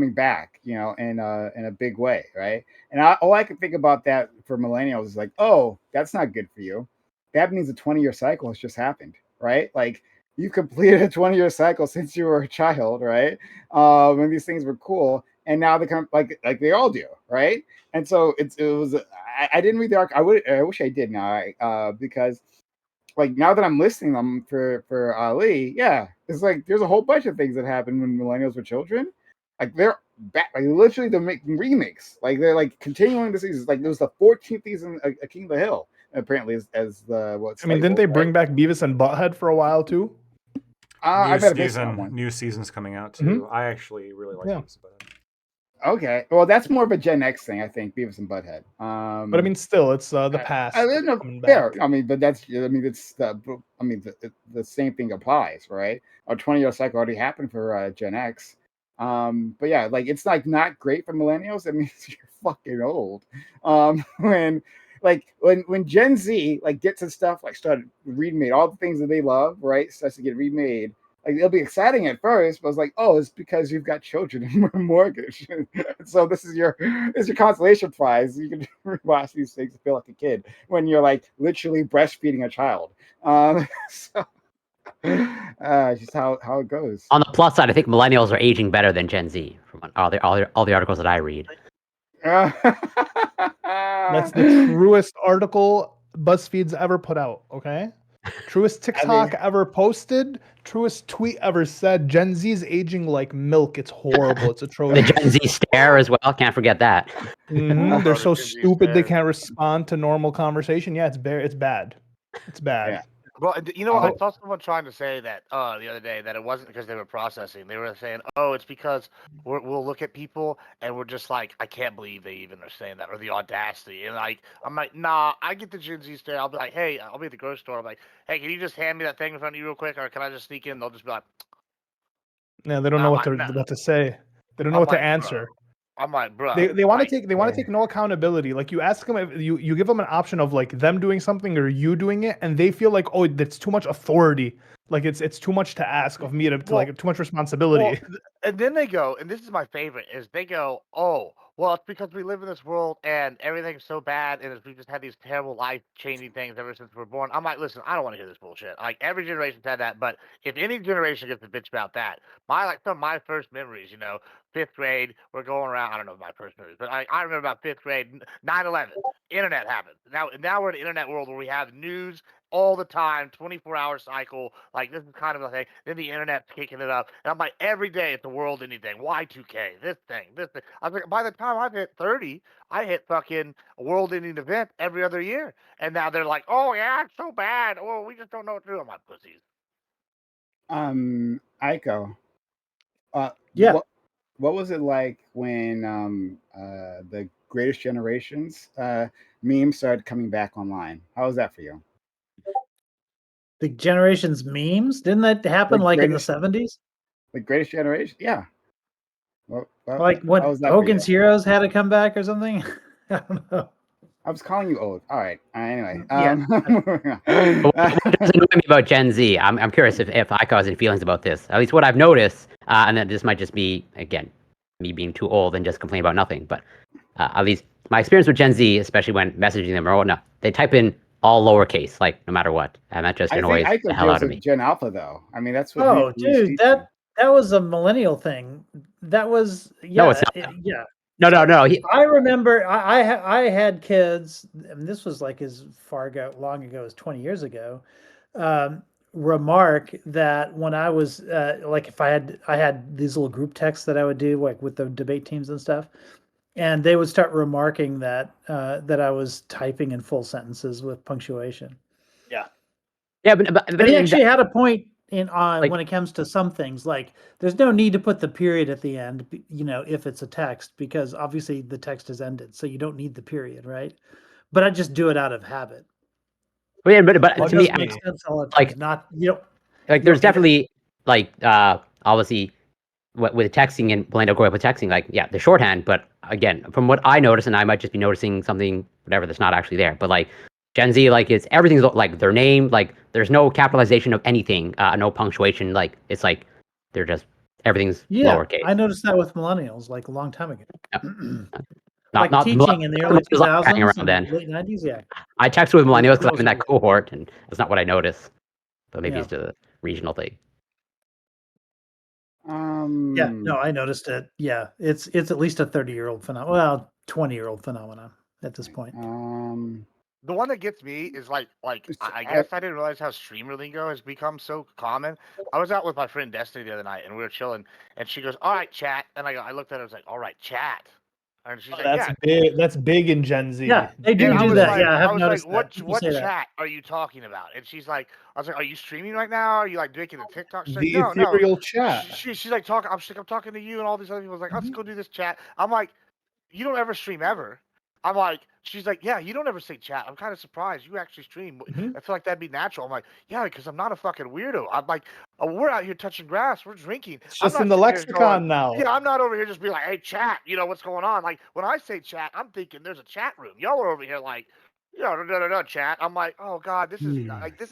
coming back, in a big way, right? And all I can think about that for millennials is like, oh, that's not good for you. That means a 20-year cycle has just happened, right? Like you completed a 20-year cycle since you were a child, right? When these things were cool, and now they come like they all do, right? And so it was. I didn't read the arc. I wish I did now, because like now that I'm listing them for Ali, yeah, it's like there's a whole bunch of things that happened when millennials were children. Like they're back, like literally they're making remakes. Like they're like continuing the seasons. Like there was the 14th season of King of the Hill, apparently as the what's. I mean, didn't they bring back Beavis and Butthead for a while too? I bet it's that one. New season's coming out too. I actually really like Beavis and Butthead. Okay, well, that's more of a Gen X thing, I think. Beavis and Butthead. But I mean, still, it's the past. Fair. I mean, but that's. I mean, it's the. I mean, the same thing applies, right? Our 20-year cycle already happened for Gen X. But yeah, like it's like not great for millennials. It means you're fucking old. When Gen Z like gets and stuff like started remade, all the things that they love, right, starts to get remade. Like it'll be exciting at first, but it's like, oh, it's because you've got children and a mortgage. So this is your consolation prize. You can watch these things and feel like a kid when you're like literally breastfeeding a child. So just how it goes. On the plus side, I think millennials are aging better than Gen Z from all the articles that I read. That's the truest article BuzzFeed's ever put out. Okay. Truest TikTok ever posted, truest tweet ever said. Gen Z is aging like milk. It's horrible. It's atrocious. The Gen Z stare as well. Can't forget that. They're so stupid they can't respond to normal conversation. Yeah, it's bad. It's bad. Yeah. Well, I saw someone trying to say that the other day that it wasn't because they were processing. They were saying, "Oh, it's because we'll look at people and we're just like, I can't believe they even are saying that, or the audacity." And like, I'm like, nah, I get the Gen Z stare. I'll be like, hey, I'll be at the grocery store. I'm like, hey, can you just hand me that thing in front of you real quick, or can I just sneak in? They'll just be like, yeah, they don't know what to say. They don't know what to answer. I'm like, bro. They want to take no accountability. Like you ask them, if you give them an option of like them doing something or you doing it, and they feel like, oh, that's too much authority. Like it's too much to ask of me to like too much responsibility. Well, and then they go, and this is my favorite, is they go, oh, well, it's because we live in this world and everything's so bad, and we just had these terrible life-changing things ever since we were born. I'm like, listen, I don't want to hear this bullshit. Like every generation's had that, but if any generation gets to bitch about that, some of my first memories, 5th grade, we're going around. I don't know my first memories, but I remember about 5th grade, 9/11, internet happened. Now we're in the internet world where we have news all the time, 24-hour cycle. Like this is kind of a thing. Then the internet's kicking it up, and I'm like, every day it's the world anything. Y2K, this thing. I was like, by the time I've hit 30, I hit fucking a world-ending event every other year, and now they're like, oh yeah, it's so bad. Oh, we just don't know what to do. I'm like, pussies. Aiko. Yeah. What was it like when the Greatest Generations memes started coming back online? How was that for you? The Generations memes? Didn't that happen in the 70s? The Greatest Generation? Yeah. Well, like when Hogan's Heroes had to come back or something? I don't know. I was calling you old. All right. Anyway. What does annoy me about Gen Z? I'm curious if Aiko has any feelings about this. At least what I've noticed, and then this might just be, again, me being too old and just complaining about nothing. But at least my experience with Gen Z, especially when messaging them or whatnot, they type in all lowercase, like no matter what, and that just annoys the hell out of me. Gen Alpha, though. I mean, that's what. Oh, dude, that was a millennial thing. That was No, it's not. Yeah. No. I remember I had kids, and this was like as long ago as 20 years ago. Remark that when I was if I had these little group texts that I would do like with the debate teams and stuff, and they would start remarking that I was typing in full sentences with punctuation. Yeah, but he actually had a point in when it comes to some things, like there's no need to put the period at the end, if it's a text, because obviously the text is ended, so you don't need the period, right? But I just do it out of habit. Well, yeah, but to me, there's definitely obviously with texting and Blando growing up with texting, the shorthand. But again, from what I notice, and I might just be noticing something, whatever, that's not actually there. But Gen Z, it's everything's like their name, there's no capitalization of anything, no punctuation. It's they're just everything's Yeah, lowercase. I noticed that with millennials like a long time ago. Not Like teaching in the early millennials aren't hanging 2000s around and then. late 90s. Yeah, I text with millennials because I'm girls in are that cohort, and that's not what I notice. But maybe Yeah. it's just a regional thing. yeah. No, I noticed it. Yeah, it's at least a 30-year-old phenomenon. Well, 20-year-old phenomenon at this point. The one that gets me is like I guess I didn't realize how streamer lingo has become so common. I was out with my friend Destiny the other night, and we were chilling, and she goes, "All right, chat," and I looked at her, I was like, "All right, chat," and she's like, That's "Yeah." big. That's big in Gen Z. Yeah, they do And I do was that. like, Yeah, I have was noticed like, that. People what say that. chat are you talking about? And she's like, I was like, are you streaming right now? Are you like making a TikTok? She's like, The no. ethereal chat. She's like talking. I'm talking to you and all these other people. I was like, let's go do this chat. I'm like, you don't ever stream ever. I'm like, she's like, yeah, you don't ever say chat. I'm kind of surprised you actually stream. I feel like that'd be natural. I'm like, yeah, because I'm not a fucking weirdo. I'm like, we're out here touching grass. We're drinking. It's just in the lexicon now. Yeah, I'm not over here just being like, hey, chat. You know what's going on? Like when I say chat, I'm thinking there's a chat room. Y'all are over here like, chat. I'm like, oh god, this is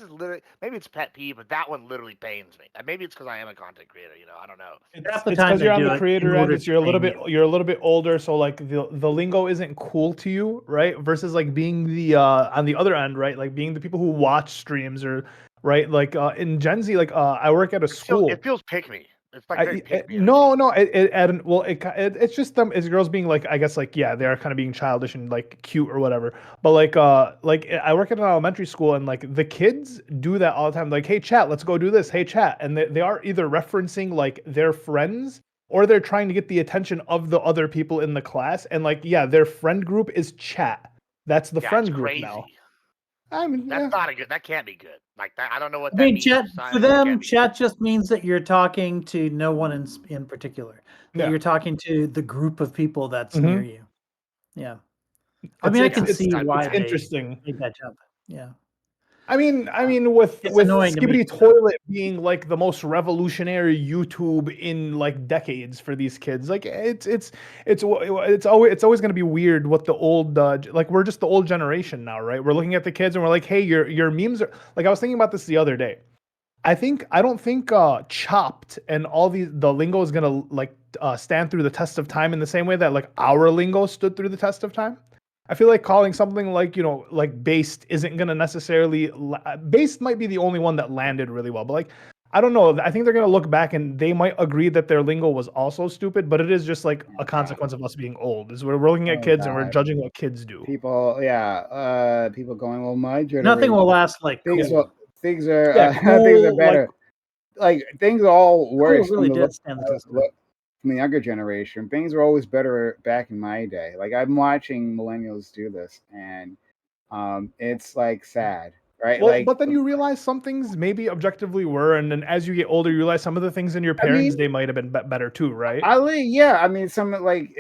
literally, maybe it's pet peeve, but that one literally pains me. Maybe it's because I am a content creator. I don't know. It's the because time they you're on do the it creator in end. order You're a to little pay bit you're a little bit older, so like the lingo isn't cool to you, right? Versus like being the on the other end, right? Like being the people who watch streams or right, like in Gen Z, like I work at a school. It feels pick me. It's like very pick me. It's just them. It's girls being like, I guess, like, yeah, they are kind of being childish and like cute or whatever. But like I work at an elementary school, and like the kids do that all the time. Like, hey chat, let's go do this. Hey chat, and they are either referencing like their friends, or they're trying to get the attention of the other people in the class. And like, yeah, their friend group is chat. That's the friend group crazy. now. I mean, that's not a good. That can't be good. Like that, I don't know what I that mean, means. chat for them. Chat just means that you're talking to no one in particular. That you're talking to the group of people that's near you. Yeah, I mean, I can see why it's interesting. Made that jump. Yeah. I mean, with Skibidi Toilet being like the most revolutionary YouTube in like decades for these kids, like it's always going to be weird what the old like we're just the old generation now, right? We're looking at the kids and we're like, hey, your memes are like, I was thinking about this the other day. I don't think Chopped and all the lingo is gonna like stand through the test of time in the same way that like our lingo stood through the test of time. I feel like calling something like, like based isn't going to necessarily, based might be the only one that landed really well, but like, I don't know. I think they're going to look back and they might agree that their lingo was also stupid, but it is just like a consequence of us being old. Is we're looking at kids and we're judging what kids do. People going, well, my generation. Nothing will last like things. Cool. Things are things are better. Like things are all worse. Cool really did stand the test. From the younger generation, things were always better back in my day. Like I'm watching millennials do this, and it's like sad, right? Well, like, but then you realize some things maybe objectively were, and then as you get older, you realize some of the things in your parents' day might have been better too, right? I mean, some like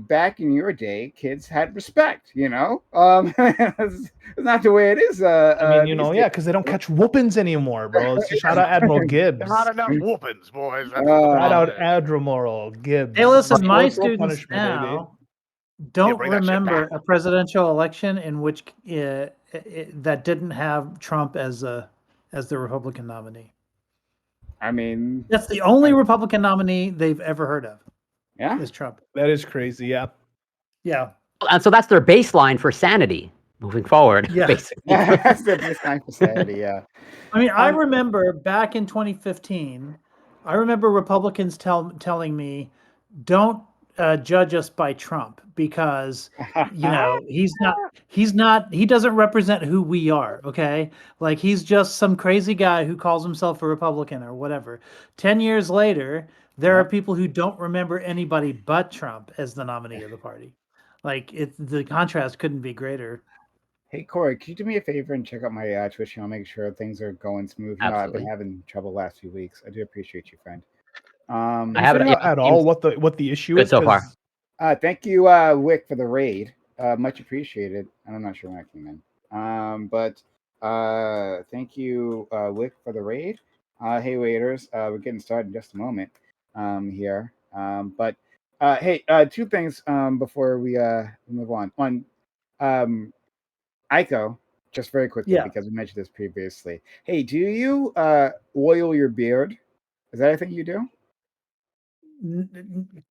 back in your day, kids had respect. It's not the way it is. I mean, because they don't catch whoopings anymore, bro. Let's just shout out Admiral Gibbs. Not enough whoopings, boys. Shout out Admiral Gibbs. Hey, listen, my students now don't remember a presidential election in which that didn't have Trump as the Republican nominee. I mean, that's the only Republican nominee they've ever heard of. Yeah, is Trump. That is crazy. Yeah. And so that's their baseline for sanity moving forward. Yeah, basically. That's their baseline for sanity. Yeah. I mean, I remember back in 2015. I remember Republicans telling me, "Don't judge us by Trump because he doesn't represent who we are." Okay, like he's just some crazy guy who calls himself a Republican or whatever. 10 years later, there are people who don't remember anybody but Trump as the nominee of the party. Like the contrast couldn't be greater. Hey Corey, can you do me a favor and check out my Twitch channel, make sure things are going smooth? I've been having trouble the last few weeks. I do appreciate you, friend. I haven't at all what the issue is so far. Thank you, Wick, for the raid. Much appreciated. I'm not sure when I came in. But thank you, Wick, for the raid. Hey, waiters, we're getting started in just a moment here. But hey, two things before we move on. One, Aiko, just very quickly, because we mentioned this previously. Hey, do you oil your beard? Is that a thing you do?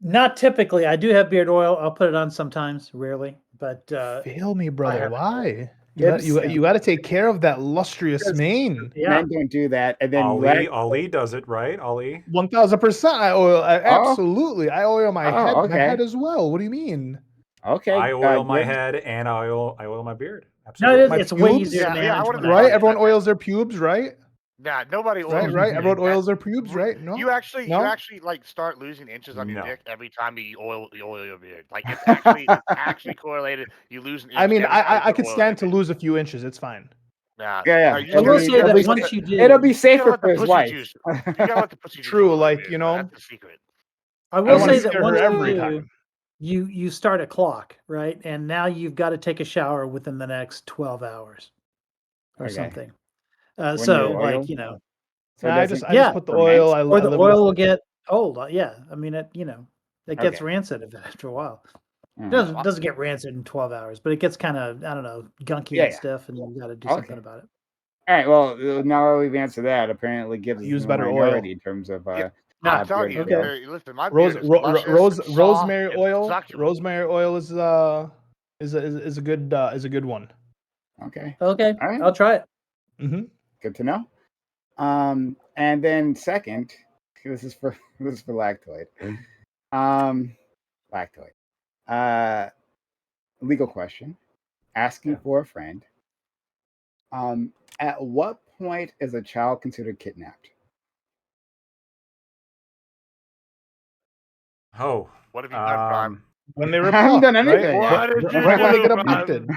Not typically. I do have beard oil. I'll put it on sometimes, rarely, but Fail me, brother. have- Why? Gibbs, You got to take care of that lustrous Because- mane. yeah. Men don't do that. And then Ali does it, right? Ali. 1000%. I oil. Absolutely. I oil my head, my okay. head as well. What do you mean? Okay. I oil my Gibbs? head and I oil my beard. No, Absolutely. it's way pubes? easier to Yeah, manage. I wanted when to- I- Right? Everyone oils their pubes, right? Nah, nobody Right, oils right. their Everyone beard. oils their pubes, right? No. You actually No? like start losing inches on your No. dick every time you oil your beard. Like it's actually correlated. You lose an inch. I mean, every time I you could oil stand to your lose a few inches. It's fine. beard. Nah, Yeah, no, yeah. you I will gotta- say you that gotta- once you do, It'll be you gotta safer let the for his pussy wife. juice- You gotta let the pussy juice True, flow, like, dude. you know, That's the secret. I I will don't wanna say scare that her once every you do, time. you start a clock, right? And now you've got to take a shower within the next 12 hours or Okay. something. When So, you're like, oiled? you know, So it I just doesn't put the ferment? oil. I or the live oil will with it. get old. Yeah, I mean, it gets Okay. rancid after a while. Mm. It doesn't get rancid in 12 hours, but it gets kind of, I don't know, gunky Yeah, and yeah. stiff, and you got to do Okay. something about it. All right. Well, now that we've answered that, apparently Gibbs is Use in the better oil. minority in terms of Yeah. No, I'm telling you. beard Okay. Listen, my Rose, beard is luscious, soft, rosemary and oil. succulent. Rosemary oil is a good one. Okay. Okay, All right. I'll try it. Mm-hmm. Good to know. And then second, this is for Lactoid. Lactoid. Legal question. Asking for a friend. At what point is a child considered kidnapped? Oh. What have you done, Prime? When they were I haven't done right? anything yet. What did you Right when they do, get Prime? abducted.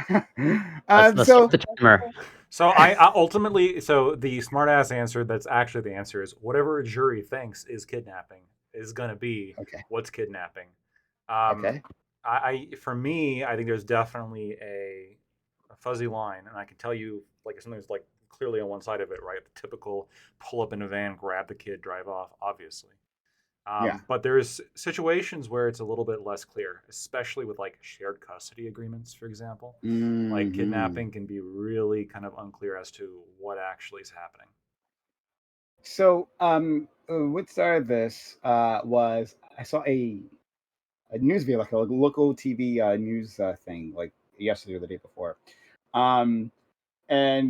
Let's So start the timer. So I ultimately, so the smartass answer that's actually the answer is whatever a jury thinks is kidnapping is going to be okay. what's kidnapping. Okay. For me, I think there's definitely a fuzzy line, and I can tell you like something's like clearly on one side of it, right? The typical pull up in a van, grab the kid, drive off, obviously. Yeah. But there's situations where it's a little bit less clear, especially with like shared custody agreements, for example. Like Mhm. kidnapping can be really kind of unclear as to what actually is happening. So, what started this was I saw a news video, like a local TV news thing, like yesterday or the day before, and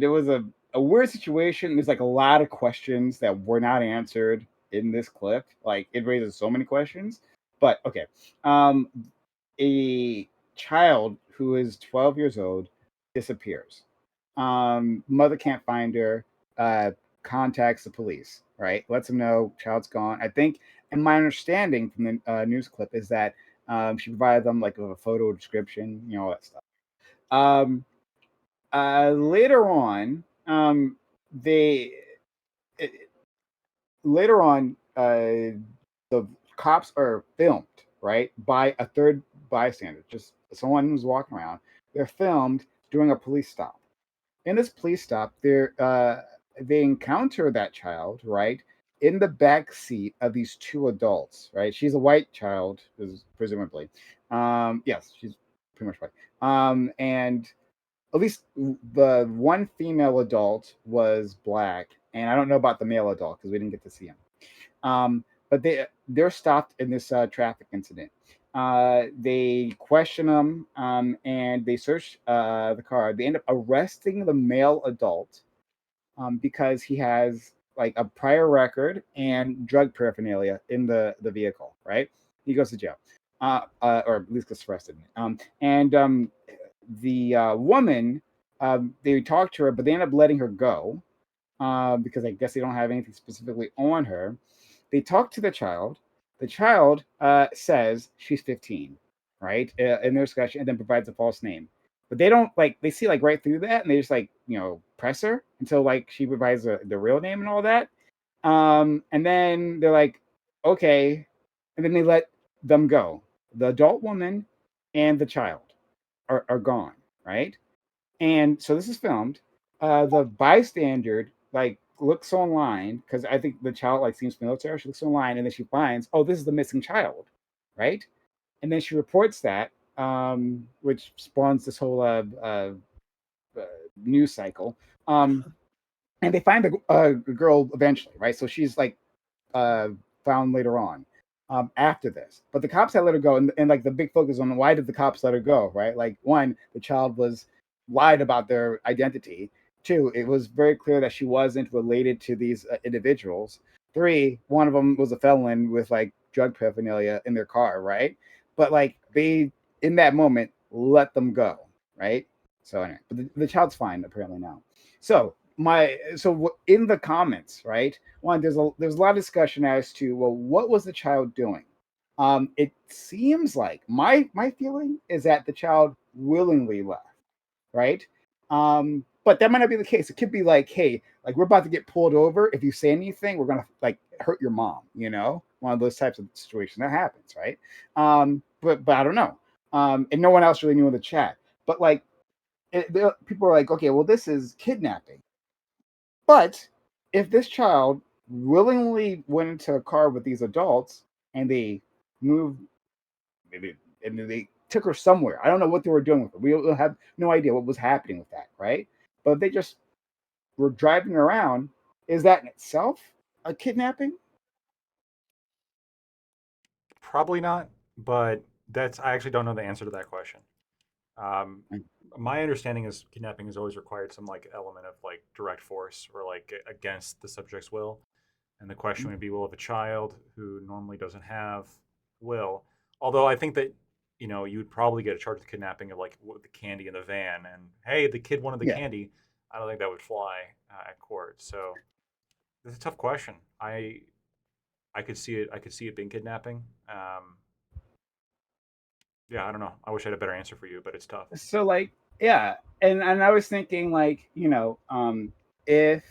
there was a weird situation. There's like a lot of questions that were not answered in this clip. Like it raises so many questions. But okay, a child who is 12 years old disappears. Mother can't find her. Contacts the police. Right, lets them know child's gone. I think, and my understanding from the news clip is that she provided them like a photo description, all that stuff. Later on, they later on the cops are filmed, right, by a third bystander, just someone who's walking around. They're filmed doing a police stop. In this police stop, they encounter that child, right, in the back seat of these two adults, right? She's a white child, presumably. Yes, she's pretty much white. And at least the one female adult was black, and I don't know about the male adult because we didn't get to see him. But they're stopped in this traffic incident. They question them, and they search the car. They end up arresting the male adult because he has like a prior record and drug paraphernalia in the vehicle. Right, he goes to jail, or at least gets arrested. The woman, they talk to her, but they end up letting her go because I guess they don't have anything specifically on her. They talk to the child. The child says she's 15, right, in their discussion, and then provides a false name. But they don't they see like right through that, and they just press her until like she provides the real name and all that. And then they're like, okay, and then they let them go. The adult woman and the child are gone, right? And so this is filmed. The bystander looks online because I think the child seems familiar to her. She looks online and then she finds, oh, this is the missing child, right? And then she reports that, which spawns this whole news cycle. And they find the girl eventually, right? So she's found later on. after this. But the cops had let her go, and like the big focus on why did the cops let her go, right? Like one, the child was lied about their identity. Two, it was very clear that she wasn't related to these individuals. Three, one of them was a felon with like drug paraphernalia in their car, right? But like they, in that moment, let them go, right? So anyway, but the child's fine apparently now. So in the comments, right? One, there's a lot of discussion as to, well, what was the child doing? It seems like my feeling is that the child willingly left, right? But that might not be the case. It could be like, hey, like we're about to get pulled over. If you say anything, we're gonna like hurt your mom. You know, one of those types of situations that happens, right? But I don't know. And no one else really knew in the chat. But like, people are like, okay, well, this is kidnapping. But if this child willingly went into a car with these adults and they moved, and they took her somewhere, I don't know what they were doing with her. We have no idea what was happening with that, right? But they just were driving around. Is that in itself a kidnapping? Probably not, but I actually don't know the answer to that question. My understanding is kidnapping has always required some like element of like direct force or like against the subject's will. And the question would be, well, if a child who normally doesn't have will, although I think that, you know, you would probably get a charge of kidnapping of like the candy in the van and, hey, the kid wanted the candy. I don't think that would fly at court. So it's a tough question. I could see it. I could see it being kidnapping. Yeah, I don't know. I wish I had a better answer for you, but it's tough. So like, yeah, and I was thinking like, you know, if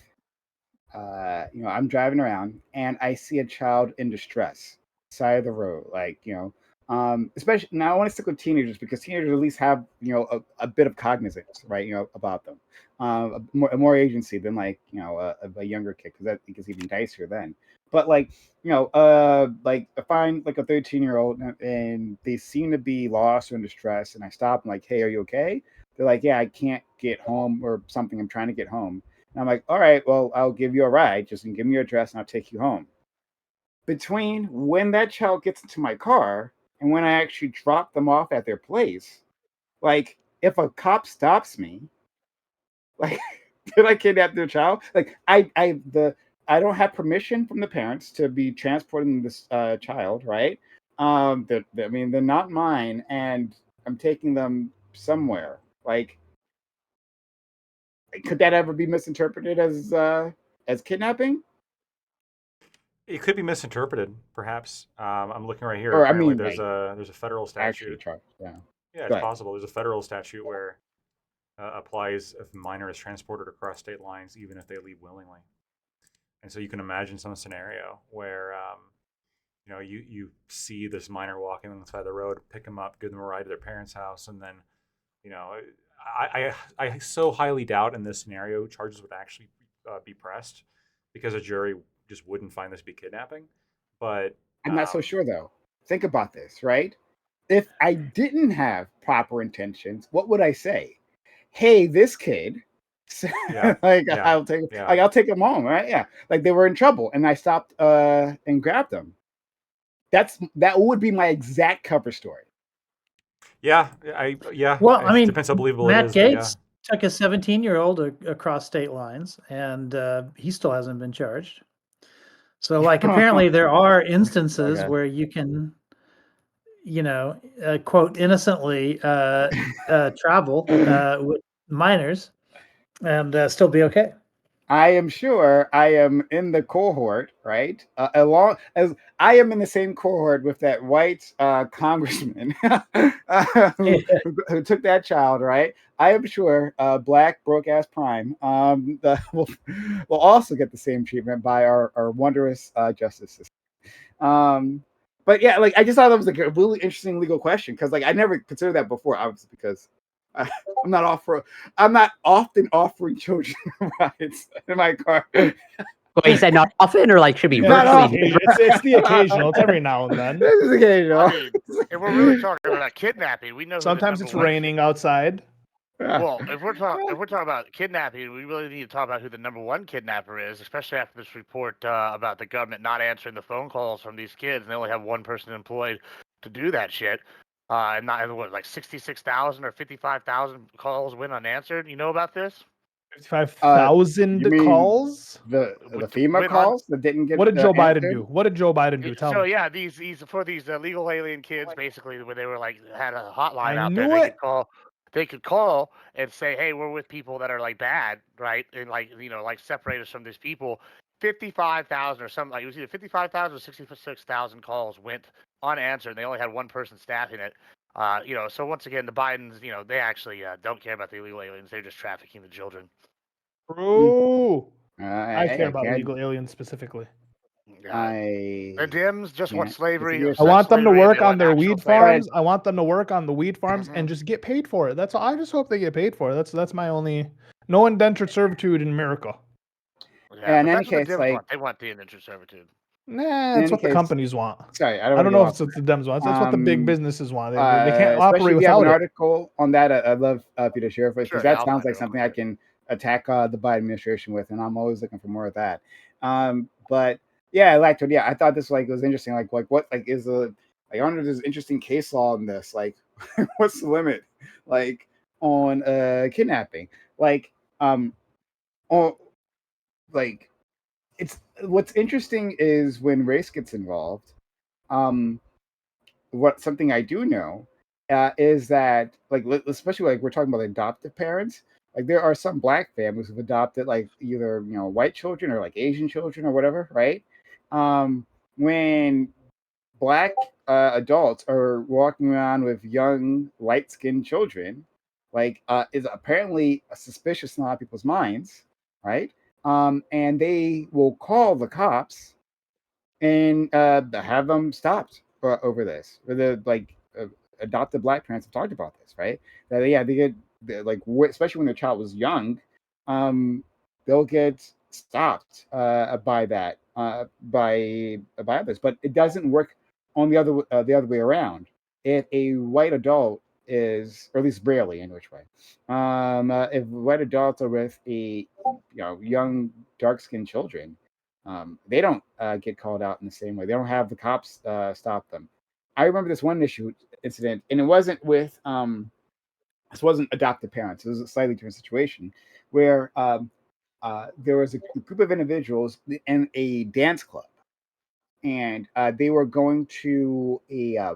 you know, I'm driving around and I see a child in distress, side of the road, like, you know, especially now I want to stick with teenagers because teenagers at least have, you know, a bit of cognizance, right, you know, about them, more agency than like, you know, a younger kid, because that gets even dicier then. But like, you know, like I find like a 13-year-old and they seem to be lost or in distress, and I stop and like, hey, are you okay? They're like, yeah, I can't get home or something. I'm trying to get home. And I'm like, all right, well, I'll give you a ride. Just give me your address and I'll take you home. Between when that child gets into my car and when I actually drop them off at their place, like if a cop stops me, like did I kidnap their child? Like I don't have permission from the parents to be transporting this child, right? I mean, they're not mine, and I'm taking them somewhere. Like, could that ever be misinterpreted as kidnapping? It could be misinterpreted, perhaps. I'm looking right here. Or I Apparently, mean, there's like, a federal actually, statute. yeah. Yeah, Go it's ahead. possible. There's a federal statute where applies if a minor is transported across state lines, even if they leave willingly. And so you can imagine some scenario where you know, you see this minor walking on the side of the road, pick them up, give them a ride to their parents' house, and then, you know, I so highly doubt in this scenario charges would actually be pressed because a jury just wouldn't find this to be kidnapping. But I'm not so sure though. Think about this, right? If I didn't have proper intentions, what would I say? Hey, this kid, Yeah, like yeah, I'll take, yeah. like I'll take them home, right? Yeah, like they were in trouble, and I stopped and grabbed them. That would be my exact cover story. Yeah, Well, it I mean, depends how believable Matt it is. But yeah. Gates took a 17-year-old across state lines, and he still hasn't been charged. So, like, apparently there are instances Okay. where you can, you know, quote, innocently travel with minors and still be okay. I am sure I am in the cohort, right? Along as I am in the same cohort with that white congressman who took that child, right? I am sure Black broke ass Prime will also get the same treatment by our wondrous justice system. But yeah, like I just thought that was like a really interesting legal question because like I never considered that before, obviously because I'm not often offering children rides in my car. Well, you said not often, or like should be Not virtually. often. It's the occasional. It's every now and then. This is occasional. I mean, if we're really talking about kidnapping, we know. Who Sometimes the it's number one raining outside. Well, if we're talking about kidnapping, we really need to talk about who the number one kidnapper is, especially after this report about the government not answering the phone calls from these kids, and they only have one person employed to do that shit. And not what, like 66,000 or 55,000 calls went unanswered. You know about this? 55,000 you mean calls? the With FEMA went on. calls that didn't get What did Joe Biden answered? do? What did Joe Biden do? Tell So me. yeah, these for these illegal alien kids, basically, where they were like had a hotline I out there, knew they it. could call. They could call and say, "Hey, we're with people that are like bad, right?" And like like separate us from these people. 55,000 or something like it was either 55,000 or 66,000 calls went unanswered. And they only had one person staffing it. So once again, the Bidens, they actually don't care about the illegal aliens. They're just trafficking the children. Bro, I care I about can't. illegal aliens specifically. Yeah. The I Dems just want can't slavery. disagree with I that. want them to slavery, work they on want their actual weed slavery. farms. I want them to work on the weed farms and just get paid for it. That's all. I just hope they get paid for it. That's my only. No indentured servitude in America. Yeah, In but any that's what the case, Dems like want. They want the indentured servitude. Nah, in that's any what the case, companies want. sorry, I I don't don't want know to if go it's off. what the Dems want. That's what the big businesses want. They can't Especially operate if you have an without it. article on that, I'd love for you to share with, because Sure, yeah, that I'll sounds find like it real something I quick. can attack the Biden administration with, and I'm always looking for more of that. But yeah, I liked it. Yeah, I thought this was interesting. Like what is the I wonder if there's interesting case law in this. Like, what's the limit? Like on kidnapping? Like on like it's what's interesting is when race gets involved. Um, what something I do know is that especially like we're talking about adoptive parents. Like there are some black families who've adopted like either white children or like Asian children or whatever, right? When black adults are walking around with young light skinned children, is apparently suspicious in a lot of people's minds, right? And they will call the cops and have them stopped over this. Or the adopted black parents have talked about this, right? That they get especially when their child was young, they'll get stopped by that by others. But it doesn't work on the other way around. If a white adult is, or at least rarely in which way, if white adults are with a young dark skinned children, they don't get called out in the same way. They don't have the cops stop them. I remember this one incident, and it wasn't with this wasn't adopted parents. It was a slightly different situation where there was a group of individuals in a dance club, and they were going to a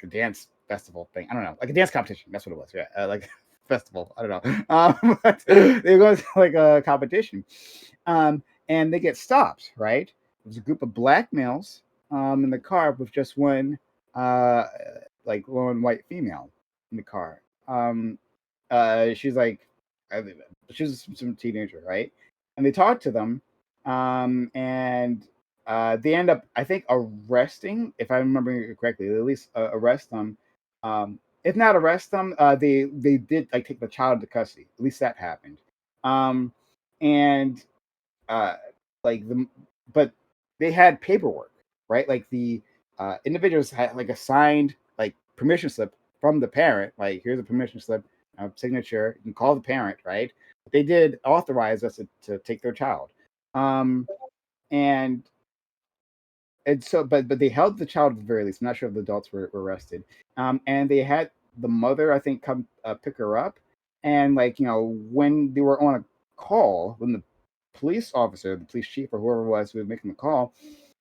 dance festival thing. I don't know, like a dance competition. That's what it was. Yeah, like festival. I don't know. But they were going to like a competition, and they get stopped. Right, there's a group of black males in the car with just one lone white female in the car. She's like, she's some teenager, right? And they talk to them, and they end up, I think, arresting, if I'm remembering it correctly, they at least arrest them. If not arrest them, they did like take the child into custody. At least that happened. And uh, like the but they had paperwork, right? Like the individuals had like a signed like permission slip from the parent. Like here's a permission slip, signature. You can call the parent, right? They did authorize us to take their child, and so but they held the child at the very least. I'm not sure if the adults were arrested, and they had the mother I think come pick her up, and when they were on a call, when the police officer, the police chief or whoever it was who was making the call,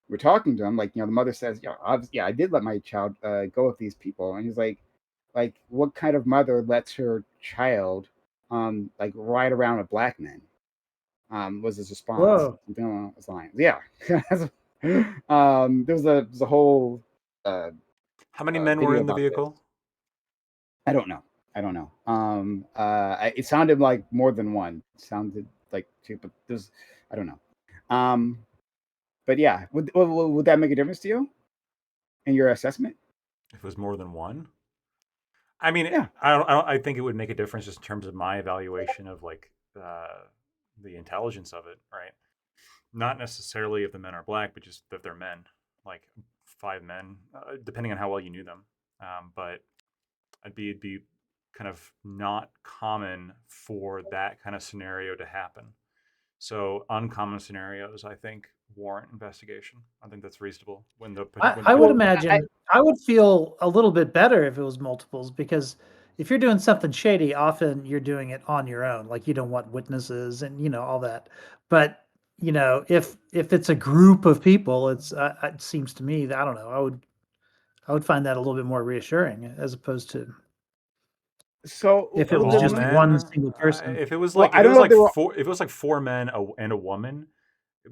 we're talking to him, the mother says, yeah, I did let my child go with these people, and he's like what kind of mother lets her child ride around with black men? Was his response. Whoa. Something along those lines. Yeah. There's a whole How many men were video in the about vehicle? this. I don't know. It sounded like more than one. It sounded like two, but there's I don't know. But yeah, would that make a difference to you in your assessment? If it was more than one? I mean, Yeah. I think it would make a difference just in terms of my evaluation of the intelligence of it, right? Not necessarily if the men are black, but just if they're men, like 5 men, depending on how well you knew them. But it'd be kind of not common for that kind of scenario to happen. So uncommon scenarios, I think, warrant investigation. I think that's reasonable. When the I would imagine I would feel a little bit better if it was multiples, because if you're doing something shady, often you're doing it on your own. Like, you don't want witnesses and all that. But if it's a group of people, it seems to me that, I don't know, I would find that a little bit more reassuring, as opposed to So if it of was all just men, one single person. if it was Well, like I don't know if they were. if it was like 4 men and a woman,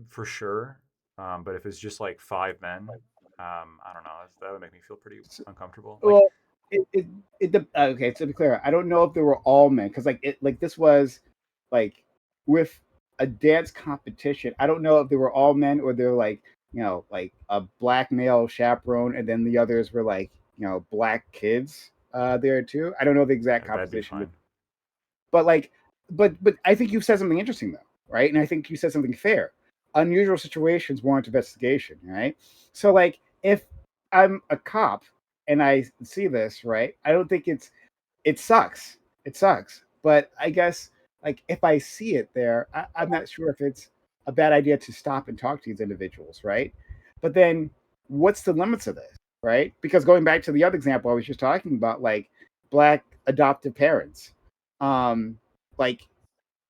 for sure. But if it's just like 5 men, I don't know. That would make me feel pretty uncomfortable. Like, Well, okay. To be clear, I don't know if they were all men, because this was like with a dance competition. I don't know if they were all men, or they're like like a black male chaperone, and then the others were like black kids there too. I don't know the exact that'd be composition, fine. but I think you said something interesting though, right? And I think you said something fair. Unusual situations warrant investigation, right? So like if I'm a cop and I see this, right? I don't think it sucks. It sucks. But I guess like if I see it there, I'm not sure if it's a bad idea to stop and talk to these individuals, right? But then what's the limits of this, right? Because going back to the other example I was just talking about, like black adoptive parents, like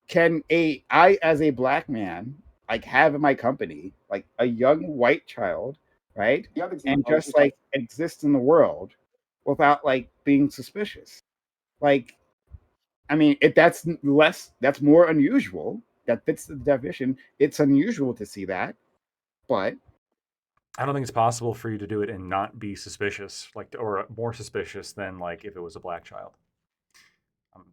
can I as a black man like have in my company like a young white child, right? And just like exist in the world without like being suspicious. Like, I mean, if that's more unusual. That fits the definition. It's unusual to see that, but I don't think it's possible for you to do it and not be suspicious, like, or more suspicious than like if it was a black child.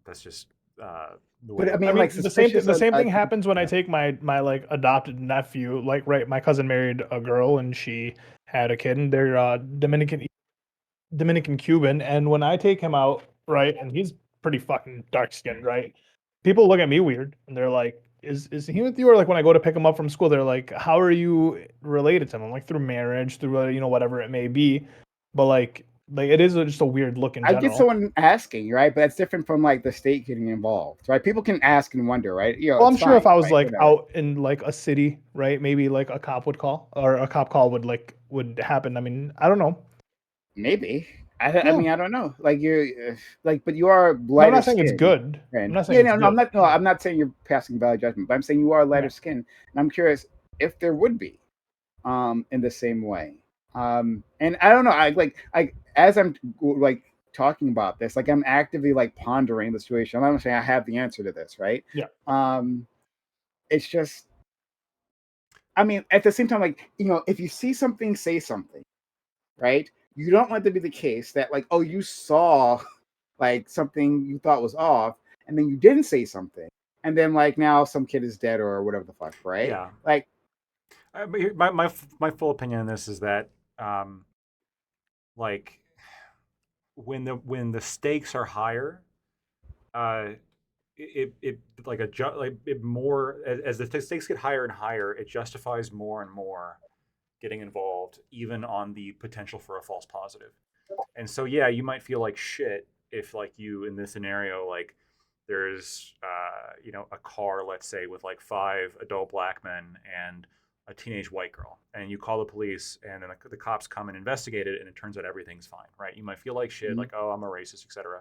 That's just the way. but I I mean, mean, like the same suspicious. the same thing happens when I take my like adopted nephew. Like, right, my cousin married a girl and she had a kid, and they're Dominican Cuban. And when I take him out, right, and he's pretty fucking dark skinned, right? People look at me weird, and they're like, "Is he with you?" Or like when I go to pick him up from school, they're like, "How are you related to him?" I'm like, "Through marriage, through whatever it may be." But like it is just a weird look in I general. get someone asking, right? But that's different from like the state getting involved, right? People can ask and wonder, right? Well, I'm It's sure if fine, I was right? like Whatever. out in like a city, right, maybe like a cop would call, or a cop call would happen. I mean, I don't know. Maybe. Yeah. I mean, I don't know. Like you're like, but you are No, lighter I'm not saying it's skin. good. And I'm not saying it's no, I'm good. not. No, I'm not saying you're passing valid judgment, but I'm saying you are lighter Yeah. skin, and I'm curious if there would be, in the same way. And I don't know. I as I'm like talking about this, like I'm actively like pondering the situation. I'm not saying I have the answer to this, right? Yeah. It's just, I mean, at the same time, like if you see something, say something, right? You don't want it to be the case that like, oh, you saw like something you thought was off, and then you didn't say something, and then like now some kid is dead or whatever the fuck, right? Yeah. Like, But my full opinion on this is that, like, when the stakes are higher, uh, it like like it more as the stakes get higher and higher, it justifies more and more getting involved, even on the potential for a false positive. And so, yeah, you might feel like shit if, like, you in this scenario, like, there's a car, let's say, with like 5 adult black men and a teenage white girl, and you call the police, and then the cops come and investigate it, and it turns out everything's fine, right? You might feel like shit, like, oh, I'm a racist, etc.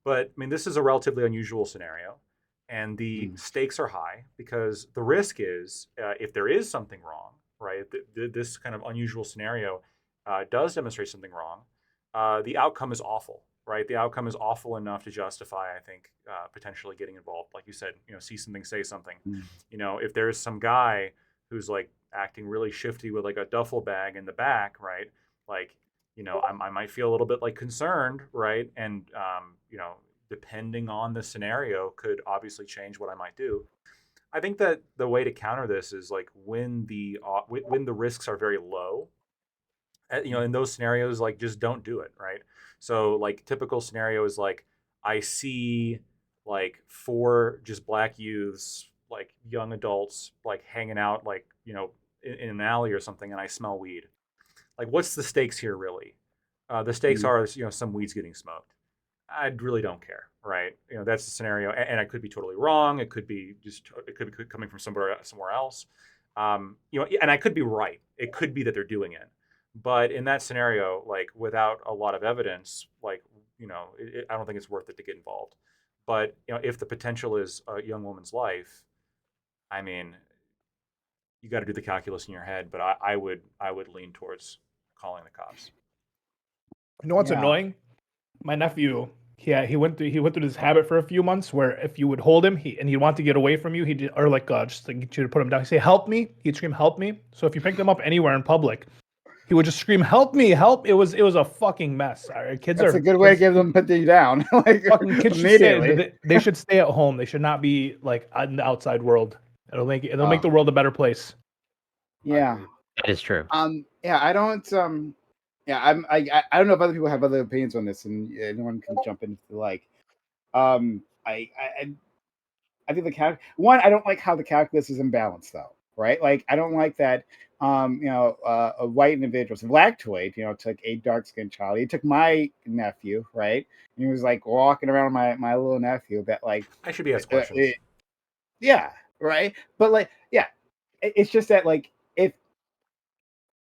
But I mean, this is a relatively unusual scenario, and the stakes are high because the risk is, if there is something wrong, right? This kind of unusual scenario does demonstrate something wrong. The outcome is awful, right? The outcome is awful enough to justify, I think, potentially getting involved. Like you said, see something, say something. If there's some guy who's like acting really shifty with like a duffel bag in the back, right? Like, I might feel a little bit like concerned, right? And depending on the scenario, could obviously change what I might do. I think that the way to counter this is like when the risks are very low. In those scenarios, like, just don't do it, right? So like typical scenario is like, I see like 4 just black youths, like young adults, like hanging out, like in an alley or something, and I smell weed. Like, what's the stakes here really? The stakes are some weeds getting smoked. I really don't care, right? That's the scenario, and I could be totally wrong. It could be coming from somewhere else. And I could be right. It could be that they're doing it, but in that scenario, like without a lot of evidence, like I don't think it's worth it to get involved. But if the potential is a young woman's life, I mean, you got to do the calculus in your head. But I would lean towards calling the cops. You know what's Yeah. annoying? My nephew, he went through this habit for a few months where if you would hold him, he'd want to get away from you, just like get you to put him down. He'd say, "Help me!" He'd scream, "Help me!" So if you picked him up anywhere in public, he would just scream, "Help me! Help!" It was a fucking mess. That's a good way to give them put you down. Like fucking kids immediately. they should stay at home. They should not be like in the outside world. It'll make the world a better place. Yeah. That is true. Yeah, I don't I don't know if other people have other opinions on this, and anyone can jump in if they like. I think I don't like how the calculus is imbalanced though, right? Like I don't like that a white individual, so Lactoid, took a dark skinned child. He took my nephew, right? And he was like walking around my little nephew that like I should be asked questions. yeah, right. But like, yeah, it's just that like if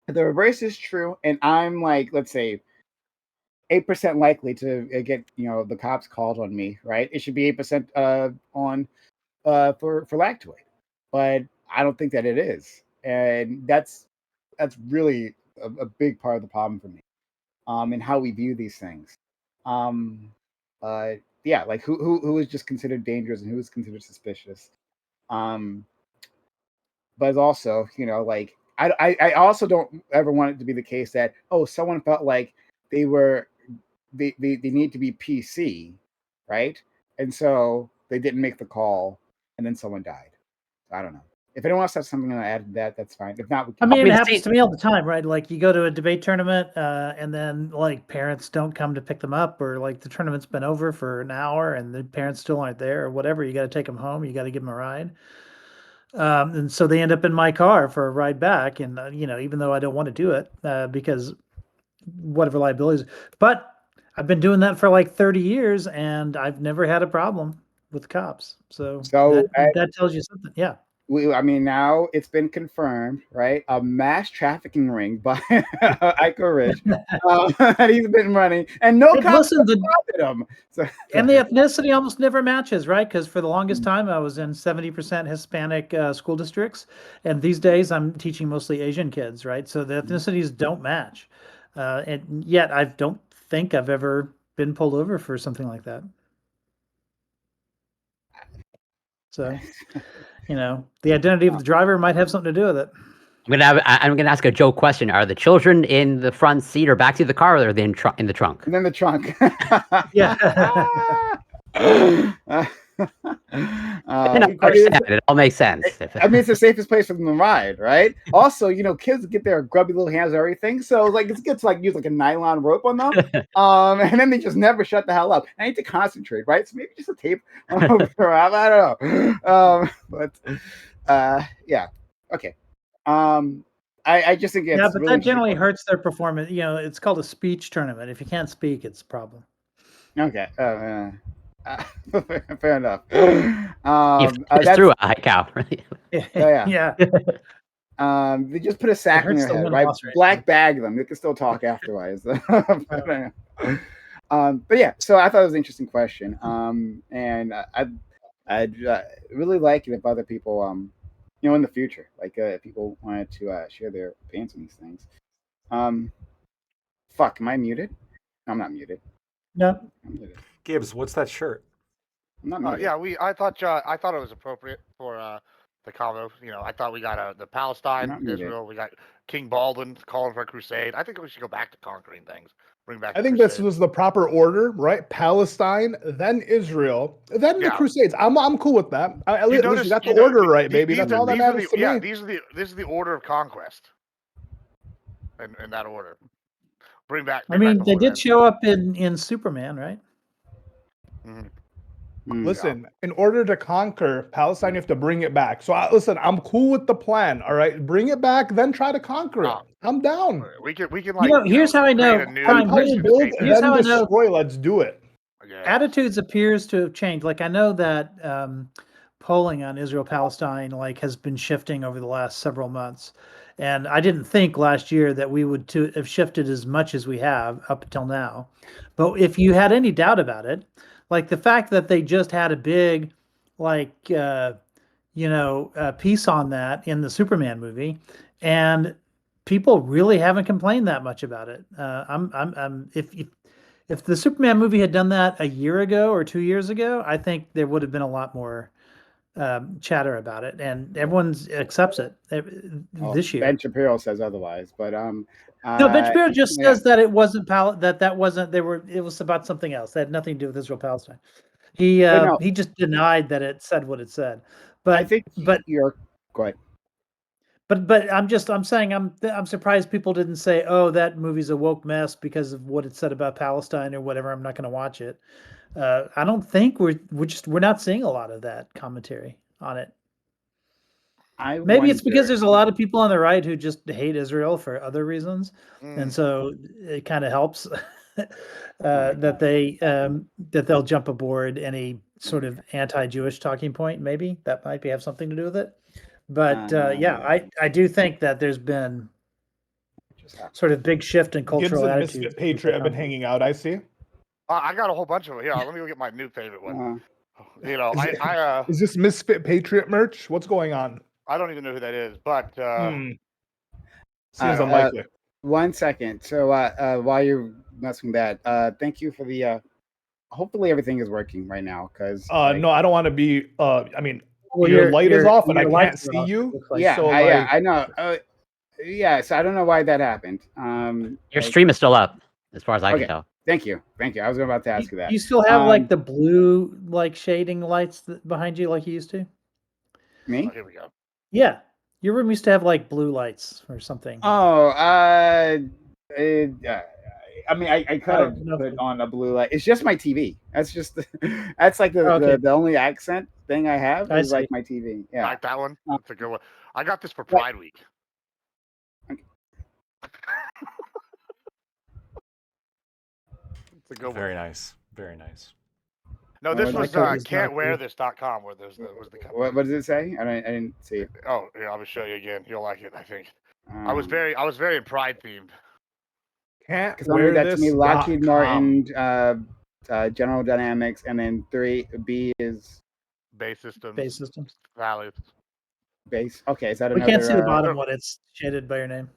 the reverse is true, and I'm like, let's say 8% likely to get the cops called on me, right? It should be 8% on for Lactoid, but I don't think that it is, and that's really a big part of the problem for me, and how we view these things. Yeah, like who is just considered dangerous and who is considered suspicious. But also, like I also don't ever want it to be the case that someone felt like they need to be PC, right? And so they didn't make the call, and then someone died. I don't know. If anyone else has something to add to that, that's fine. If not, we can. I mean, it happens to me all the time, right? Like you go to a debate tournament, and then like parents don't come to pick them up, or like the tournament's been over for an hour and the parents still aren't there, or whatever. You got to take them home. You got to give them a ride. And so they end up in my car for a ride back, and even though I don't want to do it, because whatever liabilities, but I've been doing that for like 30 years, and I've never had a problem with cops. So that tells you something. Yeah. I mean, now it's been confirmed, right? A mass trafficking ring by Ico Rich. He's been running, and no cops spotted him. So, and the ethnicity almost never matches, right? Because for the longest time, I was in 70% Hispanic school districts, and these days I'm teaching mostly Asian kids, right? So the ethnicities don't match, and yet I don't think I've ever been pulled over for something like that. So. The identity of the driver might have something to do with it. I'm gonna ask a Joe question. Are the children in the front seat or back seat of the car, or are they in the trunk? And then the trunk. Yeah. It all makes sense. I mean, it's the safest place for them to ride, right? Also, kids get their grubby little hands and everything, so like it's good to like use like a nylon rope on them, and then they just never shut the hell up. I need to concentrate, right? So maybe just a tape. I don't know, but yeah, okay. I just think it's but really that generally hurts their performance. It's called a speech tournament. If you can't speak, it's a problem. Okay. Fair enough. That's true. A high cow. Yeah. They just put a sack in their head, right? Black bag them. They can still talk afterwards. But yeah, so I thought it was an interesting question. And I'd really like it if other people, in the future, like if people wanted to share their opinions on these things. Fuck, am I muted? No, I'm not muted. No. I'm muted. Gibbs, what's that shirt? I'm not muted. Yeah, I thought it was appropriate for the convo. I thought we got the Palestine, Israel. We got King Baldwin calling for a crusade. I think we should go back to conquering things. Bring back. I think this was the proper order, right? Palestine, then Israel, then the Crusades. I'm cool with that. At least you got the order right, baby. That's all that matters to me. This is the order of conquest. In that order. Bring back. I mean, they did show up in Superman, right? Mm-hmm. Listen, in order to conquer Palestine, you have to bring it back. So listen, I'm cool with the plan. All right, bring it back, then try to conquer it. I'm down. We can like. Here's how I know. Here's how I know. Let's do it. Yeah. attitudes appears to have changed. Like I know that polling on Israel Palestine like has been shifting over the last several months, and I didn't think last year that we would have shifted as much as we have up until now. But if you had any doubt about it, like the fact that they just had a big like piece on that in the Superman movie, and people really haven't complained that much about it. If the Superman movie had done that a year ago or 2 years ago, I think there would have been a lot more chatter about it, and everyone accepts it Well, this year. Ben Shapiro says otherwise, but No, Ben Shapiro just yeah. says that it wasn't that wasn't they were it was about something else. That had nothing to do with Israel Palestine. He no. he just denied that it said what it said. I But think but you're go ahead. But I'm saying I'm surprised people didn't say, "Oh, that movie's a woke mess because of what it said about Palestine or whatever. I'm not going to watch it." I don't think we're not seeing a lot of that commentary on it. Maybe it's because there's a lot of people on the right who just hate Israel for other reasons, and so it kind of helps that they'll jump aboard any sort of anti-Jewish talking point. Maybe that might have something to do with it. But yeah, I do think that there's been sort of big shift in Gibbs cultural and attitudes. Misfit Patriot have been hanging out. I see. I got a whole bunch of them. Here, let me go get my new favorite one. You know, I Is this Misfit Patriot merch? What's going on? I don't even know who that is, but Seems unlikely. 1 second. So while you're messing with that, thank you for the. Hopefully everything is working right now, because no, I don't want to be. I mean, Well, your light is off and I your can't lights are see off, it you. looks like. yeah, So, yeah, I know. Yeah, so I don't know why that happened. Your stream is still up, as far as I can tell. Thank you. I was about to ask you that. You still have like the blue like shading lights behind you like you used to? Me? here we go. Yeah, your room used to have like blue lights or something. Oh, I mean, I could have don't know put if- on a blue light. It's just my TV. That's just that's like Okay. the only accent thing I have I is like see. my TV. Yeah. Like that one. That's a good one. I got this for Pride Week. It's a good one. Very nice. Very nice. No, this Oh, was my coat is not can'twearthis.com where was the company. What does it say? I didn't see it. Oh, here, I'll just show you again. You'll like it, I think. I was Um, very Pride themed. Can't Because only wear that's this. me, Lockheed .com. Martin, General Dynamics, and then 3B is Base systems. Base systems. Values. base. Okay, is that We another? can't see the bottom one. It's shaded by your name.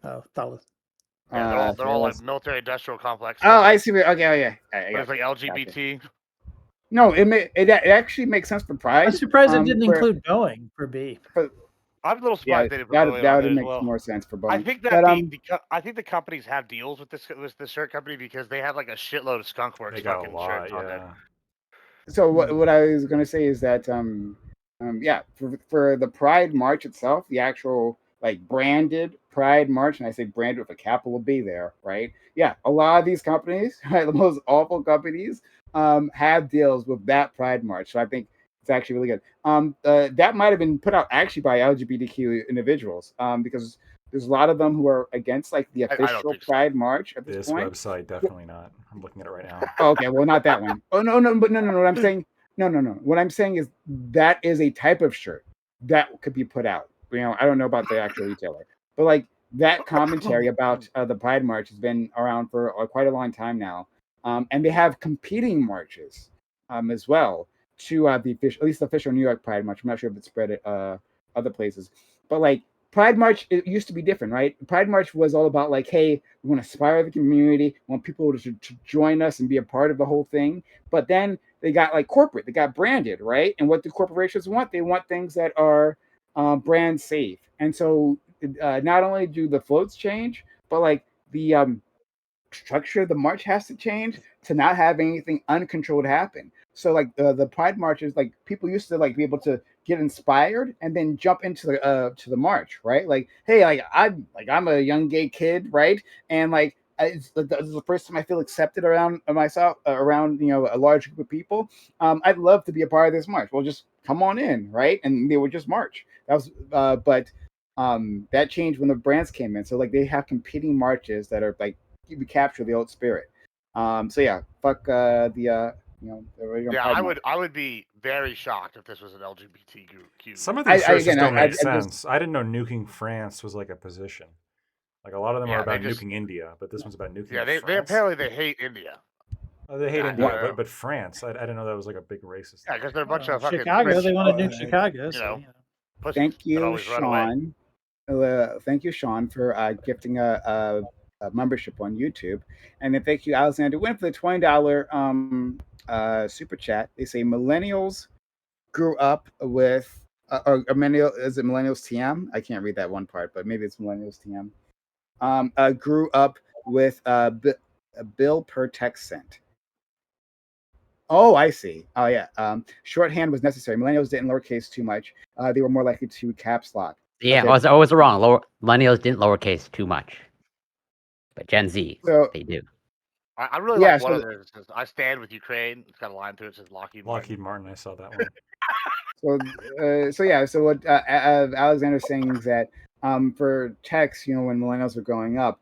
Oh, Thalis. Yeah, they're all like Thalis. military industrial complex. Oh, I see. Okay, oh yeah. But it's like LGBT. No, it actually makes sense for Pride. I'm surprised it didn't for- include Boeing for B. I'm a little Yeah, surprised they didn't put that Boeing on would there as make well. more sense for Boeing. I think that But, I think the companies have deals with this shirt company because they have like a shitload of Skunkworks They got a fucking lot. shirts on Yeah. there. So what I was gonna say is that for the Pride March itself, the actual like branded Pride March, and I say branded with a capital B there, right? Yeah, a lot of these companies, right, the most awful companies, have deals with that Pride March. So I think it's actually really good. That might have been put out actually by LGBTQ individuals, because there's a lot of them who are against like the I don't official think so. Pride March at this This point. website, definitely not. I'm looking at it right now. Oh, okay, well, not that one. Oh no. What I'm saying, no. What I'm saying is that is a type of shirt that could be put out. You know, I don't know about the actual retailer, but like that commentary about the Pride March has been around for quite a long time now, and they have competing marches as well to the official, at least the official New York Pride March. I'm not sure if it's spread at other places, but like Pride March, it used to be different, right? Pride March was all about like, hey, we want to inspire the community, we want people to join us and be a part of the whole thing. But then they got like corporate, they got branded, right? And what do corporations want? They want things that are brand safe. And so not only do the floats change, but like the structure of the march has to change to not have anything uncontrolled happen. So like the Pride marches, like people used to like be able to get inspired and then jump into the march, right? Like, hey, I'm a young gay kid, right? And like this is the first time I feel accepted around myself, around a large group of people. I'd love to be a part of this march. Well, just come on in, right? And they would just march. That was, but that changed when the brands came in. So like they have competing marches that are like you capture the old spirit. So yeah, fuck the original Yeah, Pride I Month. would be very shocked if this was an LGBTQ. Some of I- these I- shirts again, just don't I make just- sense. I didn't know nuking France was like a position. Like a lot of them are Yeah, about they just- nuking India, but this one's about nuking Yeah, they France. apparently they hate India. Oh, they hate Yeah, India, they're- but France, I didn't know that was like a big racist. Yeah, because they're a bunch of fucking Chicago. rich, They want to Oh, nuke Chicago. you So, know. you know. pussies Thank that you, always run away. Sean. Thank you, Sean, for gifting a membership on YouTube, and then thank you, Alexander Wynn, for the $20 super chat. They say millennials grew up with or millennial, is it millennials TM? I can't read that one part, but maybe it's millennials TM. Grew up with a bill per text sent. Oh, I see. Oh, yeah. Shorthand was necessary. Millennials didn't lowercase too much. They were more likely to caps lock. Yeah, Okay. I was wrong. Millennials didn't lowercase too much, but Gen Z, So they do. I really Yeah, like one so- of theirs. It says, "I stand with Ukraine." It's got a line through it. Says Lockheed Martin. Lockheed Martin, I saw that one. So what Alexander's saying is that for text, when millennials were growing up,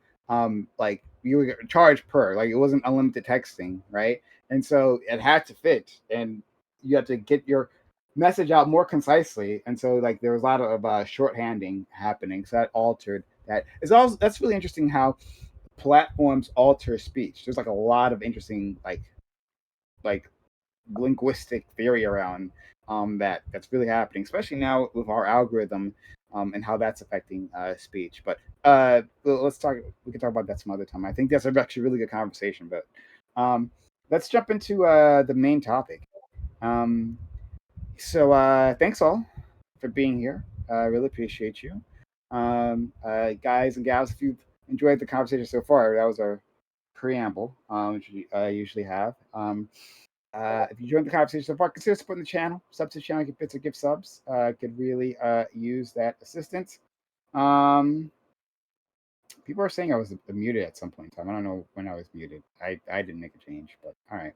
like you were charged per, like it wasn't unlimited texting, right? And so it had to fit, and you had to get your message out more concisely. And so like there was a lot of shorthanding happening, so that altered that. It's also that's really interesting how platforms alter speech. There's like a lot of interesting like linguistic theory around that's really happening, especially now with our algorithm and how that's affecting speech. But let's talk. We can talk about that some other time. I think that's actually a really good conversation. But let's jump into the main topic. So thanks all for being here. I really appreciate you, guys and gals. If you've enjoyed the conversation so far, that was our preamble, which I usually have. If you joined the conversation so far, consider supporting the channel. Sub to the channel, get bits or gift subs. Could really use that assistance. People are saying I was muted at some point in time. I don't know when I was muted. I didn't make a change, but all right.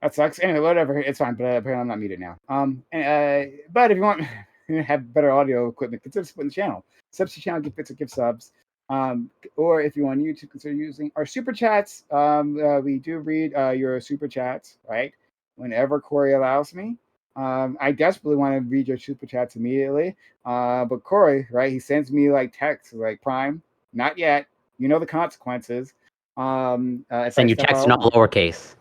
That sucks. Anyway, whatever. It's fine. But apparently I'm not muted now. But if you want to have better audio equipment, consider supporting the channel. Sub to the channel, get bits or gift subs. Or if you want YouTube, consider using our super chats. We do read your super chats, right? Whenever Corey allows me. I desperately want to read your super chats immediately. But Corey, right? He sends me like texts like Prime, not yet. You know the consequences. Send you text, not lowercase.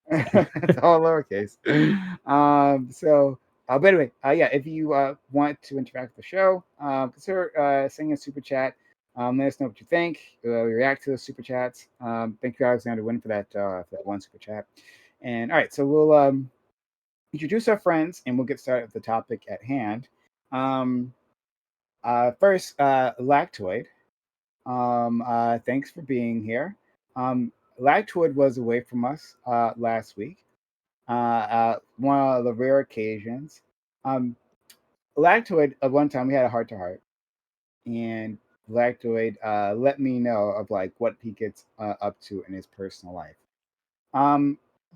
It's all lowercase. But anyway, yeah, if you want to interact with the show, consider sending a super chat. Let us know what you think. We react to those super chats. Thank you, Alexander Wynn, for that one super chat. And all right, so we'll introduce our friends, and we'll get started with the topic at hand. First, Lactoid. Thanks for being here. Lactoid was away from us last week. One of the rare occasions. Lactoid, at one time, we had a heart-to-heart, and Lactoid let me know of like what he gets up to in his personal life.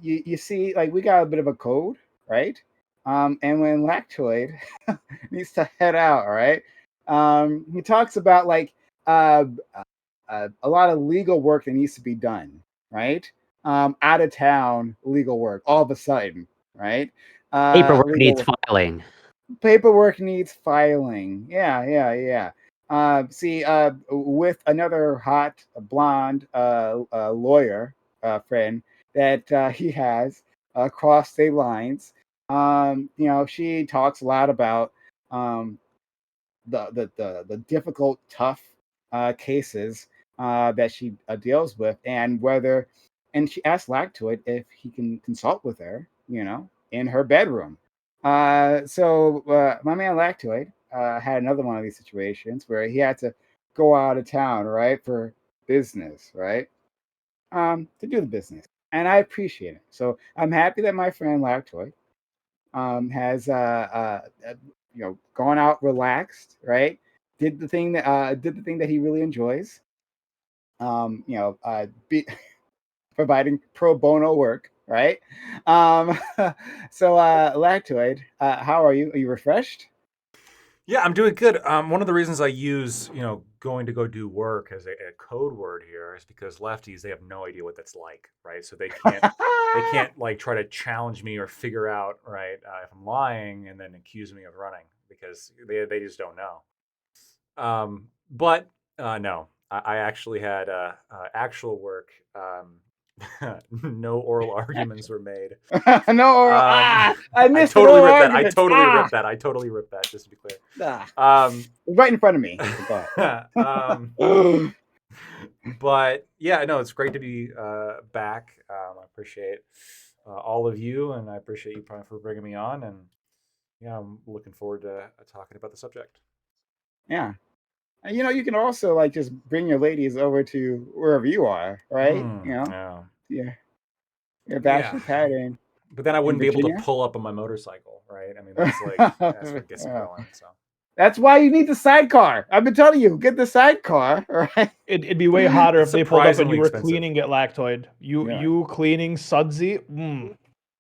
You see, like we got a bit of a code, right? And when Lactoid needs to head out, right? He talks about like a lot of legal work that needs to be done, right? Out of town legal work all of a sudden, right? Paperwork legal needs work. filing. Paperwork needs filing. Yeah. See, with another hot blonde lawyer friend that he has across state lines, she talks a lot about the difficult, tough cases that she deals with, and she asked Lactoid if he can consult with her, in her bedroom. So my man Lactoid had another one of these situations where he had to go out of town, right, for business, right, to do the business, and I appreciate it. So I'm happy that my friend Lactoid has gone out relaxed, right? Did the thing that he really enjoys. Be providing pro bono work, right? So Lactoid, how are you? Are you refreshed? Yeah, I'm doing good. One of the reasons I use, going to go do work as a code word here is because lefties, they have no idea what that's like, right? So they can't like try to challenge me or figure out, right, if I'm lying and then accuse me of running because they just don't know. But no, I actually had actual work. No oral arguments were made. No, I I missed totally an oral ripped that. I argument. totally ripped that. I totally ripped that. Just to be clear. Right in front of me. So go ahead. But yeah, no, it's great to be back. I appreciate all of you, and I appreciate you for bringing me on. And yeah, I'm looking forward to talking about the subject. Yeah. And, you can also like just bring your ladies over to wherever you are, right? Yeah. Yeah. Your bachelor pattern. But then I wouldn't be able to Virginia? pull up on my motorcycle, right? I mean, that's what gets me going. So That's why you need the sidecar. I've been telling you, get the sidecar, right? It'd be way hotter if they pulled up and surprisingly you were expensive. cleaning at Lactoid. Yeah. You cleaning Sudsy.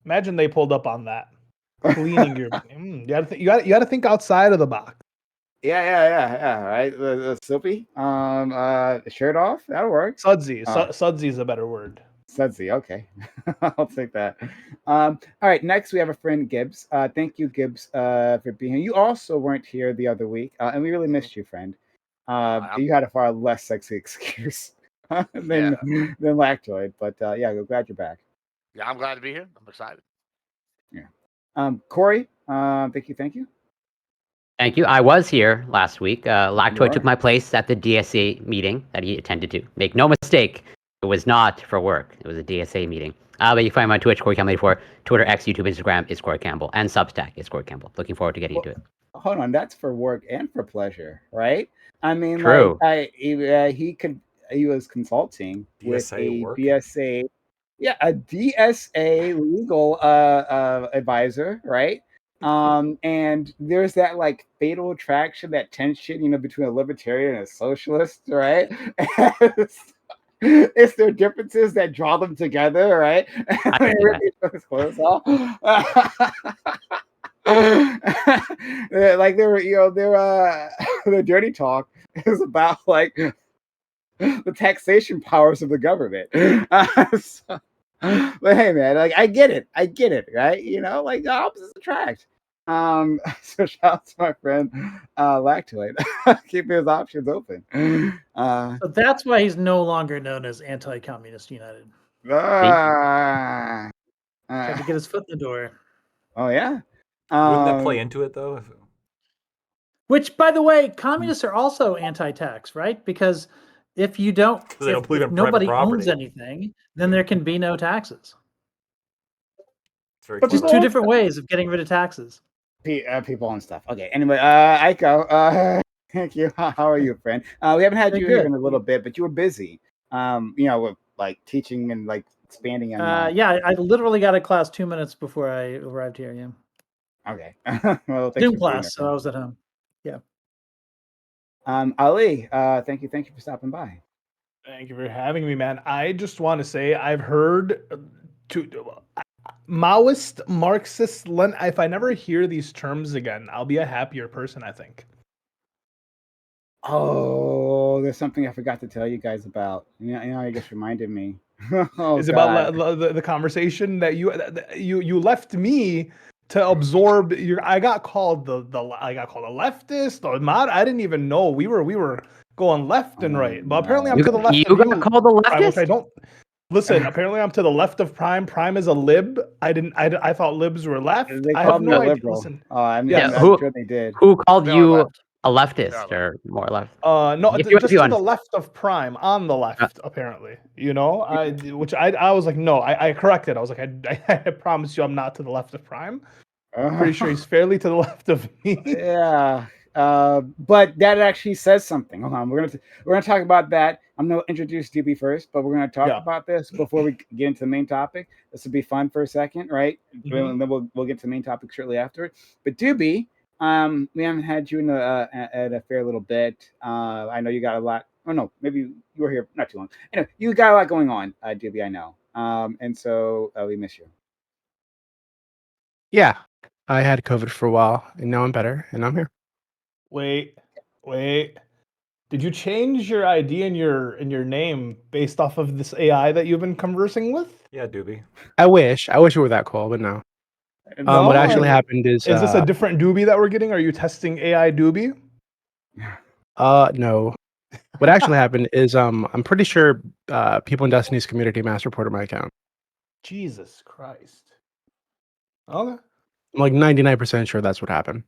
Imagine they pulled up on that. Cleaning your. You got to think outside of the box. Yeah. Right. The soapy. Shirt off. That'll work. Sudsy. Sudsy is a better word. Sudsy. Okay, I'll take that. All right. Next, we have a friend Gibbs. Thank you, Gibbs, for being here. You also weren't here the other week, and we really missed you, friend. You had a far less sexy excuse than Lactoid, but yeah, we're glad you're back. Yeah, I'm glad to be here. I'm excited. Yeah. Corey. Thank you. Thank you. I was here last week. You Lactoid took are. my place at the DSA meeting that he attended to. Make no mistake, it was not for work. It was a DSA meeting. But you can find my Twitch, Corey Campbell 84, Twitter, X, YouTube, Instagram is Corey Campbell, and Substack is Corey Campbell. Looking forward to getting into it. Hold on, that's for work and for pleasure, right? I mean, True. he was consulting with DSA a work? DSA, a DSA legal advisor, right? And there's that like fatal attraction, that tension, between a libertarian and a socialist, right? It's their differences that draw them together, right? I can see that. Rip each other's clothes off. Like their dirty talk is about like the taxation powers of the government. But hey, man, like I get it, right? Like the opposites attract. So shout out to my friend Lactoid, keeping his options open. So that's why he's no longer known as Anti-Communist United. Tried Tried to get his foot in the door. Oh yeah. Wouldn't that play into it though? Which, by the way, communists are also anti-tax, right? Because if you don't, They don't believe in nobody private owns property. anything, then there can be no taxes. It's very Just clever. two different ways of getting rid of taxes. People and stuff. Okay. Anyway, Aiko, thank you. How are you, friend? We haven't had you here in a little bit, but you were busy. With like teaching and like expanding on. Yeah, I literally got a class 2 minutes before I arrived here. Yeah. Okay. Well, thanks Zoom for class, so I was at home. Yeah. Ali, thank you for stopping by. Thank you for having me, man. I just want to say I've heard Maoist, Marxist, if I never hear these terms again, I'll be a happier person, I think. Oh, there's something I forgot to tell you guys about. You just reminded me. It's about the conversation that you left me to absorb. I got called a leftist or not. I didn't even know we were going left and right. But apparently I'm to the left. You got called the leftist? Which I don't. Listen, apparently I'm to the left of Prime. Prime is a lib. I thought libs were left. They I called have me a no idea. liberal. Listen, I'm who sure they did. Who called They are you left. a leftist or more left? No, If you just to want. the left of Prime, on the left, apparently. Which I was like, no, I corrected. I was like, I promise you, I'm not to the left of Prime. I'm pretty sure he's fairly to the left of me. Yeah. But that actually says something. Hold on, we're gonna talk about that. I'm gonna introduce DB first, but we're gonna talk about this before we get into the main topic. This will be fun for a second, right? Mhm. And then we'll get to the main topic shortly after it. But DB, we haven't had you in at a fair little bit. I know you got a lot. Oh no, maybe you were here not too long. Anyway, you got a lot going on, DB. I know. And so we miss you. Yeah, I had COVID for a while, and now I'm better, and I'm here. Wait. Did you change your ID and your name based off of this AI that you've been conversing with? Yeah, Doobie. I wish it were that cool, but no. No, What actually like, happened is Is this a different Doobie that we're getting? Are you testing AI Doobie? no. What actually happened is I'm pretty sure people in Destiny's community mass reported my account. Jesus Christ. Okay. I'm like 99% sure that's what happened.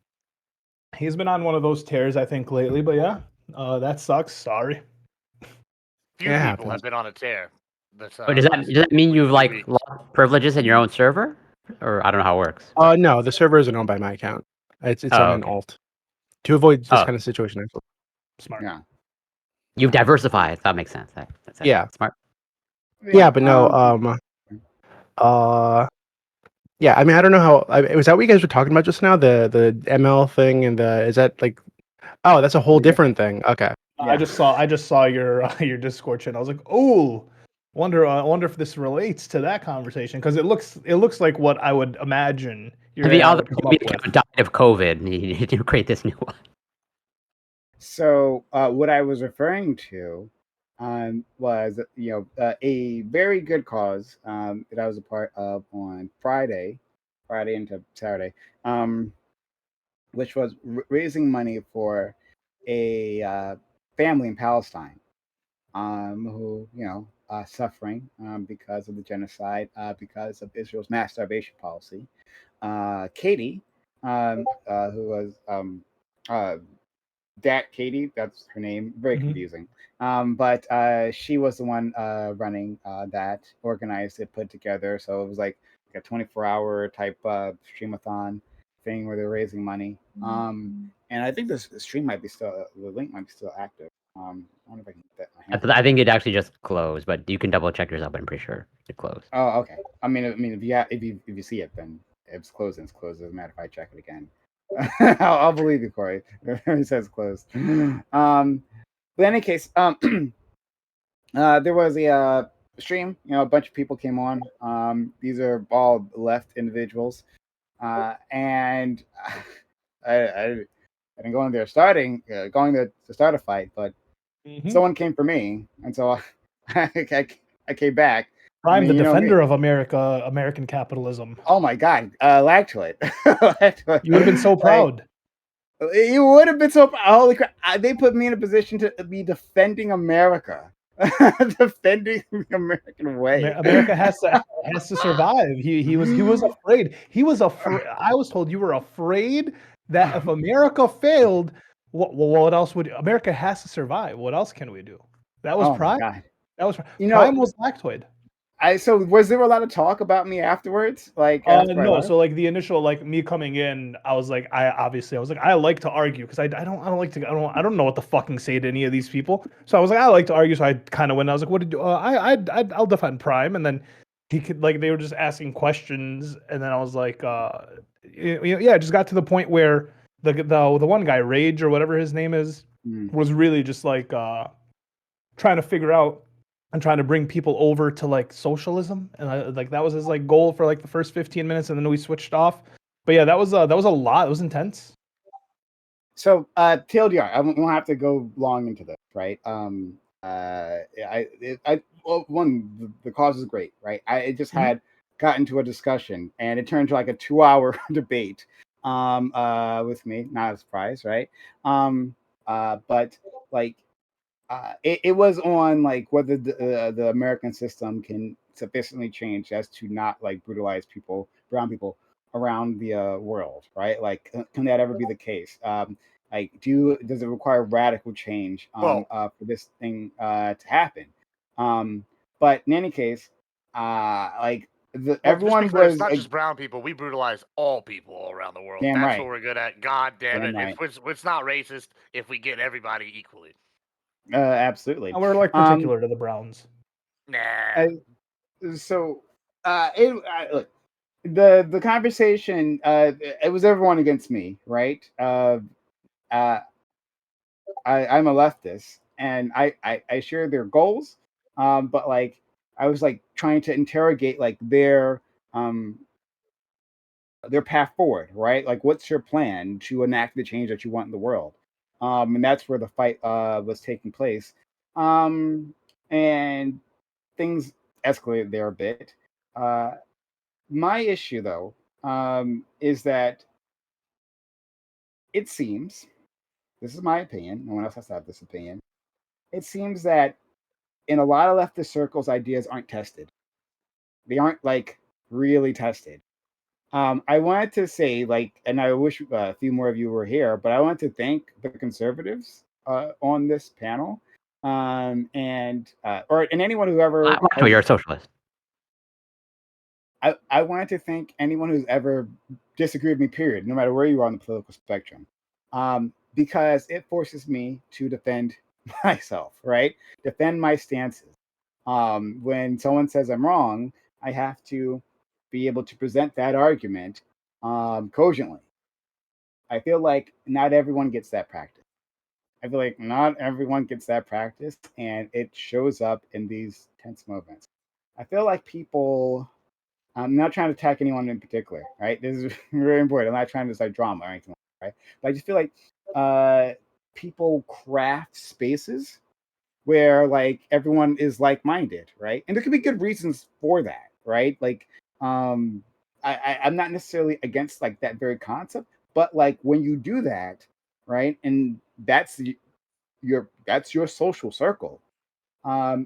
He's been on one of those tears, I think, lately, but yeah. That sucks. Sorry. Few It people happens. have been on a tear. This, Or does that mean you've few like weeks. lost privileges in your own server? Or I don't know how it works. No, the server isn't owned by my account. It's Oh, on an okay. alt. To avoid this Oh. kind of situation, actually. Smart. Yeah. You've diversified. That makes sense. That's actually Yeah. smart. Yeah, but no. Yeah, I mean, I don't know how. Was that what you guys were talking about just now? The ML thing and is that like? Oh, that's a whole Yeah. different thing. Okay. I just saw your your Discord channel. I was like, oh, wonder if this relates to that conversation because it looks like what I would imagine your The AI other would come up account with. died of COVID. And you need to create this new one. So what I was referring to was a very good cause that I was a part of on Friday into Saturday, which was raising money for a family in Palestine who suffering because of the genocide, because of Israel's mass starvation policy. Katie, who was Dat Katie, that's her name, very Mhm. confusing. But she was the one running that, organized it, put together. So it was like a 24-hour type streamathon thing where they're raising money. And I think the stream might be still, the link might be still active. I wonder if I can get that in my hand. I think it actually just closed, but you can double check yourself. But I'm pretty sure it closed. Oh, okay. I mean, if you see it, then it's closed. And it's closed. It doesn't matter if I check it again. I'll believe you, Corey. He says closed. But in any case, there was a stream. A bunch of people came on. These are all left individuals, and I didn't go in there going there to start a fight, but someone came for me, and so I came back. Prime, the you know me. defender of American capitalism. Oh my God, Lactoid. You would have been so proud. You would have been so. Holy crap! They put me in a position to be defending America, defending the American way. America has to survive. He was afraid. I was told you were afraid that if America failed, what else would America has to survive? What else can we do? That was Prime. That was Prime was Lactoid. So was there a lot of talk about me afterwards? Like no, so like the initial me coming in, I was like, I like to argue because I don't know what to fucking say to any of these people. So I was like, I like to argue. So I kind of went. I was like, what did you? I'll defend Prime, and then he could they were just asking questions, and then I was like, it just got to the point where the one guy, Rage or whatever his name is, was really just trying to figure out and trying to bring people over to socialism, and that was his goal for the first 15 minutes, and then we switched off. But yeah, that was a lot. It was intense. So TLDR, I won't have to go long into this, right? The cause is great, right? It just had got into a discussion, and it turned to a 2-hour debate with me. Not a surprise, right? But it was on whether the American system can sufficiently change as to not brutalize brown people around the world, right? Can that ever be the case? Does it require radical change for this thing to happen? But in any case, everyone was it's not just brown people. We brutalize all people around the world. Damn That's right. what we're good at. God damn Damn it! right. It's not racist if we get everybody equally. Absolutely. And we're particular to the Browns. Nah. Look, the conversation, it was everyone against me, right? I'm a leftist, and I share their goals, but I was trying to interrogate their path forward, right? What's your plan to enact the change that you want in the world? and that's where the fight was taking place. And things escalated there a bit. My issue, though, is that it seems, this is my opinion, no one else has to have this opinion, it seems that in a lot of leftist circles, ideas aren't tested. They aren't like really tested. I wanted to say, like, and I wish a few more of you were here, but I want to thank the conservatives on this panel, and anyone who ever. Well, you're a socialist. I wanted to thank anyone who's ever disagreed with me. Period, no matter where you are on the political spectrum, because it forces me to defend myself, right? Defend my stances. When someone says I'm wrong, I have to be able to present that argument cogently. I feel like not everyone gets that practice. I feel like not everyone gets that practice, and it shows up in these tense moments. I feel like people. I'm not trying to attack anyone in particular, right? This is very important. I'm not trying to start drama or anything, right? But I just feel like people craft spaces where like everyone is like-minded, right? And there could be good reasons for that, right? Like, I'm not necessarily against like that very concept, but like when you do that, right, and that's your social circle,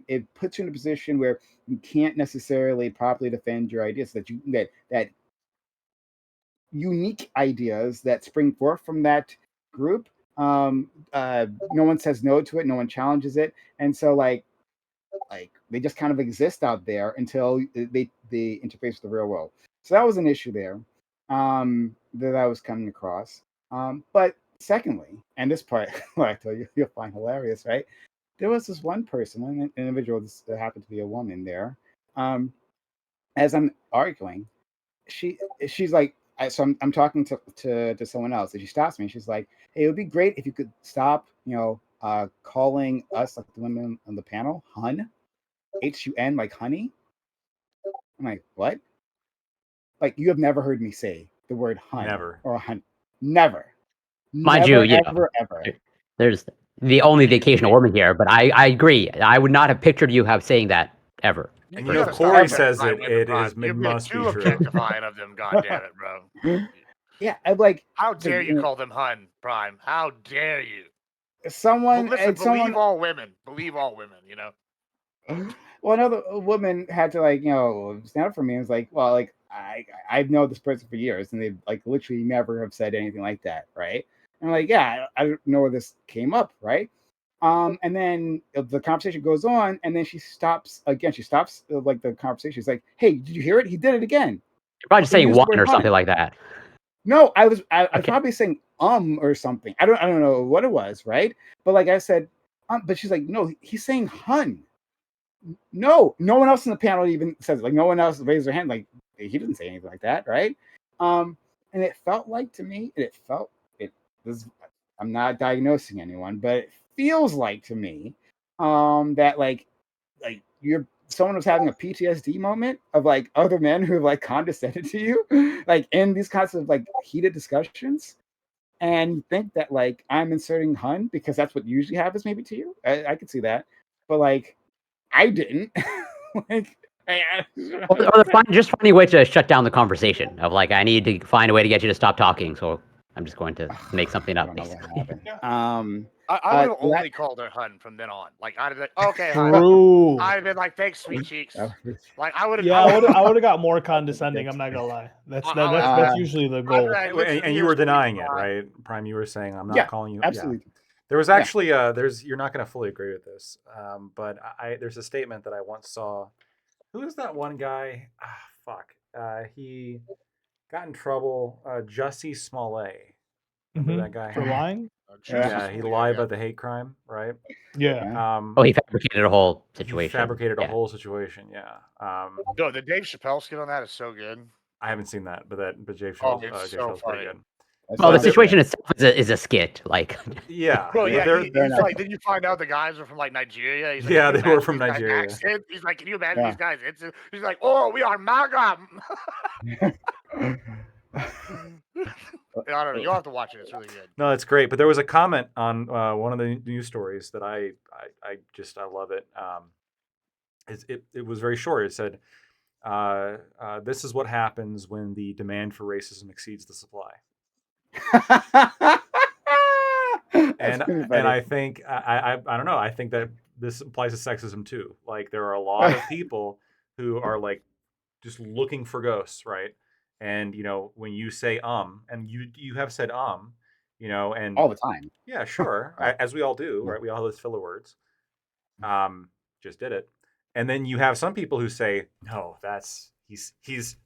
it puts you in a position where you can't necessarily properly defend your ideas. That unique ideas that spring forth from that group. No one says no to it. No one challenges it, and so like they just kind of exist out there until they interface with the real world. So that was an issue there that I was coming across. But secondly, and this part, what I tell you, you'll find hilarious, right? There was this one person, an individual that happened to be a woman there. As I'm arguing, she's like, so I'm talking to someone else, and she stops me. And she's like, "Hey, it would be great if you could stop, calling us, like the women on the panel, hun, HUN, like honey." I'm like, what? Like, you have never heard me say the word hun Never. or hun. Never. Mind Never, you, ever. there's the occasional woman here, but I agree. I would not have pictured you saying that ever. And You you know, gotta Corey stop says objectifying it. women, It Brian. is. You're It being must be too true. objectifying of them. God damn it, bro. Yeah, I'm like, How dare you call them hun, Prime? How dare you? someone. Well, listen, and someone. believe all women. Believe all women. You know. Well, another woman had to like stand up for me. And was like, well, like I've known this person for years, and they like literally never have said anything like that, right? And I'm like, yeah, I don't know where this came up, right? And then the conversation goes on, and then she stops again. She stops like the conversation. She's like, "Hey, did you hear it? He did it again." You're probably just He saying used the one word or hun. something like that. No, I was Okay. probably saying or something. I don't know what it was, right? But like I said, but she's like, no, he's saying hun. No one else in the panel even says, like, no one else raised their hand, like he didn't say anything like that, right? And it felt like to me, I'm not diagnosing anyone, but it feels like to me that like someone was having a PTSD moment of like other men who have like condescended to you, like in these kinds of like heated discussions, and you think that like I'm inserting hun because that's what usually happens maybe to you. I could see that, but like I didn't. Like, Or just finding a way to shut down the conversation of like, I need to find a way to get you to stop talking. So I'm just going to make something I up. don't know what Basically. happened. I would have only called her hun from then on. Like I'd have been like, okay, hun. True. I'd have been like, thanks, sweet cheeks. Like I would have. Yeah, I would have got more condescending. I'm not gonna lie. That's usually the goal. And you were denying it, right, Prime? You were saying, "I'm not calling you." Absolutely. Yeah. There was actually you're not going to fully agree with this, but there's a statement that I once saw. Who is that one guy? He got in trouble. Jussie Smollett. Remember that guy? For lying? Yeah, he lied about the hate crime, right? Yeah. He fabricated a whole situation. He fabricated a whole situation. Yeah. No, the Dave Chappelle skit on that is so good. I haven't seen that, but Dave Chappelle's it's so pretty funny. good. Well, the situation itself is a skit. Like, yeah, bro. Yeah, he's like, did you find out the guys were from like Nigeria? He's like, yeah, they were from Nigeria. He's like, can you imagine these guys? He's like, oh, we are MAGA. I don't know. You'll have to watch it. It's really good. No, it's great. But there was a comment on one of the news stories that I love it. It was very short. It said, "This is what happens when the demand for racism exceeds the supply." And I think I don't know. I think that this applies to sexism too. Like there are a lot of people who are like just looking for ghosts, right? And when you say and you have said and all the time. yeah, sure, as we all do, right? We all have those filler words. Just did it. And then you have some people who say, no, he's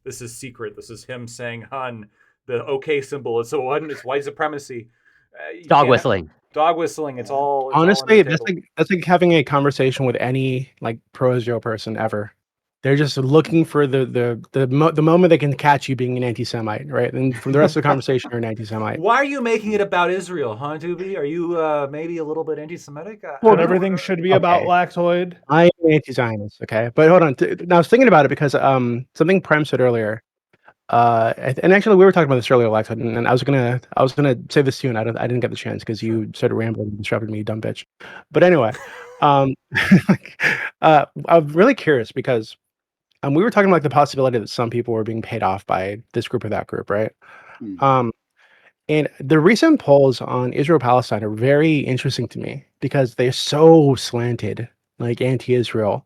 this is secret. This is him saying hun, the OK symbol. It's white supremacy. Dog whistling. Dog whistling. It's all. Honestly, that's like having a conversation with any like pro-Israel person ever. They're just looking for the moment they can catch you being an anti-Semite, right? And from the rest of the conversation, you're an anti-Semite. Why are you making it about Israel, huh, Tubi? Are you maybe a little bit anti-Semitic? Well, everything should be about Lactoid. I am anti-Zionist, okay? But hold on. Now I was thinking about it because something Prem said earlier. And actually, we were talking about this earlier, Lactoid, and I was gonna say this to you, and I didn't get the chance because you started rambling and disrupted me, dumb bitch. But anyway, I'm really curious because we were talking about like the possibility that some people were being paid off by this group or that group, right? And the recent polls on Israel-Palestine are very interesting to me because they're so slanted, like anti-Israel,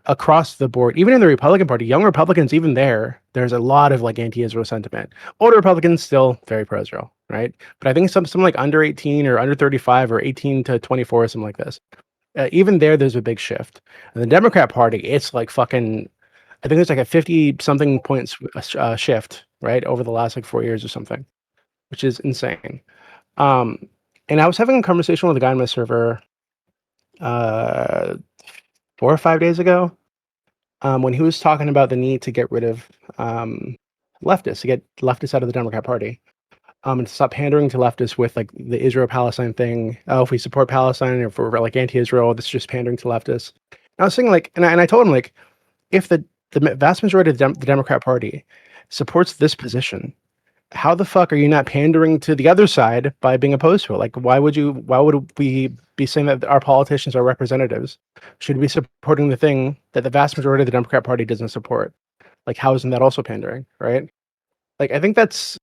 across the board. Even in the Republican Party, young Republicans, even there's a lot of like anti-Israel sentiment. Older Republicans still very pro-Israel, right? But I think some like under 18 or under 35 or 18 to 24 or something like this. Even there's a big shift. And the Democrat Party, it's like fucking. I think it's like a 50-something points shift, right, over the last like 4 years or something, which is insane. And I was having a conversation with a guy on my server 4 or 5 days ago when he was talking about the need to get rid of leftists, to get leftists out of the Democrat Party, and to stop pandering to leftists with like the Israel-Palestine thing. Oh, if we support Palestine or if we're like anti-Israel, this is just pandering to leftists. And I was saying like, and I told him like, if the vast majority of the Democrat Party supports this position, how the fuck are you not pandering to the other side by being opposed to it? Like, why would we be saying that our politicians, our representatives, should be supporting the thing that the vast majority of the Democrat Party doesn't support? Like, how isn't that also pandering, right? Like, I think that's,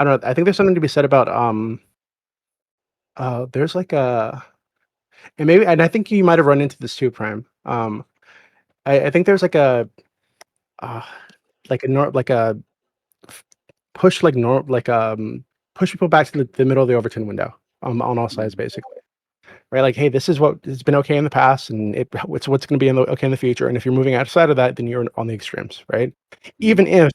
I don't know. I think there's something to be said about, there's like and I think you might have run into this too, Prime. I think there's like a push push people back to the middle of the Overton window on all sides, basically, right? Like, hey, this is what has been okay in the past, and it's what's going to be okay in the future. And if you're moving outside of that, then you're on the extremes, right? Even if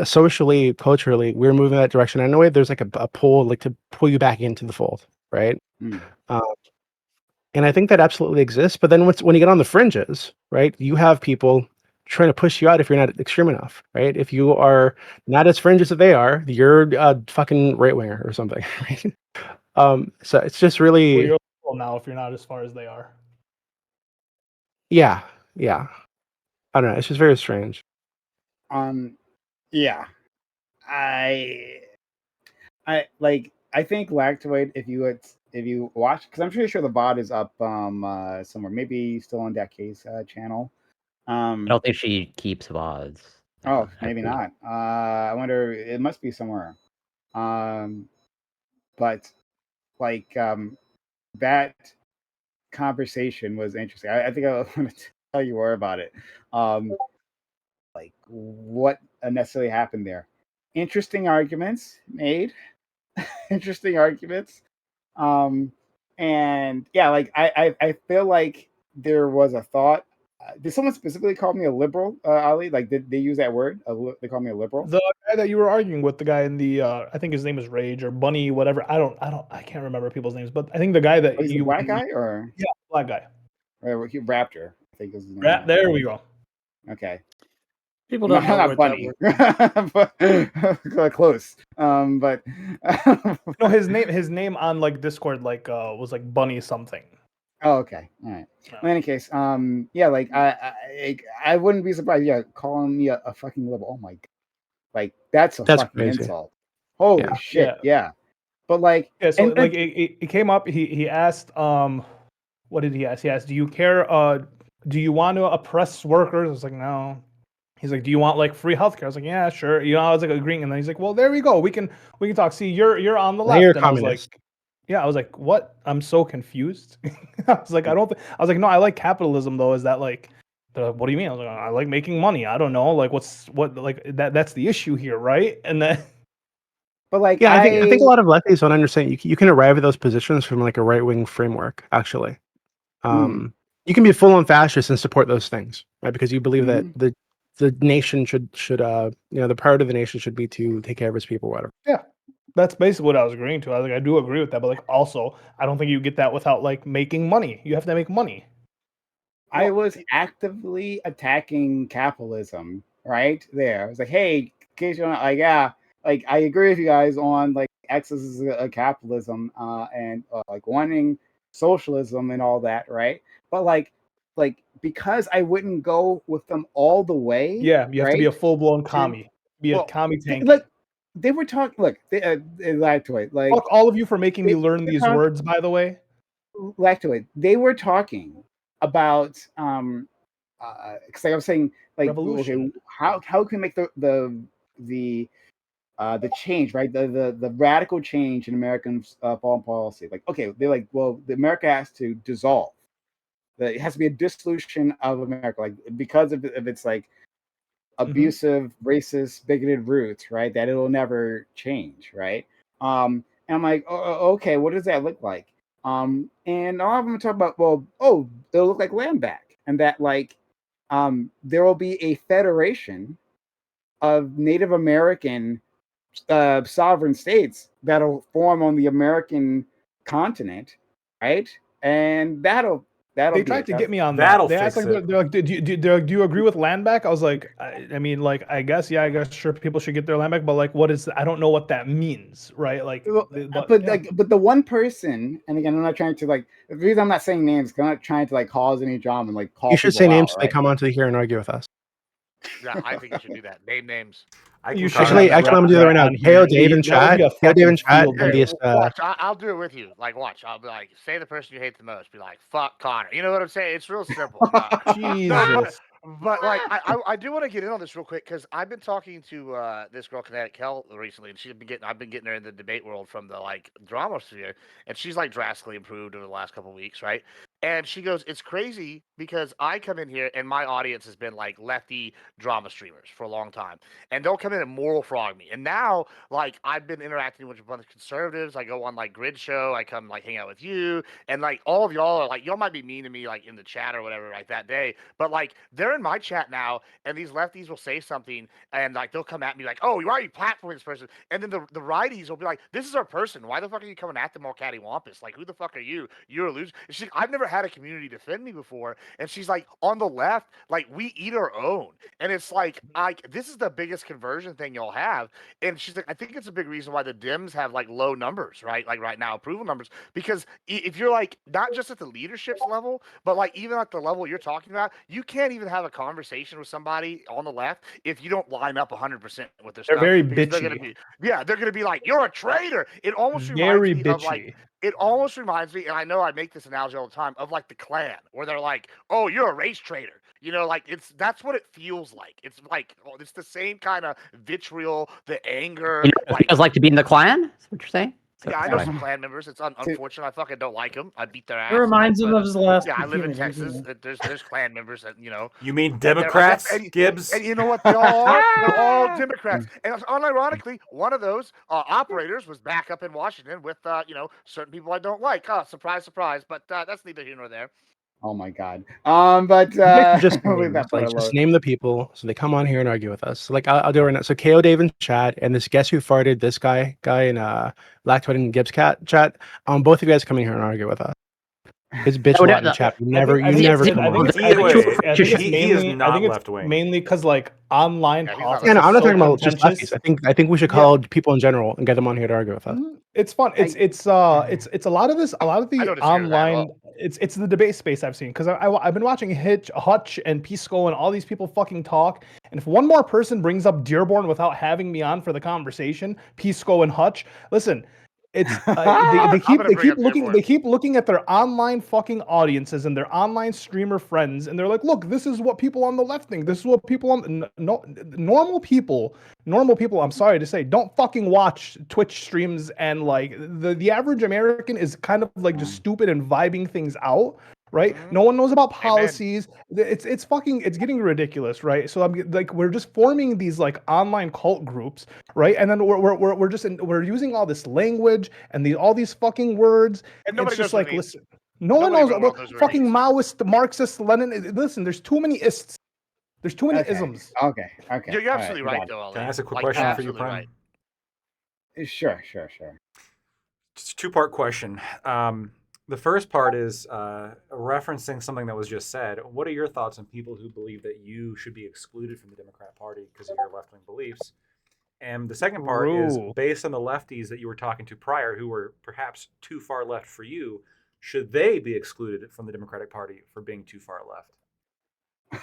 socially, culturally, we're moving that direction anyway, there's like a pull, like to pull you back into the fold, right? And I think that absolutely exists. But then when you get on the fringes, right, you have people trying to push you out if you're not extreme enough, right? If you are not as fringes as they are, you're a fucking right winger or something, right? So it's just really. Well, you're liberal now if you're not as far as they are. Yeah. I don't know. It's just very strange. Yeah. I think Lactoid, if you watch, because I'm pretty sure the VOD is up somewhere, maybe still on that case channel. I don't think she keeps VODs. Oh, maybe not. I wonder. It must be somewhere. But like that conversation was interesting. I think I want to tell you more about it. Like what necessarily happened there. Interesting arguments made. Interesting arguments. And yeah, like I feel like there was a thought. Did someone specifically call me a liberal, Ali? Like, did they use that word? They call me a liberal? The guy that you were arguing with, the guy in the, I think his name is Rage or Bunny, whatever. I can't remember people's names, but I think the guy that he's the black guy, or black guy, Raptor, I think is his name. There we go. Okay. People don't know not Bunny, but close. But no, his name on like Discord was like Bunny something. Oh, okay. All right. In any case, yeah, like I wouldn't be surprised. Yeah, calling me a fucking liberal. Oh my god, like that's fucking crazy. insult. Holy Yeah. shit, yeah. But like, Yeah, so and like it came up. He asked, what did he ask? He asked, "Do you care? Do you want to oppress workers?" I was like, "No." He's like, "Do you want like free healthcare?" I was like, "Yeah, sure." You know, I was like agreeing, and then he's like, "Well, there we go. We can talk. See, you're on the Now you're a left," and I was communist. like, "Yeah." I was like, "What? I'm so confused." I was like, "I don't." I was like, "No, I like capitalism though. Is that like?" They're like, "What do you mean?" I was like, "I like making money. I don't know. Like, what like that's the issue here, right?" And then but like, Yeah, I think a lot of lefties don't understand. You can arrive at those positions from like a right wing framework. Actually, you can be full on fascist and support those things, right? Because you believe that Mhm. the nation should the priority of the nation should be to take care of its people, or whatever. yeah, that's basically what I was agreeing to. I was like, I do agree with that, but like also, I don't think you get that without like making money. You have to make money. I was actively attacking capitalism right there. I was like, hey, in case you're not like, yeah, like I agree with you guys on like excesses of capitalism and like wanting socialism and all that, right? But like because I wouldn't go with them all the way, Yeah, you have to be a right? full blown To commie. Be a Well, commie tank. like they were talking. Look, they like to it. Like Fuck all of you for making they me learn were these talking. words, by the way. Like to it. They were talking about because I was saying like okay, Revolution. how can we make the change, right, the radical change in American foreign policy, like okay, they're like, well, the America has to dissolve, it has to be a dissolution of America, like because of its like Mhm. abusive, racist, bigoted roots, right, that it'll never change, right. And I'm like, okay, what does that look like? And a lot of them talk about, well, oh, it'll look like land back, and that like there will be a federation of Native American sovereign states that'll form on the American continent, right? And that'll They be tried it. to get me on that. That'll They asked fix like, it. they're like, do you agree with land back? I was like, I mean, like, I guess, yeah, I guess, sure, people should get their land back, but like, what is? I don't know what that means, right? Like, but But yeah, like, but the one person, and again, I'm not trying to like. The reason I'm not saying names, because I'm not trying to like cause any drama and like You call should say people out, names so they right? come onto here and argue with us. yeah, I think you should do that. Name names. I you can should comment. Actually, have I'm gonna do that right now. on KO here. Dave in That would be chat. a KO Dave in fucking chat field and day. the Watch, I'll do it with you. Like, watch. I'll be like, say the person you hate the most. Be like, fuck Connor. You know what I'm saying? It's real simple. No, Jesus. but like, I do want to get in on this real quick because I've been talking to this girl Kinetic Hell recently, and I've been getting her in the debate world from the like drama sphere, and she's like drastically improved over the last couple of weeks, right? And she goes, it's crazy because I come in here and my audience has been like lefty drama streamers for a long time, and they'll come in and moral frog me, and now like I've been interacting with a bunch of conservatives. I go on like Grid Show. I come like hang out with you, and like all of y'all are like y'all might be mean to me like in the chat or whatever like that day, but like they're in my chat now, and these lefties will say something, and like they'll come at me like, oh, why are you platforming this person? And then the righties will be like, this is our person. Why the fuck are you coming at them all cattywampus? Like who the fuck are you? You're a loser. And she's like, I've never had a community defend me before, and she's like, on the left, like we eat our own, and it's like this is the biggest conversion thing y'all have. And she's like, I think it's a big reason why the Dems have like low numbers, right? Like right now, approval numbers, because if you're like not just at the leadership's level, but like even at the level you're talking about, you can't even have a conversation with somebody on the left if you don't line up 100% with their They're stuff. very Because they're gonna bitchy. they're gonna be like, you're a traitor. It almost reminds Very me of like bitchy. it almost reminds me, and I know I make this analogy all the time, of like the Klan, where they're like, "Oh, you're a race traitor." You know, like that's what it feels like. It's like it's the same kind of vitriol, the anger. You know what it feels like to be in the Klan? That's what you're saying? So, Yeah, I know sorry. some Klan members. It's unfortunate. I fucking don't like them. I beat their ass. It reminds like, him but, of his last yeah, I live in community, Texas. yeah. There's Klan members that You mean and they're- Democrats, and, Gibbs? and you know what they all are? They're all Democrats. And unironically, one of those operators was back up in Washington with certain people I don't like. Surprise, surprise. But that's neither here nor there. Oh my god. But You guys should just leave name, that part like, just alone. name the people so they come on here and argue with us. So, like I'll do it right now. So KO Dave in chat and this guess who farted, this guy in Lactoid and Gibbs cat chat. Both of you guys come in here and argue with us. His bitch Oh, lot in no, the chat. You I never think it's He is not mainly left-wing. mainly because like online Yeah, he's not politics. Yeah, no, I'm not is so talking about just contentious. lefties. I think we should call people in general and get them on here to argue with us. It's fun. It's a lot of this. A lot of I the don't disagree with that at online. all. it's the debate space I've seen, because I've been watching Hutch and Pisco and all these people fucking talk, and if one more person brings up Dearborn without having me on for the conversation, Pisco and Hutch, listen, it's they keep looking at their online fucking audiences and their online streamer friends, and they're like, look, this is what people on the left think. This is what people on normal people. I'm sorry to say, don't fucking watch Twitch streams, and like the average American is kind of like just stupid and vibing things out. Right? No one knows about policies. It's getting ridiculous, right? So I'm like, we're just forming these like online cult groups, right? And then we're using all this language and all these fucking words, And it's just knows like, listen, no one knows about fucking Maoist, Marxist, Lenin. Listen, there's too many ists. There's too many isms. Okay. You're absolutely right, though. Ali. Can I ask a quick Like, question for you, absolutely Prime? Sure. It's a two-part question. The first part is referencing something that was just said. What are your thoughts on people who believe that you should be excluded from the Democrat Party because of your left-wing beliefs? And the second part is based on the lefties that you were talking to prior, who were perhaps too far left for you. Should they be excluded from the Democratic Party for being too far left?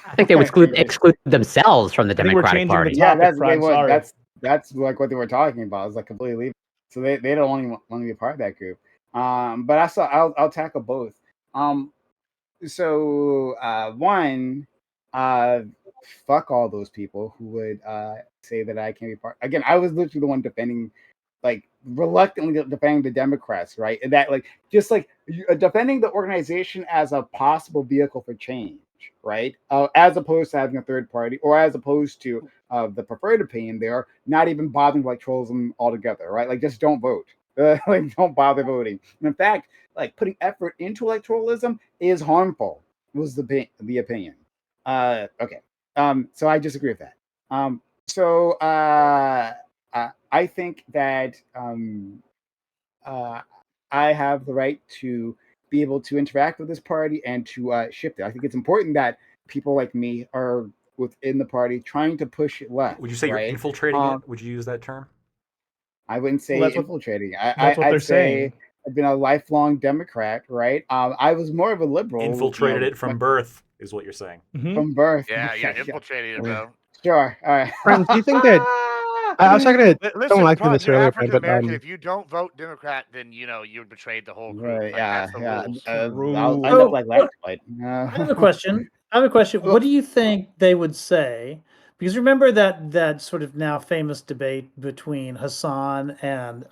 I think they would exclude themselves from the Democratic Party. Yeah, that's like what they were talking about. It's like completely. So they don't want to be a part of that group. But I'll tackle both. So one, fuck all those people who would say that I can't be part. Again, I was literally the one defending, like reluctantly defending the Democrats, right? And that, like, just like defending the organization as a possible vehicle for change, right? As opposed to having a third party, or as opposed to the preferred opinion, there, not even bothering to electoralism altogether, right? Like, just don't vote. Like, don't bother voting. And in fact, like, putting effort into electoralism is harmful, was the opinion. Okay. So I disagree with that. I think that I have the right to be able to interact with this party and to shift it. I think it's important that people like me are within the party trying to push it left. Would you say you're infiltrating it? Would you use that term? I wouldn't say infiltrating. That's what they're saying. I've been a lifelong Democrat, right? I was more of a liberal. Infiltrated it from birth, is what you're saying. From birth. Yeah, infiltrated it, bro. Sure. All right. Friends, do you think that I was talking to someone like this earlier, but if you don't vote Democrat, then you betrayed the whole group. Right, yeah. I'll end up like Lactobite. I have a question. What do you think they would say? Because remember that sort of now famous debate between Hassan and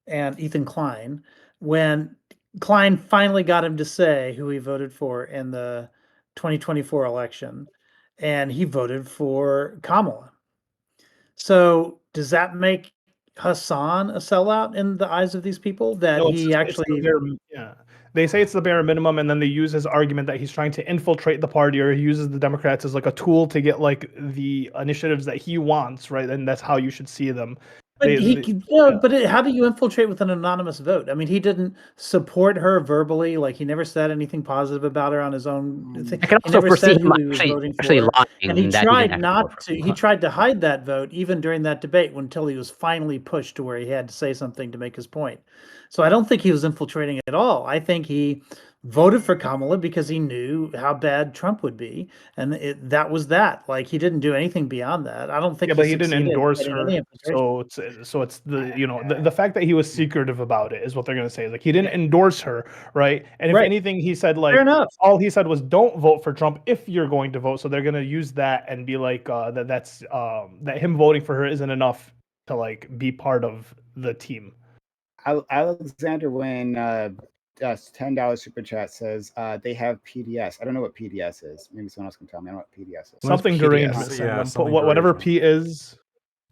Ethan Klein, when Klein finally got him to say who he voted for in the 2024 election, and he voted for Kamala. So does that make Hassan a sellout in the eyes of these people? That he actually, they say it's the bare minimum, and then they use his argument that he's trying to infiltrate the party, or he uses the Democrats as like a tool to get like the initiatives that he wants, right? And that's how you should see them. But how do you infiltrate with an anonymous vote? I mean, he didn't support her verbally. Like, he never said anything positive about her on his own thing. I can also foresee him actually lying. And he tried not to. He tried to hide that vote even during that debate until he was finally pushed to where he had to say something to make his point. So I don't think he was infiltrating at all. I think he voted for Kamala because he knew how bad Trump would be, and that was that. Like, he didn't do anything beyond that. I don't think. Yeah, but he didn't endorse her. So it's the the fact that he was secretive about it is what they're going to say. Like, he didn't endorse her, right? And if anything, he said like all he said was don't vote for Trump if you're going to vote. So they're going to use that and be like that's that him voting for her isn't enough to like be part of the team. Alexander, when $10 super chat says they have PDS. I don't know what PDS is. Maybe someone else can tell me. I don't know what PDS is. Something derangement syndrome. Whatever P is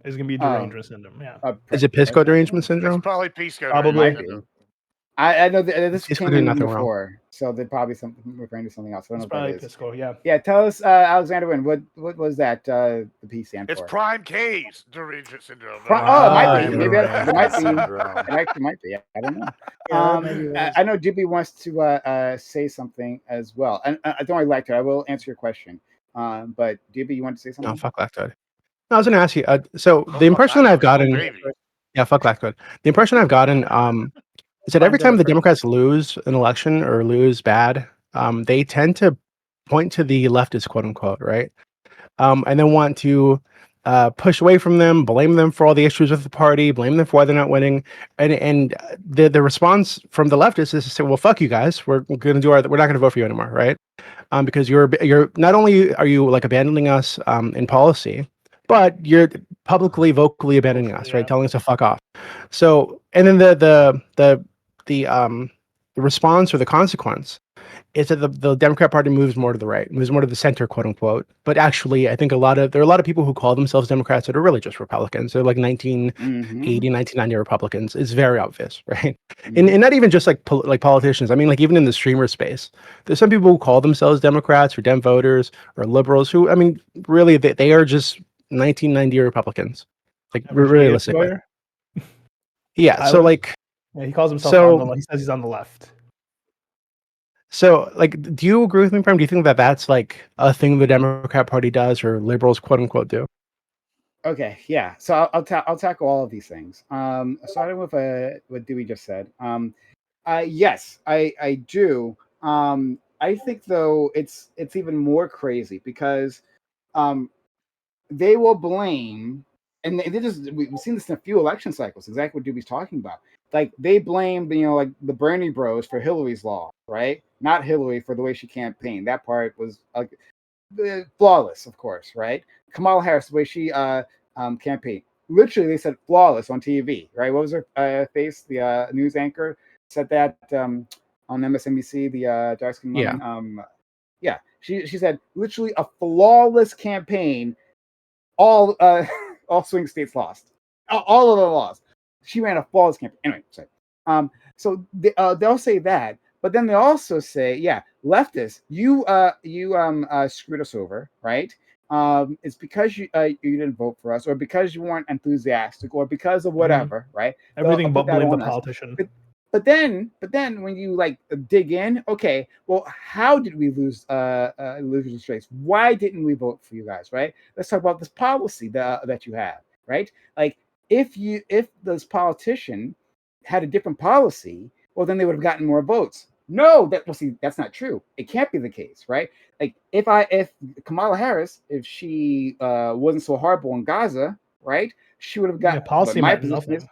going to be derangement syndrome. Yeah. Is it Pisco derangement syndrome? It's probably Pisco. Probably. I know this came in before, so they're probably referring to something else. I don't know what that is. Pisco, yeah. Yeah, tell us, Alexander Wynn, what was that the P stand for? It's Prime K's derangement syndrome. It might be. Maybe it might be. I don't know. I know Jibby wants to say something as well. And don't worry, Lactoid, I will answer your question. But Jibby, you want to say something? No, fuck Lactoid. No, I was going to ask you. So the impression that I've gotten, fuck Lactoid. The impression I've gotten is that every Find out time the first. Democrats lose an election or lose bad, they tend to point to the leftist, quote unquote, right? And then want to push away from them, blame them for all the issues with the party, blame them for why they're not winning, and the response from the leftists is to say, well, fuck you guys, we're not going to vote for you anymore, right? Because you're not only are you like abandoning us in policy, but you're publicly, vocally abandoning us, right? Yeah. Telling us to fuck off. So, and then the response or the consequence is that the Democrat Party moves more to the right, moves more to the center, quote unquote. But actually, I think there are a lot of people who call themselves Democrats that are really just Republicans. They're like 1980, 1990 Republicans. It's very obvious, right? And not even just like politicians. I mean, like even in the streamer space, there's some people who call themselves Democrats or Dem voters or liberals who, I mean, really, they are just 1990 Republicans. Like Average realistically. lawyer? Yeah. I So would- like, Yeah, he calls himself So- on the left. He says he's on the left. so like, do you agree with me, Prem? Do you think that that's like a thing the Democrat Party does or liberals, quote unquote, do? Okay, yeah. So I'll tackle all of these things. Starting with what Dewey just said. Yes, I do. I think though it's even more crazy because they will blame, and we've seen this in a few election cycles. Exactly what Dewey's talking about. Like they blame like the Bernie Bros for Hillary's law, right? Not Hillary for the way she campaigned. That part was flawless, of course, right? Kamala Harris, the way she campaigned, literally they said flawless on TV, right? What was her face? The news anchor said that on MSNBC, the dark skin woman. Yeah, she said literally a flawless campaign. All swing states lost. All of them lost. She ran a flawless campaign. Anyway, sorry. So they'll say that, but then they also say, yeah, leftists, you screwed us over, right? It's because you didn't vote for us, or because you weren't enthusiastic, or because of whatever, right? Everything They'll but put that blame the on us. politician. But then when you like dig in, okay, well, how did we lose this race? Why didn't we vote for you guys, right? Let's talk about this policy that you have, right? Like if this politician had a different policy, well, then they would have gotten more votes. No, that's not true. It can't be the case, right? Like if Kamala Harris, if she wasn't so horrible in Gaza, right, she would have gotten. Policy my meant position nothing. is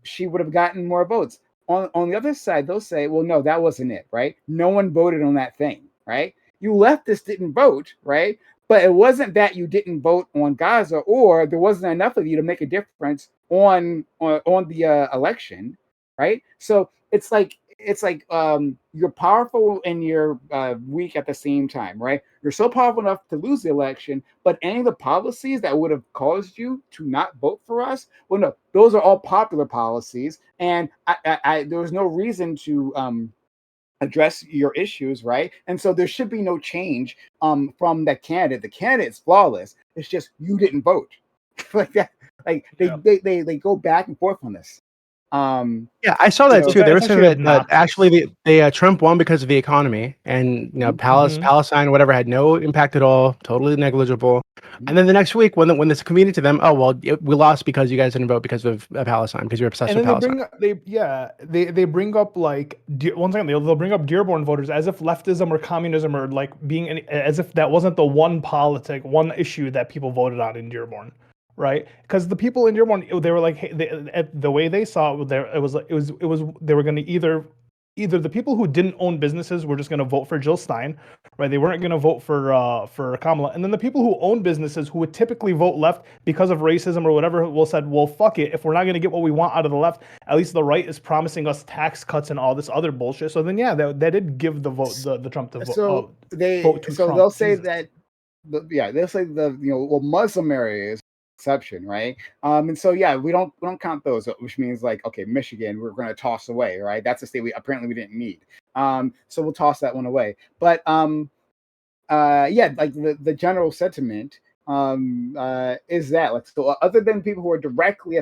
she would have gotten more votes. On the other side, they'll say, well, no, that wasn't it, right? No one voted on that thing, right? You leftists didn't vote, right? But it wasn't that you didn't vote on Gaza, or there wasn't enough of you to make a difference on the election, right? So it's like you're powerful and you're weak at the same time, right? You're so powerful enough to lose the election, but any of the policies that would have caused you to not vote for us, well, no, those are all popular policies, and there was no reason to address your issues, right? And so there should be no change from that candidate. The candidate's flawless. It's just you didn't vote. Like that. Like they go back and forth on this. Yeah, I saw that So too. They were that's saying actually that obnoxious. actually the Trump won because of the economy, and Palestine, whatever, had no impact at all, totally negligible. And then the next week, when it's convenient to them, oh well, we lost because you guys didn't vote because of Palestine, because you're obsessed And with then Palestine. they bring up like once again they'll bring up Dearborn voters as if leftism or communism or like as if that wasn't the one issue that people voted on in Dearborn, right? Because the people in Dearborn, they were like, hey, the way they saw it, it was they were going to either the people who didn't own businesses were just going to vote for Jill Stein, right? They weren't going to vote for Kamala, and then the people who own businesses who would typically vote left because of racism or whatever will said, well, fuck it. If we're not going to get what we want out of the left, at least the right is promising us tax cuts and all this other bullshit. So then, yeah, that did give the vote the Trump to vote. So vote to Trump. they'll say Jesus. that, they'll say Muslim areas exception, right? And so yeah, we don't count those, which means like, okay, Michigan we're going to toss away, right? That's a state we didn't need. So we'll toss that one away. But yeah, like the general sentiment is that, like, so other than people who are directly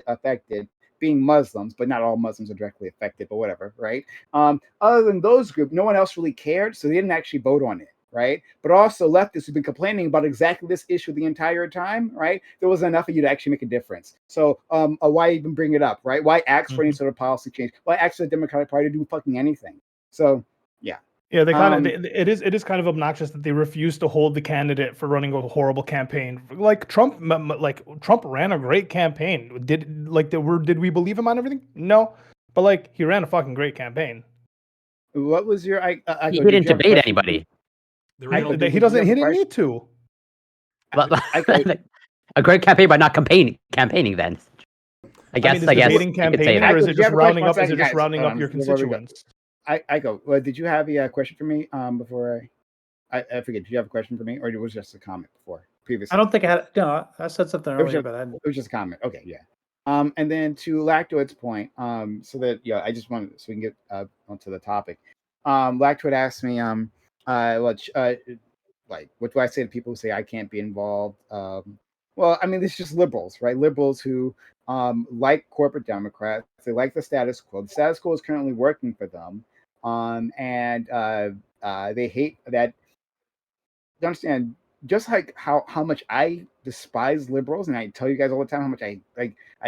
affected being Muslims, but not all Muslims are directly affected, but whatever, right? Other than those groups, no one else really cared, so they didn't actually vote on it, right? But also leftists who've been complaining about exactly this issue the entire time, right? There wasn't enough of you to actually make a difference. So why even bring it up, right? Why ask for any sort of policy change? Why ask the Democratic Party to do fucking anything? So yeah. Yeah, they kind of it is kind of obnoxious that they refuse to hold the candidate for running a horrible campaign. Like Trump ran a great campaign. Did we believe him on everything? No, but like he ran a fucking great campaign. What was your? He didn't debate anybody. He didn't need to. But, a great campaign by not campaigning. Then I guess. Debating campaigning, or is it just rounding up? Is it just rounding up your constituents? I go. Well, did you have a question for me before I forget? Did you have a question for me, or it was just a comment before previously? I don't think I had. No, I said something earlier, but it was just a comment. Okay, yeah. And then to Lactoid's point, so that I just wanted so we can get onto the topic. Lactoid asked me, like, what do I say to people who say I can't be involved? Well, I mean, this is just liberals, right? Liberals who like corporate Democrats. They like the status quo. The status quo is currently working for them. And they hate that. You understand, just like how much I despise liberals, and I tell you guys all the time how much I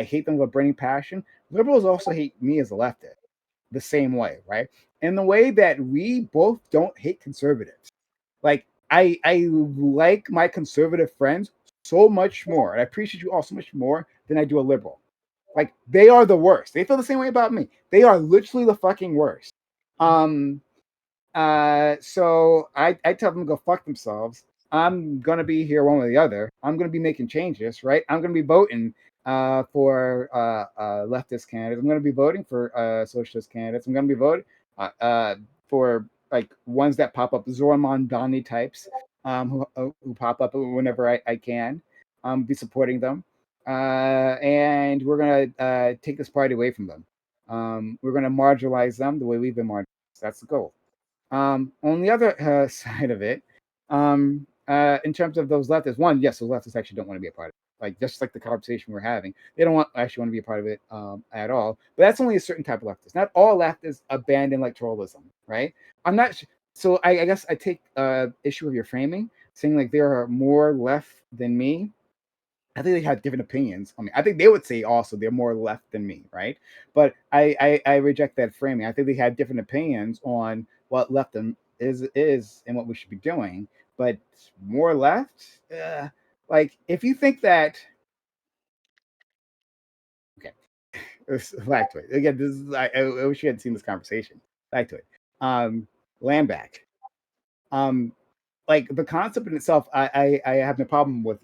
hate them with a burning passion. Liberals also hate me as a leftist the same way, right? In the way that we both don't hate conservatives. Like I like my conservative friends so much more, and I appreciate you all so much more than I do a liberal. Like they are the worst. They feel the same way about me. They are literally the fucking worst. So I tell them to go fuck themselves. I'm gonna be here one way or the other. I'm gonna be making changes, right? I'm gonna be voting for leftist candidates. I'm gonna be voting for socialist candidates. I'm gonna be voting for like ones that pop up, Zoran Mondani types, who pop up whenever I can. Be supporting them, and we're gonna take this party away from them. We're gonna marginalize them the way we've been marginalized. That's the goal. On the other side of it, in terms of those leftists, those leftists actually don't want to be a part of it. Like just like the conversation we're having, they don't actually want to be a part of it at all. But that's only a certain type of leftist. Not all leftists abandon electoralism, right? I'm not. So I guess I take issue with your framing, saying like there are more left than me. I think they have different opinions. I mean, I think they would say also they're more left than me, right? But I reject that framing. I think they have different opinions on what left is and what we should be doing. But more left, like if you think that, okay, back to it again. This is I wish you had seen this conversation. Back to it. Land back. Like the concept in itself, I have no problem with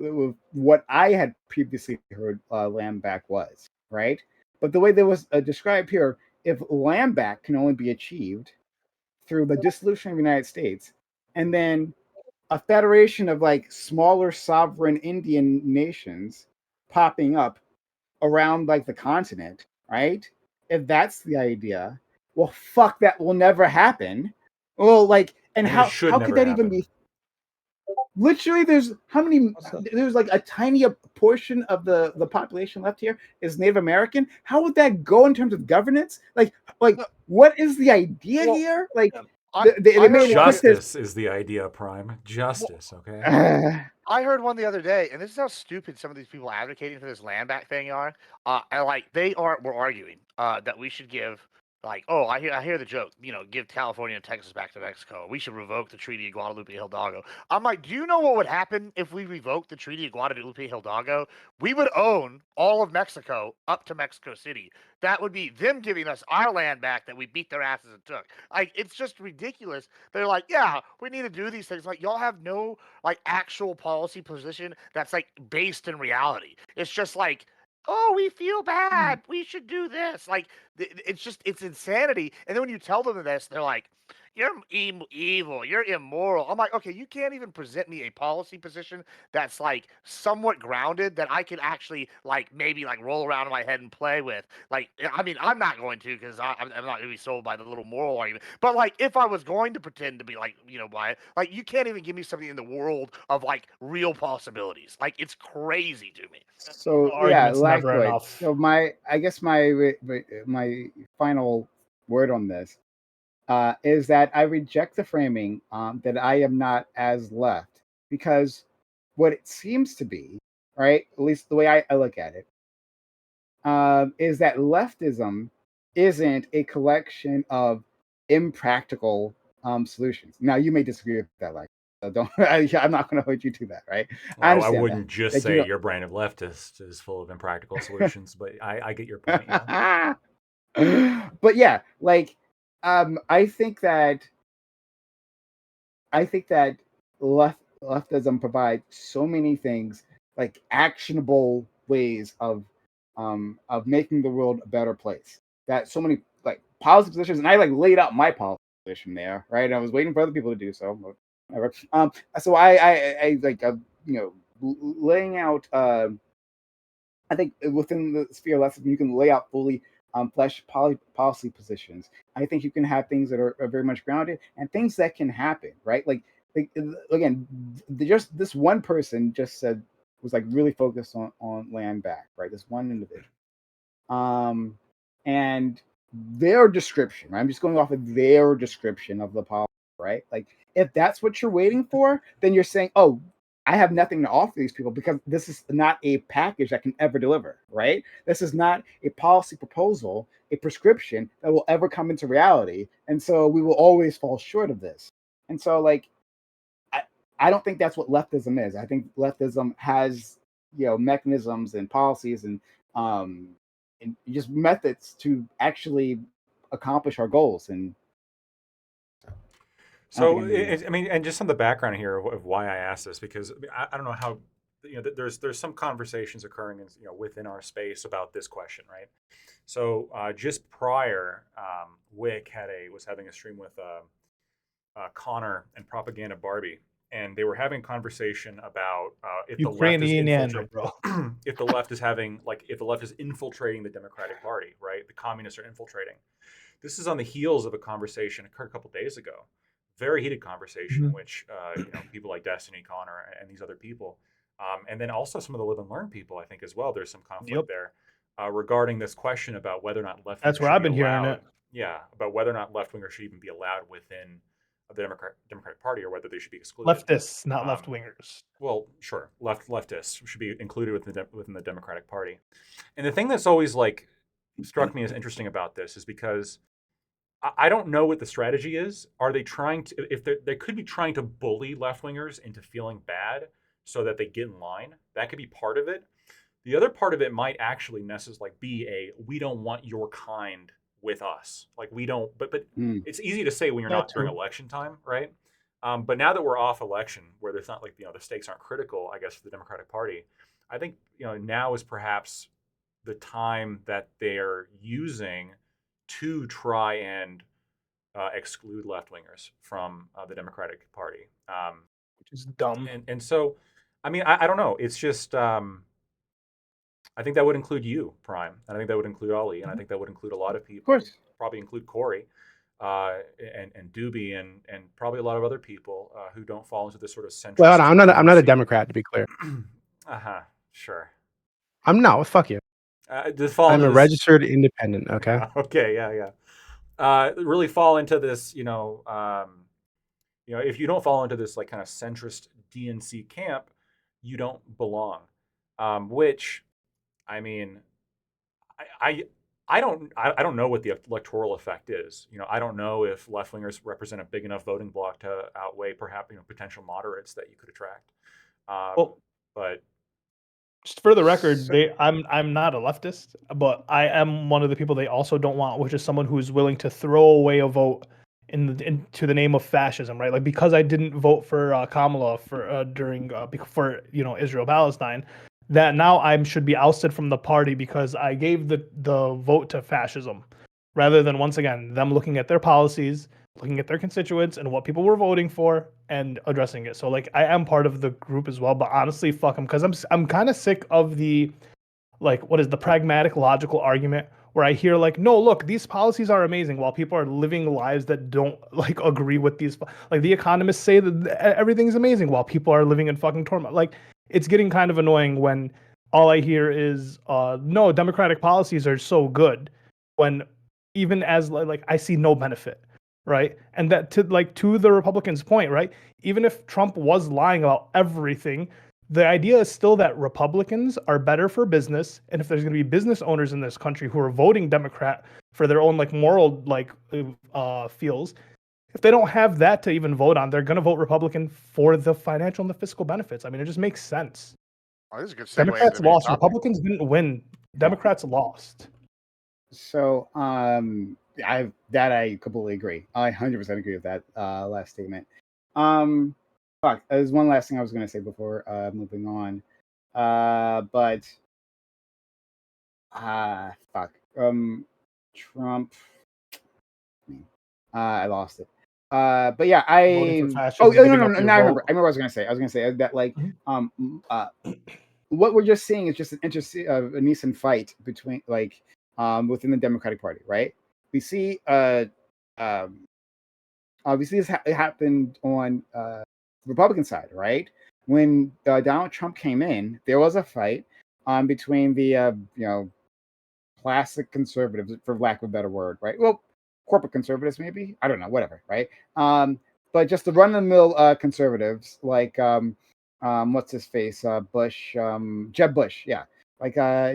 what I had previously heard land back was, right? But the way that was described here, if land back can only be achieved through the dissolution of the United States, and then a federation of like smaller sovereign Indian nations popping up around like the continent, right? If that's the idea, well, fuck, that will never happen. Well, like, and how could that even be? Literally, there's like a tiny portion of the population left here is Native American. How would that go in terms of governance? Like what is the idea here? Like justice is the idea, Prime. Justice, okay? I heard one the other day, and this is how stupid some of these people advocating for this land back thing are. And like we're arguing that we should give. Like, oh, I hear the joke, give California and Texas back to Mexico. We should revoke the Treaty of Guadalupe Hidalgo. I'm like, do you know what would happen if we revoked the Treaty of Guadalupe Hidalgo? We would own all of Mexico up to Mexico City. That would be them giving us our land back that we beat their asses and took. Like, it's just ridiculous. They're like, yeah, we need to do these things. Like, y'all have no, like, actual policy position that's, like, based in reality. It's just like, oh, we feel bad. We should do this. Like, it's insanity. And then when you tell them this, they're like, you're evil. You're immoral. I'm like, okay, you can't even present me a policy position that's like somewhat grounded that I can actually like maybe like roll around in my head and play with. Like, I mean, I'm not going to because I'm not going to be sold by the little moral argument. But like, if I was going to pretend to be like, by it, like you can't even give me something in the world of like real possibilities. Like, it's crazy to me. So yeah, likewise. So I guess my final word on this. is that I reject the framing that I am not as left, because what it seems to be, right, at least the way I look at it, is that leftism isn't a collection of impractical solutions. Now, you may disagree with that, like, so don't. I'm not going to hold you to that, right? I I understand wouldn't just that you say don't. your brand of leftist is full of impractical solutions, but I get your point. Yeah. But yeah, like, I think that leftism provides so many things, like actionable ways of making the world a better place. That so many like policy positions, and I like laid out my policy position there, right? I was waiting for other people to do so. But whatever. So I like laying out. I think within the sphere of leftism, you can lay out fully flesh policy positions. I think you can have things that are very much grounded and things that can happen, right? Like again, just this one person just said was like really focused on land back, right? This one individual, and their description, right? I'm just going off of their description of the policy, right? Like if that's what you're waiting for, then you're saying, oh, I have nothing to offer these people because this is not a package that can ever deliver, right? This is not a policy proposal, a prescription that will ever come into reality. And so we will always fall short of this. And so, like, I don't think that's what leftism is. I think leftism has, mechanisms and policies and just methods to actually accomplish our goals. And So, I mean, and just on the background here of why I asked this, because I don't know how, there's some conversations occurring within our space about this question, right? So just prior, Wick was having a stream with Connor and Propaganda Barbie, and they were having a conversation about if the left is Ukrainian, bro. if the left is if the left is infiltrating the Democratic Party, right? The communists are infiltrating. This is on the heels of a conversation occurred a couple days ago. Very heated conversation, in which people like Destiny Connor and these other people, and then also some of the Live and Learn people, I think as well. There's some conflict there regarding this question about whether or not left. That's where I've been hearing it. Yeah, about whether or not left wingers should even be allowed within the Democratic Party, or whether they should be excluded. Leftists, not left wingers. Well, sure, leftists should be included within the Democratic Party. And the thing that's always like struck me as interesting about this is because I don't know what the strategy is. Are they trying to? If they could be trying to bully left wingers into feeling bad so that they get in line. That could be part of it. The other part of it might actually necessarily be we don't want your kind with us. Like we don't. But it's easy to say when you're not during election time, right? But now that we're off election, where there's not like the stakes aren't critical, I guess, for the Democratic Party, I think now is perhaps the time that they're using to try and exclude left-wingers from the Democratic Party. Which is dumb. And so, I mean, I don't know. It's just, I think that would include you, Prime. And I think that would include Ollie. And I think that would include a lot of people. Of course. Probably include Corey and Doobie and probably a lot of other people who don't fall into this sort of centrist. Well, I'm not a Democrat, to be clear. Sure. I'm not. Well, fuck you. I'm a registered independent. Okay. Okay. Yeah. Really fall into this, if you don't fall into this like kind of centrist DNC camp, you don't belong. Which, I mean, I don't know what the electoral effect is. I don't know if left wingers represent a big enough voting bloc to outweigh perhaps potential moderates that you could attract. But just for the record, I'm not a leftist, but I am one of the people they also don't want, which is someone who's willing to throw away a vote into the name of fascism, right? Like because I didn't vote for Kamala during Israel Palestine, that now I should be ousted from the party because I gave the vote to fascism, rather than once again them looking at their policies, looking at their constituents and what people were voting for and addressing it. So like I am part of the group as well, but honestly, fuck them, because I'm kind of sick of the what is the pragmatic logical argument where I hear like, no, look, these policies are amazing while people are living lives that don't agree with these. Like the economists say that everything's amazing while people are living in fucking torment. Like it's getting kind of annoying when all I hear is no, democratic policies are so good when even as I see no benefit. right? And that to the Republicans' point, right? Even if Trump was lying about everything, the idea is still that Republicans are better for business, and if there's going to be business owners in this country who are voting Democrat for their own moral feels, if they don't have that to even vote on, they're going to vote Republican for the financial and the fiscal benefits. I mean, it just makes sense. Oh, this is a good segue. Democrats into the main lost. topic. Republicans didn't win. Democrats lost. So I completely agree. I 100% agree with that last statement. There's one last thing I was going to say before moving on. Trump. I lost it. But yeah, Voting for fascism, no, giving no, up no, your no, I remember. vote. I remember what I was going to say. I was going to say that what we're just seeing is just an interesting, a nascent fight between within the Democratic Party, right? We see, obviously, it happened on the Republican side, right? When Donald Trump came in, there was a fight between the classic conservatives, for lack of a better word, right? Well, corporate conservatives, maybe, I don't know, whatever, right? But just the run-of-the-mill conservatives, what's his face, Bush, Jeb Bush, yeah,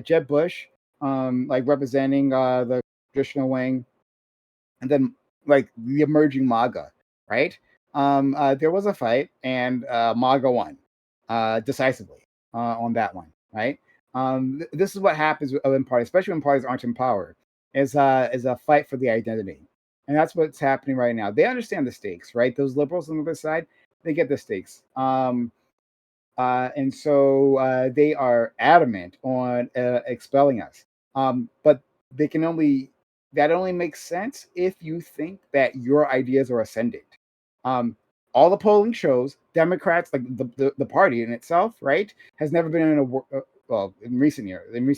Jeb Bush, representing the traditional wing, and then the emerging MAGA, right? There was a fight, and MAGA won decisively on that one, right? This is what happens in parties, especially when parties aren't in power, is a fight for the identity, and that's what's happening right now. They understand the stakes, right? Those liberals on the other side, they get the stakes, and so they are adamant on expelling us. But that only makes sense if you think that your ideas are ascendant. All the polling shows Democrats, the party in itself, right, has never been in in recent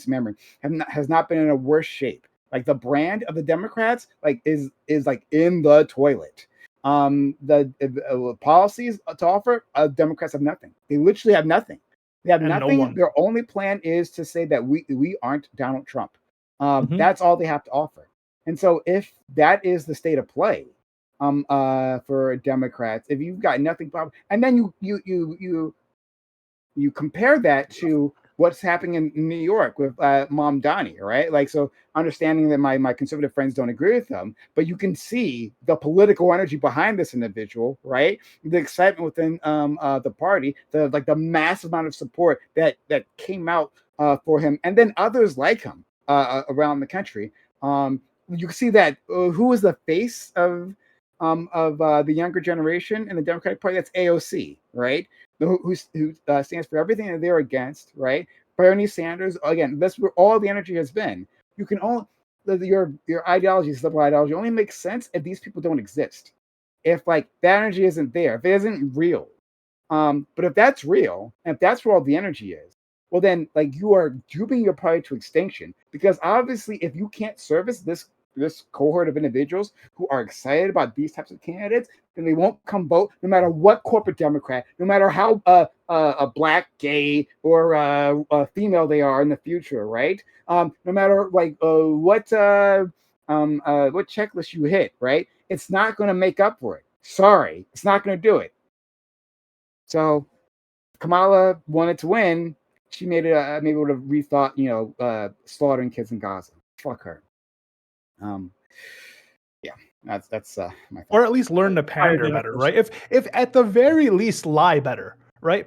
memory, has not been in a worse shape. The brand of the Democrats is in the toilet. The policies to offer, Democrats have nothing. They literally have nothing. They have And nothing. no one. Their only plan is to say that we aren't Donald Trump. Mhm. That's all they have to offer. And so if that is the state of play for Democrats, if you've got nothing, and then you compare that to what's happening in New York with Mom Donnie, right? So understanding that my conservative friends don't agree with them, but you can see the political energy behind this individual, right? The excitement within the party, the massive amount of support that came out for him, and then others like him around the country. You can see that who is the face of the younger generation in the Democratic Party? That's AOC, right? Who stands for everything that they're against, right? Bernie Sanders, again, that's where all the energy has been. You can only your ideology, liberal ideology, only makes sense if these people don't exist. If that energy isn't there, if it isn't real. But if that's real, and if that's where all the energy is, well then you are duping your party to extinction, because obviously if you can't service this cohort of individuals who are excited about these types of candidates, then they won't come vote, no matter what corporate Democrat, no matter how a black, gay, or a female they are in the future, right? No matter what checklist you hit, right? It's not going to make up for it. Sorry, it's not going to do it. So Kamala wanted to win. She maybe would have rethought, slaughtering kids in Gaza. Fuck her. Yeah, that's my thought. Or at least learn to pander better, right? If at the very least lie better, right?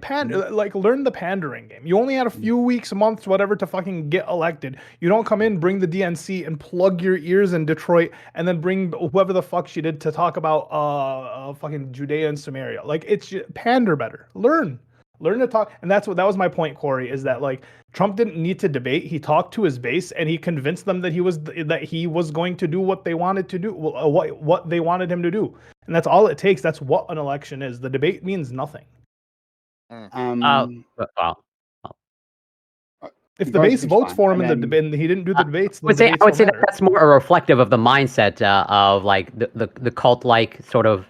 Learn the pandering game. You only had a few weeks, months, whatever, to fucking get elected. You don't come in, bring the DNC, and plug your ears in Detroit, and then bring whoever the fuck she did to talk about fucking Judea and Samaria. It's just, pander better. Learn to talk. And that was my point, Corey, is that Trump didn't need to debate. He talked to his base and he convinced them that he was going to do what they wanted to do, what they wanted him to do. And that's all it takes. That's what an election is. The debate means nothing. If the base votes for him in the debate and he didn't do the debates, I would say that's more a reflective of the mindset of the cult-like sort of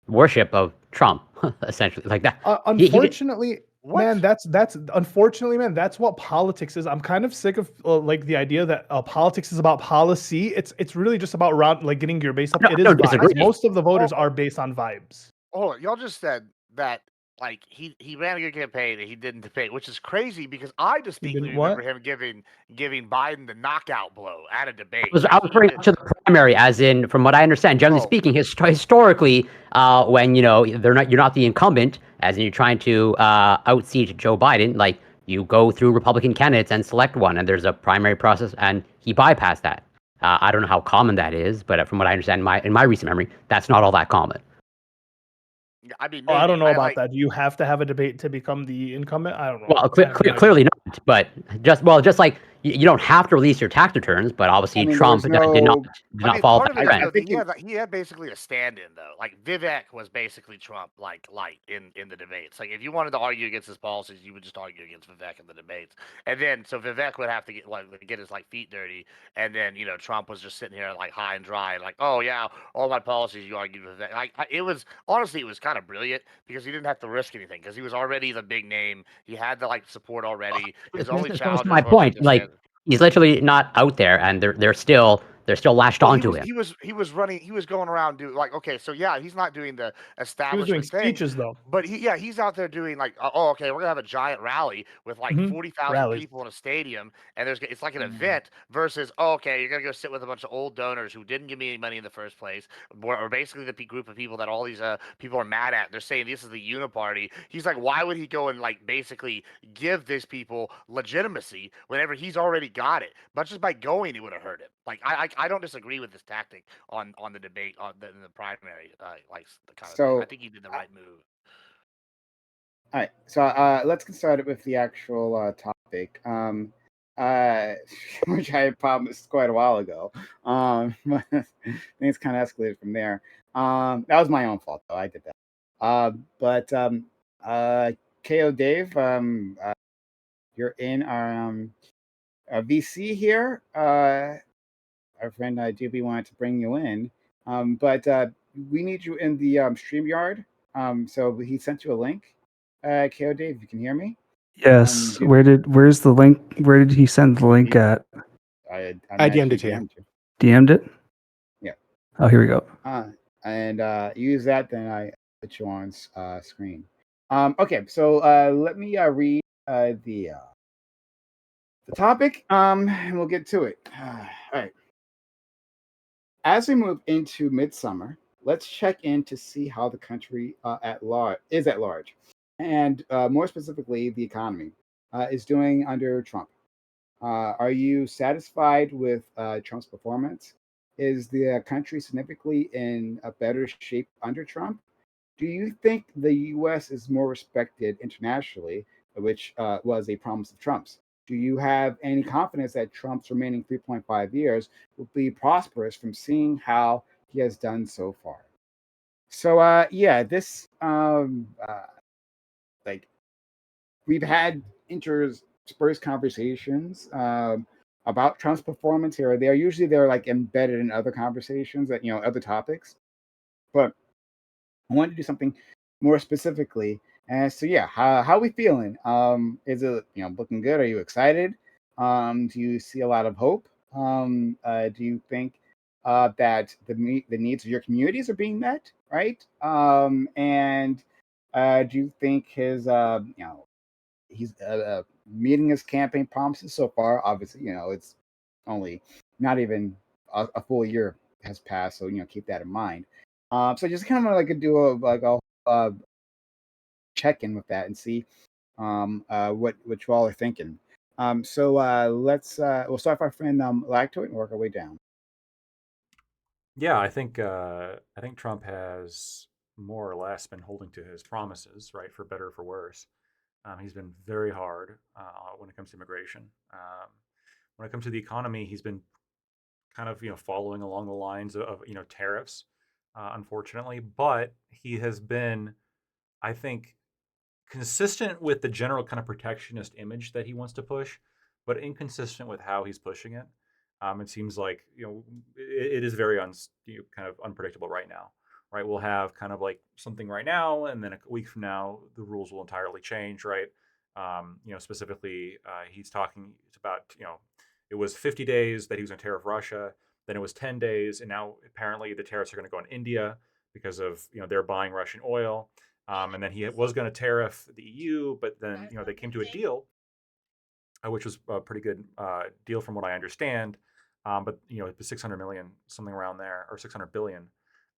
worship of Trump, essentially, like that. Unfortunately, What? Man, that's unfortunately, man, that's what politics is. I'm kind of sick of like the idea that politics is about policy. It's really just about like getting your base up. No, It I is don't vibes. disagree. Most of the voters Oh, are based on vibes. hold on. Y'all just said that like he ran a good campaign and he didn't debate, which is crazy because I distinctly didn't what? remember him giving Biden the knockout blow at a debate. I was Like, he referring did- to the primary, as in, from what I understand, generally Oh. speaking, historically, when you're not the incumbent, as in you're trying to outseat Joe Biden, like you go through Republican candidates and select one, and there's a primary process, and he bypassed that. I don't know how common that is, but from what I understand in my recent memory, that's not all that common. I mean, Oh, I don't know maybe. about that. Do you have to have a debate to become the incumbent? I don't know. Well, I have no idea. clearly not, but just like you don't have to release your tax returns, but obviously I mean, Trump there's did no. not follow part of that it is trend. I though, think he had basically a stand-in though. Like Vivek was basically Trump like light in the debates. Like if you wanted to argue against his policies, you would just argue against Vivek in the debates. And then so Vivek would have to get his like feet dirty, and then Trump was just sitting here like high and dry, like, oh yeah, all my policies you argued with Vivek. Like it was honestly, it was kind of brilliant because he didn't have to risk anything because he was already the big name. He had the like support already. His only This challenge was my were like point. Like he's literally not out there, and they're still lashed Well, onto him. he was running. He was going around doing like, okay, so yeah, he's not doing the He was doing establishment thing, speeches though. but he's out there doing like, oh, okay, we're gonna have a giant rally with like Mhm. 40,000 Rallies. people in a stadium, and it's like an Mhm. event versus, oh, okay, you're gonna go sit with a bunch of old donors who didn't give me any money in the first place, or basically the group of people that all these people are mad at. They're saying this is the uniparty. He's like, why would he go and like basically give these people legitimacy whenever he's already got it? But just by going, it would have hurt him. Like I don't disagree with this tactic on the debate in the primary, like the kind of thing. I So, think he did the right move. all right. So let's get started with the actual topic, which I promised quite a while ago. Things kind of escalated from there. That was my own fault, though. I did that. But KO Dave, you're in our VC here. Our friend DB wanted to bring you in, but we need you in the StreamYard. So he sent you a link. KO Dave, you can hear me? Yes. Where's the link? Where did he send the link at? I DM'd it to you. DM'd it? Yeah. Oh, here we go. And use that, then I put you on screen. Okay, so let me read the topic, and we'll get to it. All right. As we move into midsummer, let's check in to see how the country is at large, and more specifically, the economy is doing under Trump. Are you satisfied with Trump's performance? Is the country significantly in a better shape under Trump? Do you think the U.S. is more respected internationally, which was a promise of Trump's? Do you have any confidence that Trump's remaining 3.5 years will be prosperous from seeing how he has done so far? So, yeah, this like we've had interspersed conversations about Trump's performance here or there. Usually they're like embedded in other conversations that other topics, but I wanted to do something more specifically. And so, yeah, how are we feeling? Is it looking good? Are you excited? Do you see a lot of hope? Do you think that the needs of your communities are being met, right? And do you think his he's meeting his campaign promises so far? Obviously, it's only not even a full year has passed, so keep that in mind. So just kind of like do a check in with that and see what you all are thinking. So we'll start with our friend Lactoid and work our way down. Yeah, I think Trump has more or less been holding to his promises, right, for better or for worse. He's been very hard when it comes to immigration. When it comes to the economy, he's been kind of following along the lines of tariffs, unfortunately. But he has been, I think, consistent with the general kind of protectionist image that he wants to push, but inconsistent with how he's pushing it. It seems like it is very kind of unpredictable right now. right? We'll have kind of like something right now, and then a week from now, the rules will entirely change, right? Specifically, he's talking about, it was 50 days that he was going to tariff Russia, then it was 10 days, and now apparently the tariffs are going to go on India because of, they're buying Russian oil. And then he was going to tariff the EU, but then, they came to a deal, which was a pretty good deal from what I understand. But it was 600 million, something around there, or 600 billion.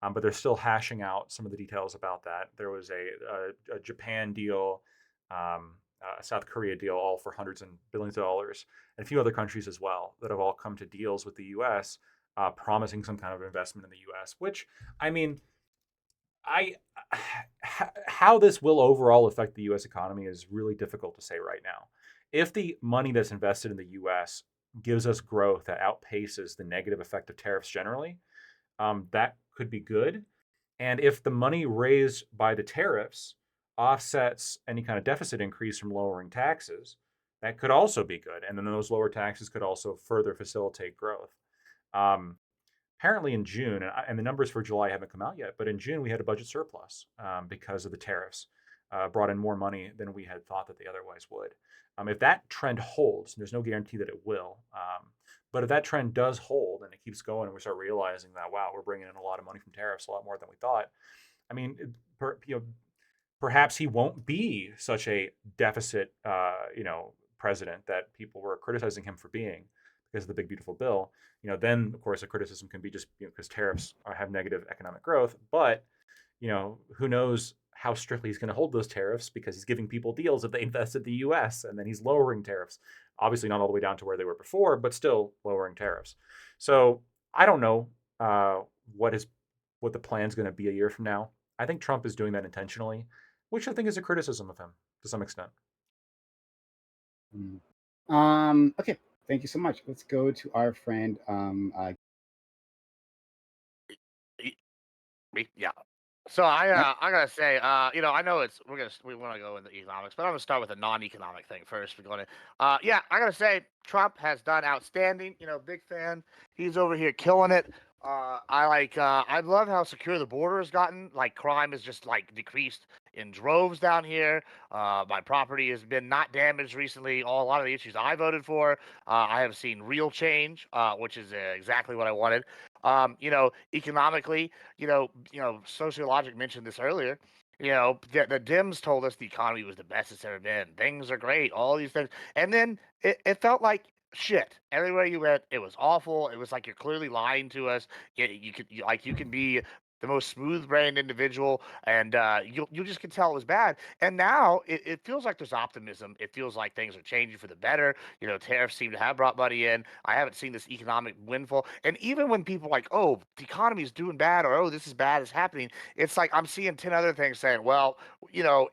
But they're still hashing out some of the details about that. There was a Japan deal, a South Korea deal, all for hundreds and billions of dollars, and a few other countries as well that have all come to deals with the U.S. Promising some kind of investment in the U.S. Which, I mean, how this will overall affect the U.S. economy is really difficult to say right now. If the money that's invested in the U.S. gives us growth that outpaces the negative effect of tariffs generally, that could be good. And if the money raised by the tariffs offsets any kind of deficit increase from lowering taxes, that could also be good. And then those lower taxes could also further facilitate growth. Apparently in June, and the numbers for July haven't come out yet, but in June we had a budget surplus because of the tariffs. Brought in more money than we had thought that they otherwise would. If that trend holds, and there's no guarantee that it will, but if that trend does hold and it keeps going and we start realizing that, wow, we're bringing in a lot of money from tariffs, a lot more than we thought, I mean, perhaps he won't be such a deficit, president that people were criticizing him for being because of the big beautiful bill. Then of course the criticism can be just because tariffs have negative economic growth, but who knows how strictly he's going to hold those tariffs, because he's giving people deals if they invest in the U.S. and then he's lowering tariffs. Obviously not all the way down to where they were before, but still lowering tariffs. So I don't know what the plan's going to be a year from now. I think Trump is doing that intentionally, which I think is a criticism of him to some extent. Okay, thank you so much. Let's go to our friend. Yeah. So I gotta say, I know we want to go into economics, but I'm gonna start with a non-economic thing first. We're going to, I gotta say, Trump has done outstanding. Big fan. He's over here killing it. I love how secure the border has gotten. Like, crime has just like decreased in droves down here. My property has been not damaged recently. A lot of the issues I voted for, I have seen real change, which is exactly what I wanted. Economically, Sociologic mentioned this earlier. The Dems told us the economy was the best it's ever been. Things are great, all these things. And then it felt like shit. Everywhere you went, it was awful. It was like you're clearly lying to us. You can be the most smooth-brained individual, and you just can tell it was bad. And now it feels like there's optimism. It feels like things are changing for the better. Tariffs seem to have brought money in. I haven't seen this economic windfall. And even when people are like, oh, the economy is doing bad, or oh, this is bad is happening, it's like I'm seeing 10 other things saying, well,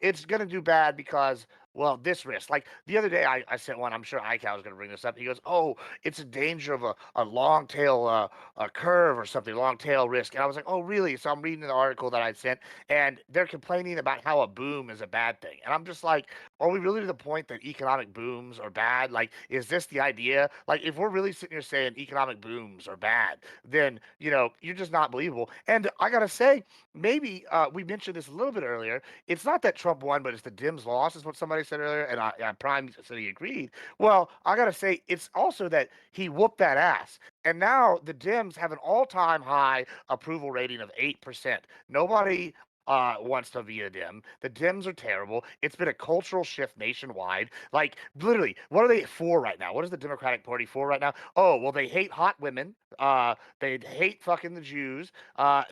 it's going to do bad because, well, this risk. Like the other day, I sent one. I'm sure iCal is going to bring this up. He goes, oh, it's a danger of a long tail a curve or something, long tail risk. And I was like, oh, really? So I'm reading the article that I sent, and they're complaining about how a boom is a bad thing. And I'm just like, are we really to the point that economic booms are bad? Like, is this the idea? Like, if we're really sitting here saying economic booms are bad, then, you're just not believable. And I got to say, maybe we mentioned this a little bit earlier. It's not that Trump won, but it's the Dems lost, is what somebody said earlier. And Prime said he agreed. Well, I got to say, it's also that he whooped that ass. And now the Dems have an all-time high approval rating of 8%. Nobody wants to be a Dem. The Dems are terrible. It's been a cultural shift nationwide. Like, literally, what are they for right now? What is the Democratic Party for right now? Oh, well, they hate hot women. They hate fucking the Jews.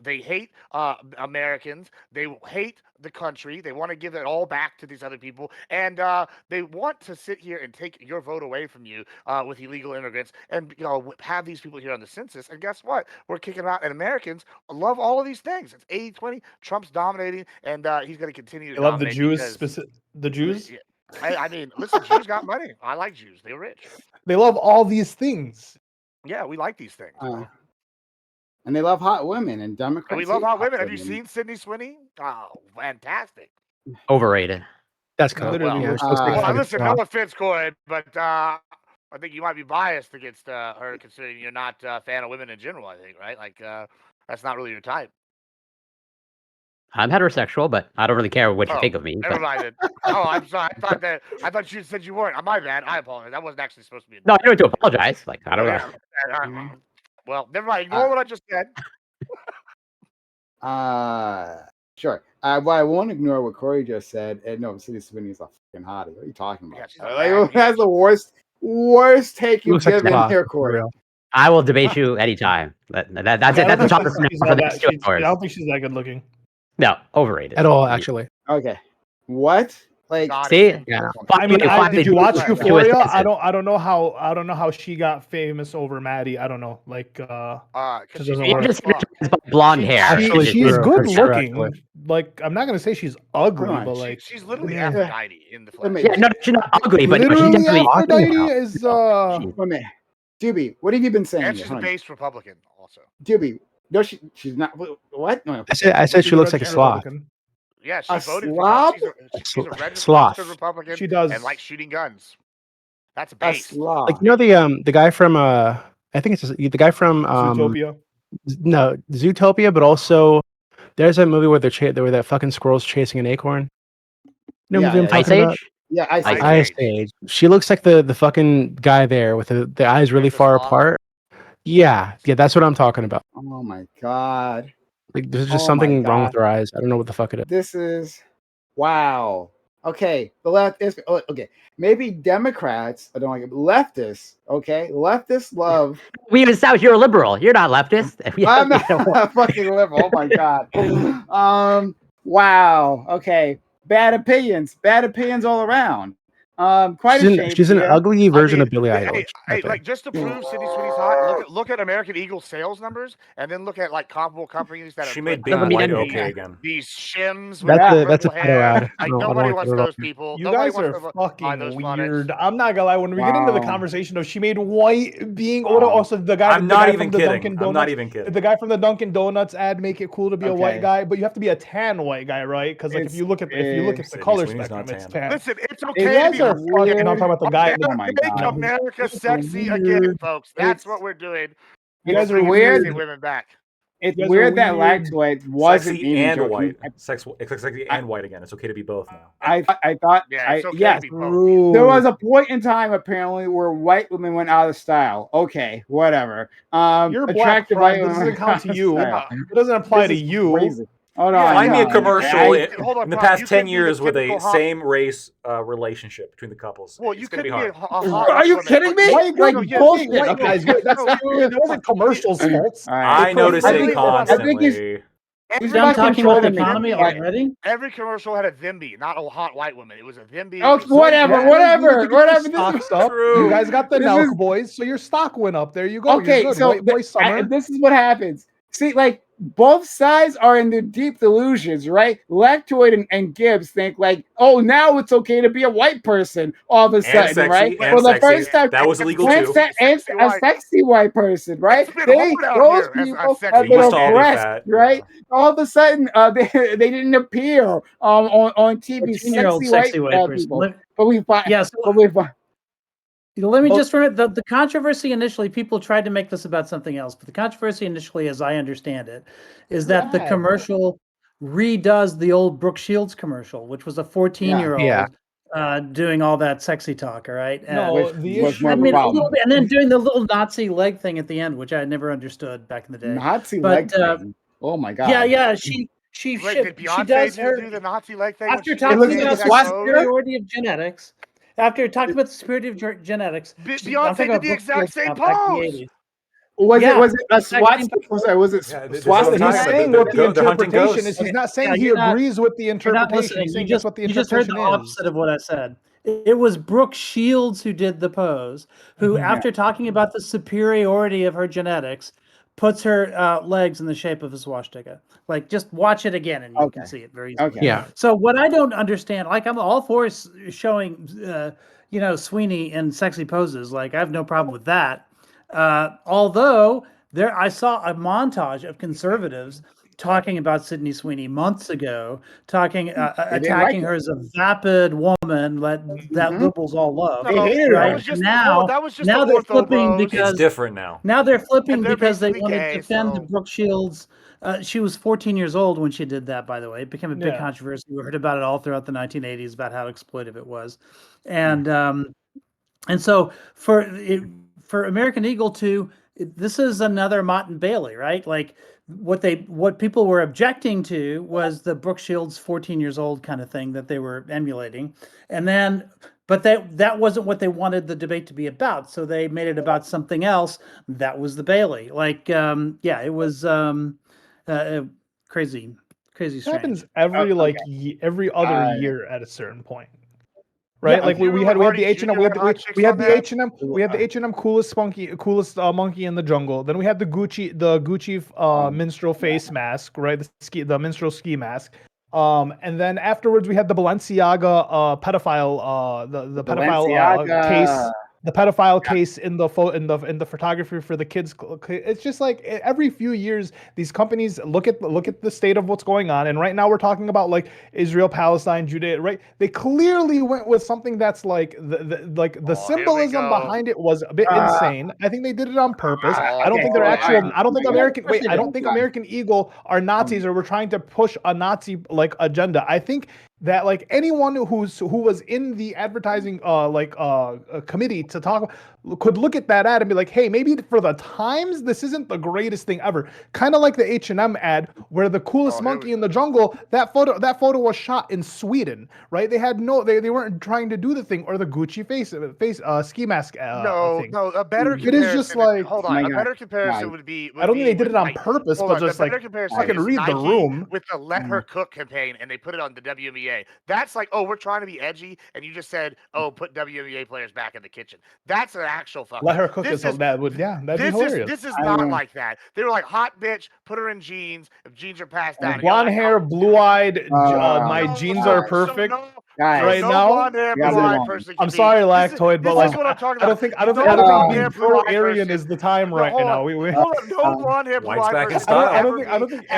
They hate Americans. They hate the country. They want to give it all back to these other people. And they want to sit here and take your vote away from you with illegal immigrants and have these people here on the census. And guess what? We're kicking them out. And Americans love all of these things. It's 80-20. Trump's dominating, and he's going to continue to I love the dominate. Jews. The Jews. I mean, listen, Jews got money. I like Jews. They're rich. They love all these things. Yeah, we like these things. And they love hot women, and Democrats. We love hot women. Have you seen Sydney Sweeney? Oh, fantastic. Overrated. That's kind of Literally, listen, no offense, Corey, but I think you might be biased against her, considering you're not a fan of women in general. I think, right? Like, that's not really your type. I'm heterosexual, but I don't really care what you Oh, think of me. Never But mind. Oh, I'm sorry. I thought you said you weren't. My bad. I apologize. That wasn't actually supposed to be. no, I don't need to apologize. Like I don't know. Yeah. Well, never mind. Ignore what I just said. Sure. Well, I won't ignore what Corey just said. And no, City Sweeney's a fucking hottie. What are you talking about? Yeah, she's a bad That's the worst take you've Looks like given Sloth, here, for Corey. real. I will debate you anytime. That's it. I That's don't the think topic she's for all the that- next 2 I hours. don't think she's that good looking. No, overrated. At all, actually. Okay. What? Like, God, See? it's- Yeah. I mean, Finally, finally did you watch do it to Euphoria? assess it. I don't know how she got famous over Maddie. I don't know. Like, Because She she's doesn't You're work. just fuck. by blonde She- hair. Actually, she's true. good That's true, looking. actually. Like, I'm not gonna say she's ugly, Come on, but like, She's literally yeah. Aphrodite in the flesh. me- Yeah, no, she's not ugly, but no, she's literally definitely. Aphrodite Wow. is She's- wait a minute. Doobie, what have you been saying? And here, she's a hon? base Republican also. Doobie, no, she's not. What? No. I said she looks like a sloth. Republican. Yeah, she A voted slob? for Trump. She's a registered Sloth. Republican. She does. And likes shooting guns. That's a A base. sloth. Like, you know the guy from I think it's the guy from Zootopia. no, Zootopia, but also there's that movie where where that fucking squirrel's chasing an acorn. You know Yeah, what I'm yeah, Ice talking Age. about? Yeah, I see. Ice Ice Age. Age. She looks like the fucking guy there with the eyes really the far sloth? apart. Yeah, that's what I'm talking about. Oh my god. Like, there's just Oh my something wrong with God. her eyes. I don't know what the fuck it is. This is wow. Okay, the left is okay. Maybe Democrats, I don't like it, but leftists, okay? Leftists love. We even established you're a liberal. You're not leftist. I'm not a fucking liberal. Oh my god. Wow. Okay. Bad opinions all around. Quite a shame. She's an here. ugly version of Billy Hey, Idol. I hey, think. like just to prove Sydney Sweeney's hot, look at American Eagle sales numbers, and then look at like comparable companies that She have made put Big Doesn't mean White anything. okay again. these shims. That's a purple pedo hair. ad. Like I don't nobody like wants it at all. those people. You Nobody guys wants are to buy fucking those weird. products. I'm not gonna lie. When we get into the Wow. conversation of she made white being also the guy. I'm the not guy even from the kidding. Dunkin' I'm Donuts, not even kidding. The guy from the Dunkin' Donuts ad make it cool to be a Okay. white guy, but you have to be a tan white guy, right? Because like if you look at the Sydney color Sweeney's spectrum, not it's tan. tan. Listen, it's You okay to guys be are fucking. fucking. I'm talking about the guy. Oh my Make god. America It's sexy again, weird. folks. That's It's- what we're doing. You guys are Bringing weird. sexy women back. It's You guys are weird that weird. Lactoid wasn't Sexy even and joking. white. Sexy and white again. It's okay to be both now. I thought Yeah, it's okay yes. to be both. There was a point in time apparently where white women went out of style. Okay, whatever. You're black, Attractive Fred. white This women doesn't count to went you. out of style. It doesn't apply This to is you. crazy. Hold Yeah, on. Find me a no. commercial Hold on, in the Bob, past you 10 could be the years with a typical hot- same race relationship between the couples. Well, It's you gonna could be be a, hard. a hot Are you woman, kidding but- me? White Like girls, bullshit. white Okay. guys. That's that wasn't commercials' faults. All right. I notice I it think- I think he's- constantly. He's Done not talking about controlling me. economy Right. already? Every commercial had a Thimby, not a hot white woman. It was a Thimby. Oh, whatever, whatever. Stocks This up. True. You guys got the This Nelk is- boys, so your stock went up. There you go. Okay, You're good. so White boy summer. this is what happens. See, like both sides are in the deep delusions, right? Lactoid and Gibbs think like, oh, now it's okay to be a white person all of a sudden, sexy, right? and For the sexy. first time, That was illegal and too. and Sexy a white. sexy white person, right? It's been They hard out those here as a people sexy have They been used to all be oppressed, fat, right? yeah. All of a sudden, they didn't appear on TV. 13-year-old sexy white person. people. Let- But we find, Yeah, so but we find. let me Well- just remember the controversy initially. People tried to make this about something else, but the controversy initially, as I understand it, is that the Right. commercial redoes the old Brooke Shields commercial, which was a 14-year-old Yeah. doing all that sexy talk. All right. No, Which the was issue. more I of a mean, a problem. little bit, and then doing the little Nazi leg thing at the end, which I never understood back in the day. Nazi But, leg thing. Oh my god. Yeah. She Wait, she did Beyonce does her do the Nazi leg thing? after when she talking looks did like about a the swastika. superiority of genetics. After talking about the superiority of genetics, Beyonce did the exact same back in the pose. 80s. Was Yeah. it a Exact same swastika? Was it Yeah, this swastika? whole He's time, saying the what the they're hunting interpretation is. ghosts. He's not saying Yeah, he you're not- agrees with the You're not interpretation. listening. He's You saying just, that's what the you just heard interpretation the is. opposite of what I said. It was Brooke Shields who did the pose, who, Mhm. after talking about the superiority of her genetics, puts her legs in the shape of a swastika. Like, just watch it again, and you Okay. can see it very easily. Okay. Yeah. So what I don't understand, like I'm all for showing, Sweeney in sexy poses. Like I have no problem with that. Although I saw a montage of conservatives talking about Sydney Sweeney months ago, attacking like her as a vapid woman that Mhm. liberals all love. They No, hated that right? her. was just now, that was just now the they're ortho flipping bros. It's because different now. now they're flipping And they're because they basically want to gay, defend so- Brooke Shields. She was 14 years old when she did that, by the way. It became a big Yeah. controversy. We heard about it all throughout the 1980s about how exploitive it was. Hmm. And so for American Eagle 2, this is another Mott and Bailey, right? Like what people were objecting to was the Brooke Shields 14 years old kind of thing that they were emulating. And then but that wasn't what they wanted the debate to be about. So they made it about something else. That was the Bailey. Like it was crazy It strange. happens every okay. every other Uh, year at a certain point. Right, Yeah, like okay. we had the Hardy H&M, Jr. had hot chicks we had on the there? H&M, we had the H&M coolest monkey in the jungle. Then we had the Gucci minstrel face mask, right? The minstrel ski mask. And then afterwards we had the Balenciaga pedophile the pedophile case. Balenciaga. The pedophile case in the photography for the kids. It's just like every few years these companies look at the state of what's going on, and right now we're talking about like Israel, Palestine, Judea. Right? They clearly went with something that's like the symbolism go. behind it was a bit insane. I think they did it on purpose. I don't think they're okay, actual. I don't think yeah, American. of course Wait, they I don't did. think American Eagle are Nazis or we're trying to push a Nazi like agenda. I think that like anyone who was in the advertising committee to talk could look at that ad and be like, hey, maybe for the times this isn't the greatest thing ever. Kind of like the H&M ad where the coolest monkey in the jungle, that photo was shot in Sweden, right? They weren't trying to do the thing, or the Gucci face ski mask thing. No, a better It comparison. is just like, hold on, a better comparison would be. I don't think they did with, it on like, purpose, hold but on, just the like better comparison fucking is read the Nike room. with the Let Her Cook campaign, and they put it on the WNBA. That's like, oh, we're trying to be edgy, and you just said, oh, put WNBA players back in the kitchen. That's an actual fucking. Let Her Cook that'd be hilarious. This is not like that. They were like, hot bitch, put her in jeans. If jeans are passed down, Blonde hair, blue-eyed. My No, jeans no, are so perfect. Guys, Right no now, blonde hair, you gotta blue-eyed move on. person. I'm sorry, Lactoid, but like this is what I'm talking I about. don't think No being blonde hair, blue-eyed pro-Aryan person. is the time No, right hold now. on. We Hold on, no blonde hair, White's blue-eyed back in person. style. I don't think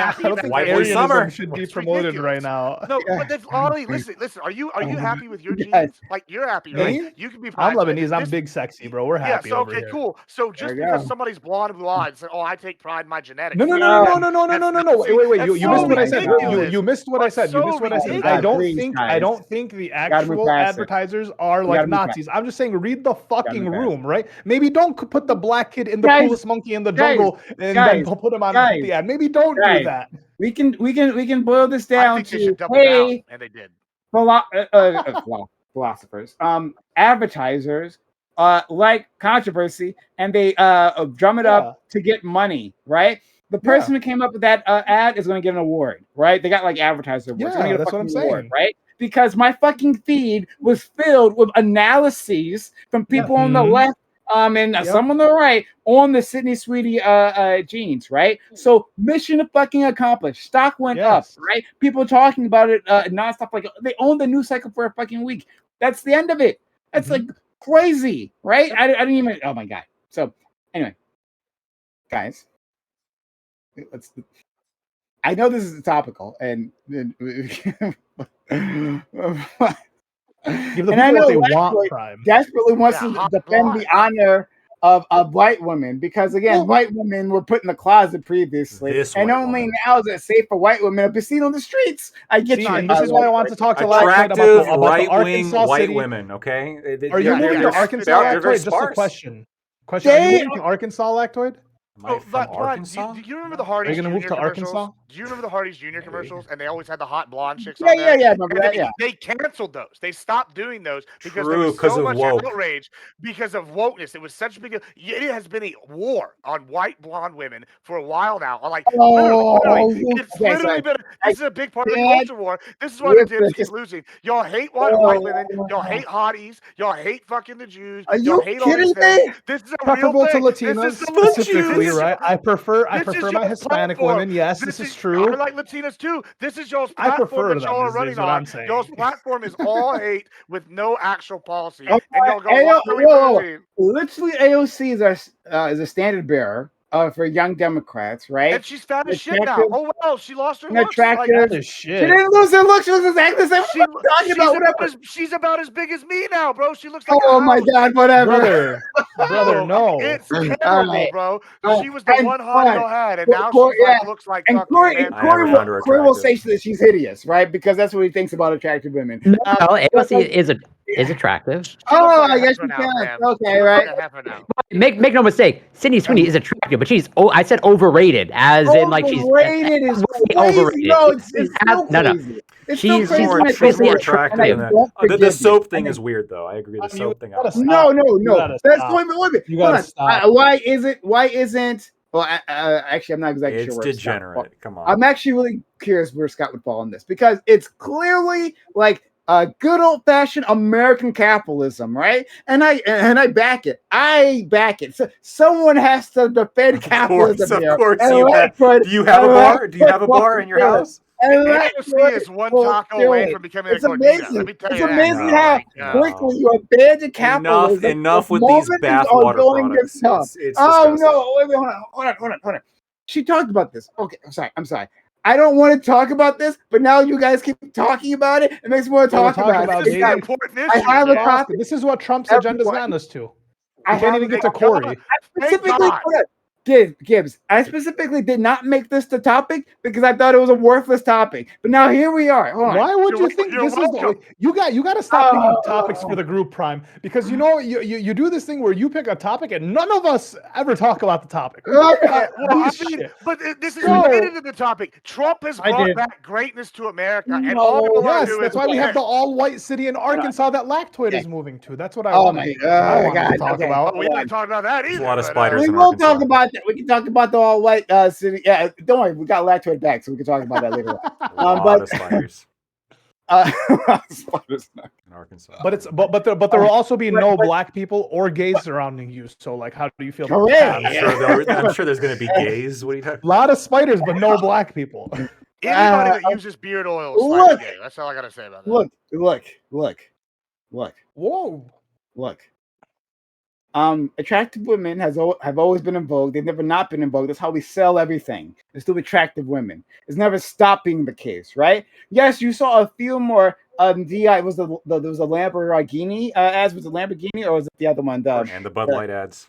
White boy Aryanism summer. should be It's promoted right ridiculous. now. No, but that's Ollie. Listen. Are you happy with your Guys. jeans? Like you're happy, right? Me? You can be. I'm proud of it. Lebanese. I'm This- big sexy, bro. We're Yeah. happy So over okay, here. cool. So just There you because go. somebody's blonde and blue eyed, say, oh, I take pride in my genetics. No. Wait. You missed what I said. You missed what I said. You missed what I said. I don't think the actual advertisers are like Nazis. I'm just saying, read the fucking room, right? Maybe don't put the black kid in the coolest monkey in the jungle and then put him on the ad. Maybe don't do that. We can boil this I down think they to should double down, and they did. Philosophers, advertisers, like controversy, and they drum it up to get money, right? The person who came up with that ad is going to get an award, right? They got like advertiser awards. Yeah, that's what I'm saying, right? Because my fucking feed was filled with analyses from people on the left, and some on the right on the Sydney Sweeney jeans, right? So mission fucking accomplished. Stock went up, right? People talking about it nonstop. Like they own the news cycle for a fucking week. That's the end of it. That's like crazy, right? I didn't even. Oh my god. So anyway, guys, I know this is topical, and Give the people what they want, Prime. Desperately wants to defend the honor of white women because, again, white women were put in the closet previously, and only now is it safe for white women to be seen on the streets. I get you. And this is why I want to talk to attractive about right-wing white City. women. Okay, Are you moving to Arkansas, Lactoid? Just a question. Are you moving to Arkansas, Lactoid? Arkansas? Do you remember the Hardee's Jr. commercials? Arkansas? Do you remember the Hardee's Jr. commercials? And they always had the hot blonde chicks on there. Remember that, They canceled those. They stopped doing those because True, there was so much woke. outrage because of wokeness. It was such a big. It has been a war on white blonde women for a while now. Like literally, it's literally been. This is a big part of the culture war. This is why the Dims keep losing. Y'all hate white women. Y'all hate hotties. Y'all hate fucking the Jews. Are y'all you hate kidding all these me? This is a Preferable real to thing. Latinas specifically, right? I prefer my Hispanic platform. women. Yes, this is true. I like Latinas too. This is y'all's I platform prefer that y'all are them, running is what on. I'm saying. Y'all's platform is all hate with no actual policy. Oh, And y'all go, literally, AOC is a standard bearer for young Democrats, right? And she's fat as shit now. Attractive- Oh well, she lost her and looks. Like, attractive. That is She shit. didn't lose her look. She was exactly the same. What are you talking about? Whatever. she's about as big as me now, bro. She looks like Oh a my house. God! Whatever. Brother, no. It's terrible, Alright. bro. Oh, She was the and one hot fine. girl had, and Cor- now Cor- she's like yeah. looks like And fucking Corey, man. I never found her Corey will say attractive. that she's hideous, right? Because that's what he thinks about attractive women. No, but AOC like- is attractive. She Oh, looks like a I guess heifer you now, can. fam. Okay, She looks right. like a heifer now. Make no mistake, Sydney Sweeney is attractive, but she's I said overrated, as in like she's Overrated is way crazy. overrated. No, it's still No, no. crazy. It's She's still crazy. more- when it She's comes to more it, attractive and I than that. won't The forgive soap you. thing is weird, though. I agree. The You soap thing. gotta I don't stop. No. You gotta That's stop. wait a minute. You Hold gotta on. stop. Why isn't? Well, actually, I'm not exactly It's sure where Scott would fall. degenerate. Come on. I'm actually really curious where Scott would fall on this because it's clearly like good old fashioned American capitalism, right? And I back it. I back it. So someone has to defend Of capitalism course, here. of course. And Do Lexwood- you have a and bar? Do you have a Lexwood bar in your will do it. house? And AOC Lexwood is one will taco do away it. from becoming It's a gordita. amazing. Let me tell It's you that. amazing No, how no. quickly you abandon capitalism. Enough the with these moment things are bathwater going products. tough. It's Oh disgusting. no! Wait, hold on. She talked about this. Okay, I'm sorry. I don't want to talk about this, but now you guys keep talking about it. It makes me want to We're talk talking about about it. This is an Guys, important I issue. have a man. topic. This is what Trump's agenda's Everyone. gotten us to. I We can't have even get a to Corey. specifically God. Gibbs. I specifically did not make this the topic because I thought it was a worthless topic. But now here we are. Hold on. Why would You're you think welcome. this You're is the welcome. you got to stop picking Oh. topics for the group, Prime, because you know you do this thing where you pick a topic and none of us ever talk about the topic. We talk about Well, I these mean, shit. but this is No. related to the topic. Trump has I brought did. back greatness to America, and No. all people want Yes, to do that's is why we have the all-white city in Arkansas that Lactoid Okay. is moving to. That's what I Oh want. my That's what I God, wanted to talk okay. about. Oh, we didn't talk about that either. There's a lot of but, spiders We in will Arkansas. talk about that. We can talk about the all white city. Yeah, don't worry. We got Lactoid back, so we can talk about that later. A lot but- of spiders Spiders. in Arkansas. But there will also be no but- black people or gays surrounding you. So like, how do you feel? About Correct. that? I'm sure there's going to be gays. What are you talking A lot of spiders, but no black people. Anybody that uses beard oil is look. like gay. That's all I gotta say about that. Look. Whoa. Attractive women have always been in vogue. They've never not been in vogue. That's how we sell everything. There's still attractive women. It's never stopped being the case, right? Yes, you saw a few more. DI was there was a Lamborghini ads. Was it Lamborghini or was it the other one? And the Bud Light ads.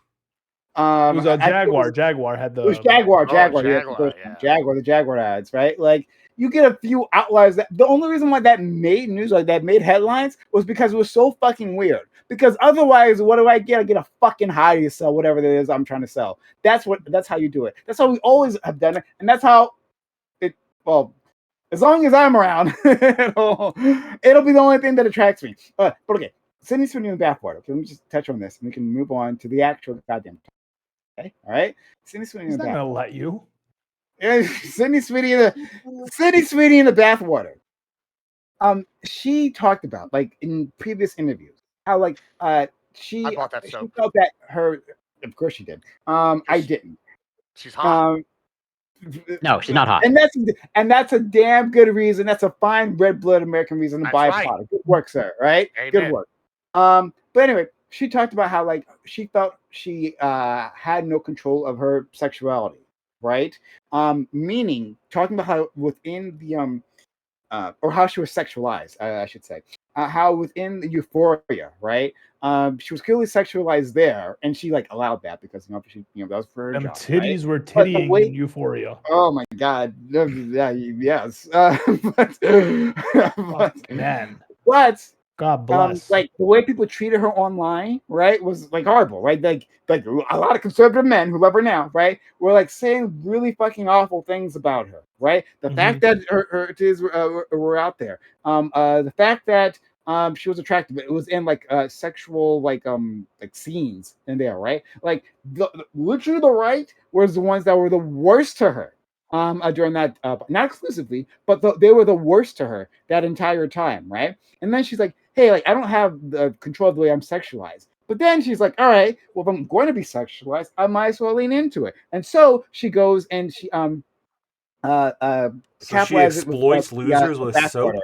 It was a I think Jaguar. it Jaguar had the. was Jaguar. Oh, Jaguar. Jaguar, The Jaguar ads, right? Like you get a few outliers. The only reason why that made news, like that made headlines, was because it was so fucking weird. Because otherwise, what do I get? I get a fucking high to sell whatever it is I'm trying to sell. That's how you do it. That's how we always have done it, and that's how it. Well, as long as I'm around, it'll be the only thing that attracts me. But okay, Sydney Sweeney in the bathwater. Okay, let me just touch on this, and we can move on to the actual goddamn. Okay, all right. Sydney Sweeney in He's the not bathwater. gonna let you. Sydney Sweeney in the bathwater. She talked about like in previous interviews how like she I bought that she soap. felt that her. Of course she did. I didn't. She's hot. No, she's not hot. And that's a damn good reason. That's a fine red blood American reason to That's buy a right. product. Good work, sir. Right? Amen. Good work. But anyway, she talked about how like she felt she had no control of her sexuality, right? Meaning talking about how within the or how she was sexualized, I should say. How within the Euphoria, right? She was clearly sexualized there, and she like allowed that because she, that was for her Them job. titties right? were the tittying way- in Euphoria. Oh my God! Yeah, yes. Man, But God bless. like the way people treated her online, right, was like horrible, right? Like a lot of conservative men who love her now, right, were like saying really fucking awful things about her, right? The fact that her titties were out there, the fact that she was attractive, it was in like sexual like scenes in there, right? Like literally the right was the ones that were the worst to her. During that, not exclusively, but they were the worst to her that entire time, right? And then she's like, "Hey, like I don't have the control of the way I'm sexualized." But then she's like, "All right, well, if I'm going to be sexualized, I might as well lean into it." And so she goes and she So she exploits losers with soap?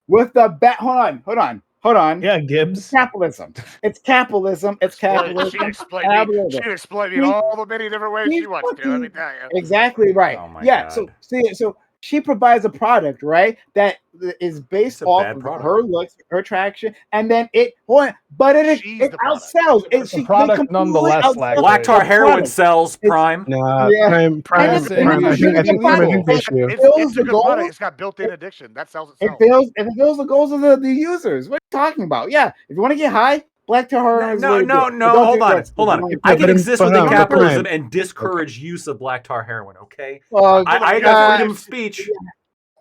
With the bat. Hold on. Hold on. Yeah, It's Gibbs. capitalism. It's capitalism. It's capitalism. She exploit Capitalism. me in all the many different ways she wants to. Let me fucking- tell you. Exactly right. Oh my yeah. God. So she provides a product, right? That is based It's a off bad of product. her looks, her attraction, and then it She's the product. outsells. But the product nonetheless lacks Black tar the heroin product. sells Prime. Nah, Yeah. Prime. it's- I it's think a good they should. It's a good product. It's got built-in addiction. That sells It itself. fills the goals of the users. What are you talking about? Yeah, if you want to get high, black tar heroin is No, really no, good. no. But don't Hold do on, drugs. hold You on. wanna- I can but exist but within no, capitalism Prime. and discourage use of black tar heroin. Okay, Well, I got uh, freedom of speech.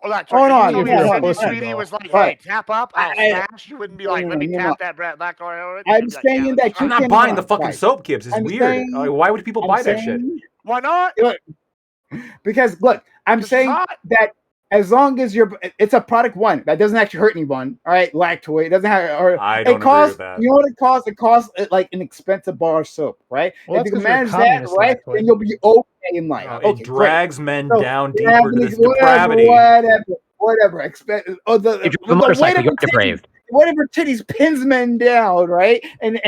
Well, that's Hold right. on, You told me yeah, if hold Cindy on. Sweeney was like, Right. "Hey, tap up, I'll I- smash." You wouldn't be like, "Let me no, tap that black car heroin." I'm You'd be like, "Yeah, saying let me that try you I'm it." not buying the cannot, fucking right. soap, Gibbs. It's I'm weird. saying- Why would people buy that shit? Why not? Because look, I'm 'Cause it's saying hot. that as long as it's a product one that doesn't actually hurt anyone. All right, Lactoid, it doesn't have. Or I don't it agree costs. with that. You know what it costs? It costs like an expensive bar of soap, right? Well, if that's you can 'cause you're a manage that, communist, right, Lactoid. then you'll be okay in life. No, okay, it drags men So, down yeah, deeper to this whatever, depravity. Whatever. Expect. Oh, the If you're a motorcycle, you're depraved. Whatever titties pins men down, right? And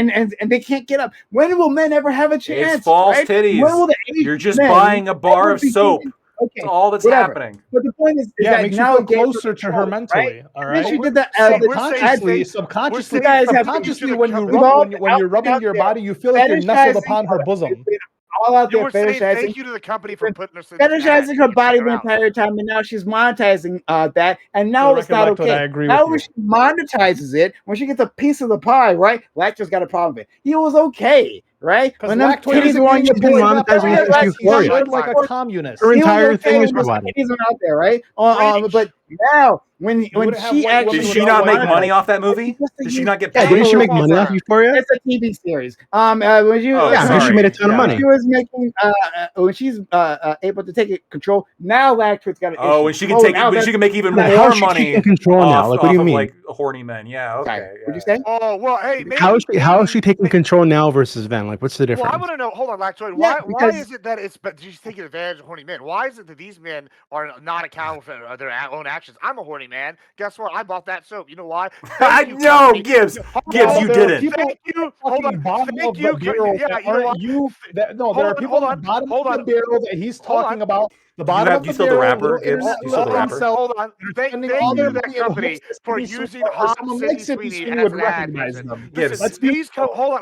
they can't get up. When will men ever have a chance? It's false right? titties. When will the You're Asian just men buying a bar ever of soap. begin? Okay, That's all that's whatever. happening. But the point is Yeah, it that makes you now feel it gave closer to her control, mentally. right? All And then right. she did the Subconsciously, you guys have subconsciously, been- when you we've rub, all when, you, when you're been out rubbing your there body, you feel like you're nestled fetishizing upon her her. bosom. It's been all out You there were saying fetishizing. thank you to the company for putting us in this ad. Fetishizing her You body figure the out. entire time, and now she's monetizing that, and For now the it's record, not Lactoid, okay. I agree Now with when she monetizes it, when she gets a piece of the pie, right? Lacto's got a problem with it. He was okay, right? Because When them Lactoid titties isn't were on getting your the point monetizing that his he's euphoria. lived like a communist. Her He was entire thing okay was when the provided. titties were out there, right? Preach. But now when wouldn't have she white actually Did women she without not white make money men. off that movie? Just to Did she use- not get Yeah, paid? didn't she make Hold on, money off sir. Euphoria? It's a TV series. When you Oh, yeah, I'm sure she sorry. made a ton of Yeah. money. she was making when she's able to take it control. Now Lactoid's got an issue. Oh, when she can take, now when she can make even Yeah, more how is she money taking control now? off, Like, what do you off of mean? like horny men. Yeah, okay. Sorry, Yeah. what'd you say? Oh well, hey, maybe, How is she maybe- taking control now versus then? Like, what's the Well, I difference? want to know. Hold on, Lactoid. Yeah, Why because- is it that it's but she's taking advantage of horny men? Why is it that these men are not accountable for their own actions? I'm a horny man. Guess what? I bought that soap. You know why? I Thank you, know, company. Gibbs. Hold Gibbs, on, you there are didn't. people Thank you. Hold fucking on. bottom Thank of you. the barrel Yeah, that you know what? aren't you. That, no, Hold there are on, people hold at on, the bottom hold of the on. barrel that he's Hold talking on. about. The Do you bottom have- of do the you still the barrel, rapper, little Gibbs? internet, Do you still the little rapper? incel, Hold on. they're spending all Thank their you, that money in company, hopes that for Sydney Sweeney using or hot someone Sydney like Sydney Sweeney Sweeney as would an ad recognize person. them. Gibbs. Listen, Let's be hold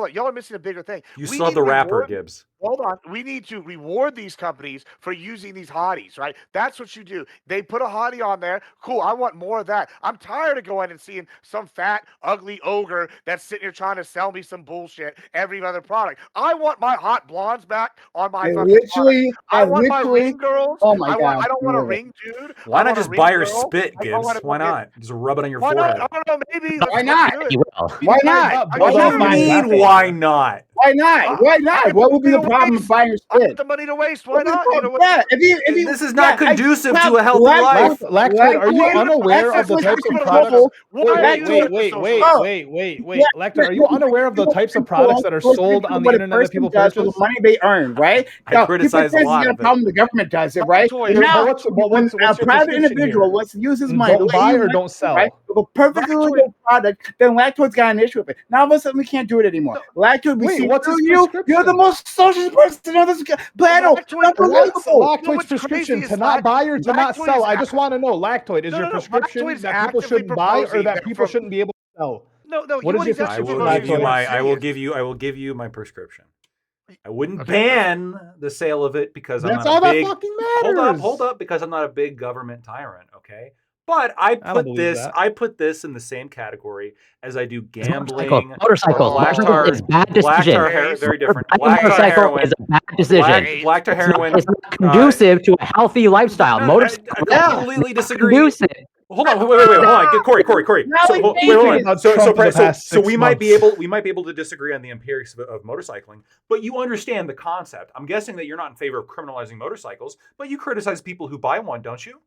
on. Y'all are missing a bigger thing. You We still have need the to rapper, reward- Gibbs. Hold on. We need to reward these companies for using these hotties, right? That's what you do. They put a hottie on there. Cool. I want more of that. I'm tired of going and seeing some fat, ugly ogre that's sitting here trying to sell me some bullshit every other product. I want my hot blondes back on my I fucking literally, product. I want my ring girls. Oh my I God, don't want a dude. ring dude. Why I not want a just ring buy her girl. spit, I don't Gibbs? wanna Why get- not? Just rub it on your Why forehead. not? I don't know. Maybe. Why let's not? do it. You will. Why not? I What do don't you know. mean, why not? Why not? Why not? What would be the problem with buying your I got spit? the money to waste. Why not? You know what? Yeah, if you, This is not yeah, conducive I- to a healthy life. Lactoid, are you Lactoid- unaware of the Lactoid types of was products? control. Why are you doing this social? Wait. Lactoid, are you unaware of the types of products that are sold on the What a internet that person people does for purchase? the money they earn, right? I Now, criticize he a pretends lot he's got of a it. problem. The government does it, right? Lactoid. But Now, what's when your a private prescription individual here? wants to use his money, Don't the way buy he or wants don't to, sell. right? With a perfectly Lactoid- legal product, then Lactoid's got an issue with it. Now all of a sudden we can't do it anymore. Lactoid, we Wait, see what's his through you. You're the prescription? most socialist person on this planet. Lactoid- What's Unbelievable. Lactoid's what's prescription? crazy To is not buy or to not Lactoid sell? is I just want to know, Lactoid, is No, your no, no. prescription Lactoid is that people actively shouldn't buy or proposing that that people from- shouldn't be able to sell? No, What is your I will prescription, give you Lactoid? my. I will give you my prescription. I wouldn't Okay. ban the sale of it because I'm That's not all a that big. fucking matters. Hold up, because I'm not a big government tyrant. Okay, but I don't put believe this. that. I put this in the same category as I do It's gambling. Motorcycle. Black Motorcycle tar. is bad Black decision. tar heroin. Very different. Buying Black tar motorcycle heroin. is a bad decision. Black tar It's not, heroin. it's not conducive to a healthy lifestyle. Motorcycle I is completely disagree. conducive. Hold on, wait, hold on, Corey. Now So, we wait, hate hold you. on. About So, Trump in the past so 6 we might be months. able to disagree on the empirics of motorcycling, but you understand the concept. I'm guessing that you're not in favor of criminalizing motorcycles, but you criticize people who buy one, don't you?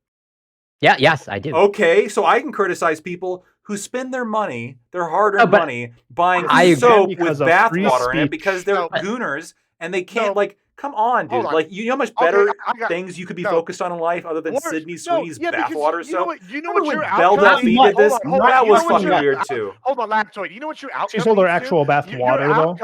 Yes, I do. Okay, so I can criticize people who spend their money, their hard-earned but money, buying I agree soap with because of free bathwater in it speech. because they're No. gooners and they can't No. Come on, dude. Hold on. Like, you know how much Okay, better I got things you could be no. focused on in life other than Worse. Sydney No, Sweeney's yeah, because bathwater you know soap? what? You know Remember what when your Belle outcome Delphine needs. did this? Hold on. That You was know what fucking your weird too. hold on, Lactoid. You know what your outcome She sold her leads to? actual bath Your water though.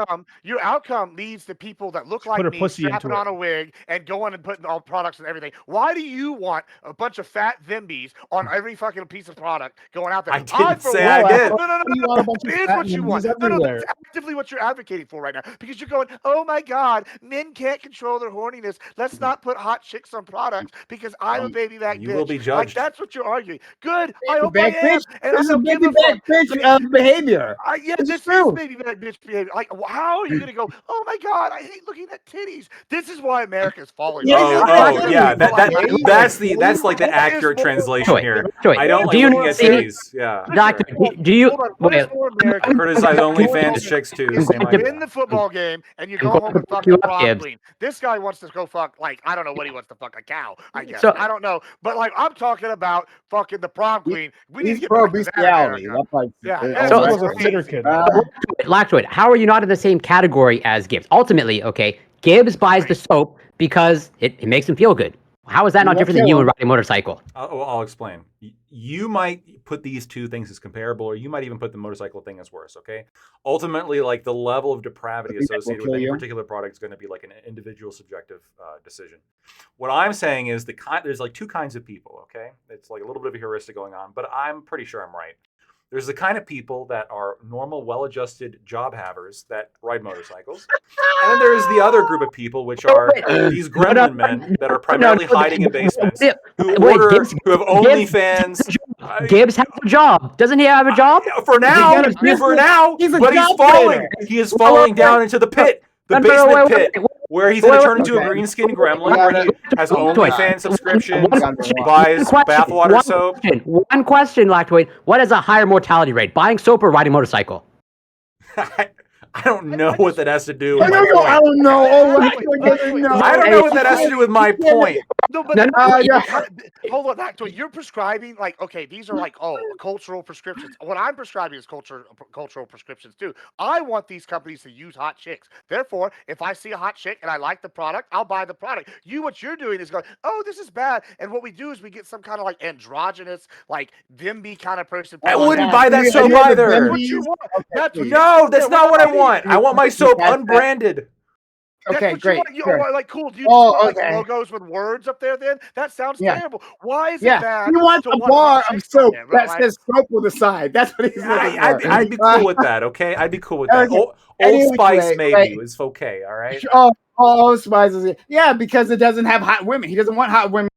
outcome leads to people that look She put like her me pussy strapping into on it. a wig and going and putting all products and everything. Why do you want a bunch of fat Thimbies on every fucking piece of product going out there? I didn't for say one- I did. No, You want a bunch of Here's fat what you want. Thimbies No, everywhere. that's actively what you're advocating for right now because you're going, oh my God, men can't control their horniness. Let's not put hot chicks on products because I'm a baby back You bitch. will be Like judged. that's what you're arguing. Good. I hope Baby I back am, bitch. and I This is don't give baby a fuck. back bitch behavior. Yeah, It's this true. is baby back bitch behavior. Like, how are you gonna go? Oh my God, I hate looking at titties. This is why America's falling. Yeah, right now. Oh, exactly. yeah. Like, That's like the What is accurate more- translation what here. is- Wait, I don't what like do you looking at see- titties. Yeah. Doctor, sure. do you Hold on. What is wait? more I American? criticize OnlyFans chicks too. I'm Same going to- You idea. win the football game and you I'm go going home to and back fuck you the up, prom Gibbs. queen. This guy wants to go fuck, like, I don't know what he wants to fuck, a cow, I guess. So- I don't know. But, like, I'm talking about fucking the prom queen. We need to He's get pro back to that, bestiality. America. That part's Yeah, all So right. was a fitter kid. Lactoid, how are you not in the same category as Gibbs? Ultimately, okay, Gibbs buys the soap because it makes him feel good. How is that not Let's different than go. you and riding a motorcycle? I'll explain. You might put these two things as comparable, or you might even put the motorcycle thing as worse. Okay. Ultimately, like the level of depravity I think that will associated with kill any you. particular product is going to be like an individual subjective decision. What I'm saying is there's like two kinds of people. Okay, it's like a little bit of a heuristic going on, but I'm pretty sure I'm right. There's the kind of people that are normal, well-adjusted job havers that ride motorcycles. And then there's the other group of people, which are these gremlin men that are primarily hiding in basements, who have OnlyFans. Gibbs has a job. Doesn't he have a job? For now, got a business. He's a but he's job falling. trader. He is falling down into the pit, the basement pit, where he's going to turn into a green skin gremlin, where he has OnlyFans subscriptions, buys bathwater soap. One question, Lactoid. What is a higher mortality rate, buying soap or riding a motorcycle? I don't know what that has to do with I my don't know. I point. don't know. Oh, Lactoid doesn't know. I don't know what that has to do with my point. No, but No, no, yeah. hold on, Lactoid. You're prescribing, like, okay, these are like, cultural prescriptions. What I'm prescribing is cultural prescriptions too. I want these companies to use hot chicks. Therefore, if I see a hot chick and I like the product, I'll buy the product. What you're doing is going, oh, this is bad. And what we do is we get some kind of like androgynous, like Dimby kind of person. I wouldn't buy that soap either. That's what you want. That's what No, that's not what I want. I want my soap unbranded. Okay, great. Sure. Like, cool. Do you just want okay. like logos with words up there then? That sounds Yeah. terrible. Why is it Yeah, bad? he wants to a want bar hot of chicks on soap there, that right? says soap with a side. That's what he's looking for. I'd be cool with that, okay? I'd be cool with that. Okay. Old Anyway, Spice maybe right. is okay, all right? Spice is yeah, because it doesn't have hot women. He doesn't want hot women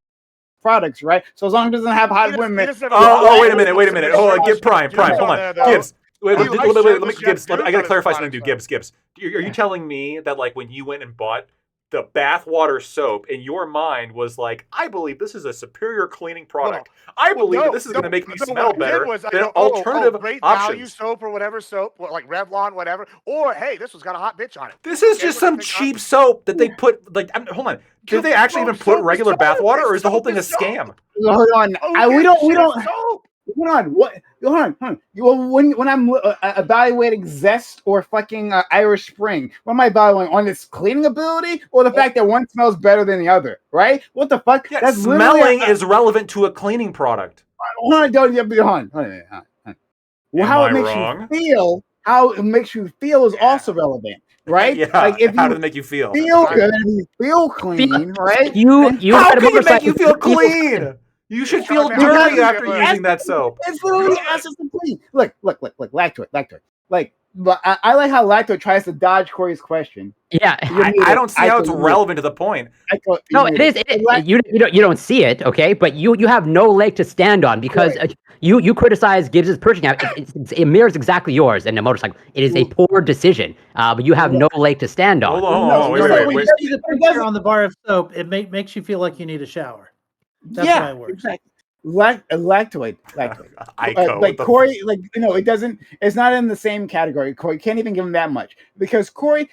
products, right? So as long as it doesn't have hot women. Wait a minute. Hold on, give Prime. Hold on. Gibbs. Wait, He likes let me, Jeff Gibbs. I Drews gotta on clarify his something, products, Gibbs. Are you telling me that like when you went and bought the bathwater soap, in your mind was like, I believe this is a superior cleaning product. I believe that this is going to make me smell better than alternative great value options. soap or whatever soap, like Revlon, whatever. Or hey, this one's got a hot bitch on it. This is just some cheap soap that they put. Like, hold on. Did they actually even put regular bathwater, or is the whole thing a scam? Hold on. We don't. Hold on. What? Hold on. When I'm evaluating Zest or fucking Irish Spring, what am I evaluating on its cleaning ability or the fact that one smells better than the other? Right? What the fuck? Yeah, That's smelling is relevant to a cleaning product. Hold on. Well, how it makes you feel is also relevant, right? Yeah. Like if How does it make you feel? Feel good, if you feel clean, right? You How can it make you feel clean? You should feel dirty after using that soap. It's literally assets to clean. Look, Lactoid. Like, but I like how Lactoid tries to dodge Corey's question. Yeah, I don't see how it's relevant to the point. No, it is. You don't see it, okay? But you have no leg to stand on because you criticize Gibbs's purchasing habit. It mirrors exactly yours in a motorcycle. It is a poor decision, but you have no leg to stand on. Hold on. Wait. When you see the picture on the bar of soap, it makes you feel like you need a shower. That's why it works. Exactly. Lactoid. Ico, like Corey, like it doesn't. It's not in the same category. Corey can't even give him that much because Corey,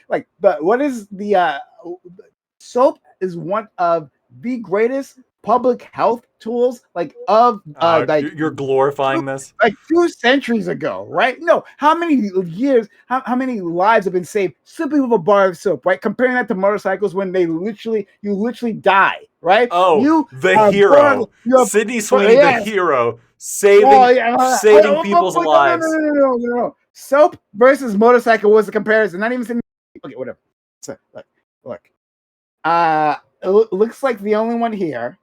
soap is one of the greatest public health tools like of like you're glorifying this. like 2 centuries ago, right? No, how many years, how many lives have been saved simply with a bar of soap, right? Comparing that to motorcycles when you literally die, right? Oh, the hero, Sydney Sweeney, yes. the hero, saving people's lives. No. Soap versus motorcycle was the comparison. Not even okay, whatever. So, look. It looks like the only one here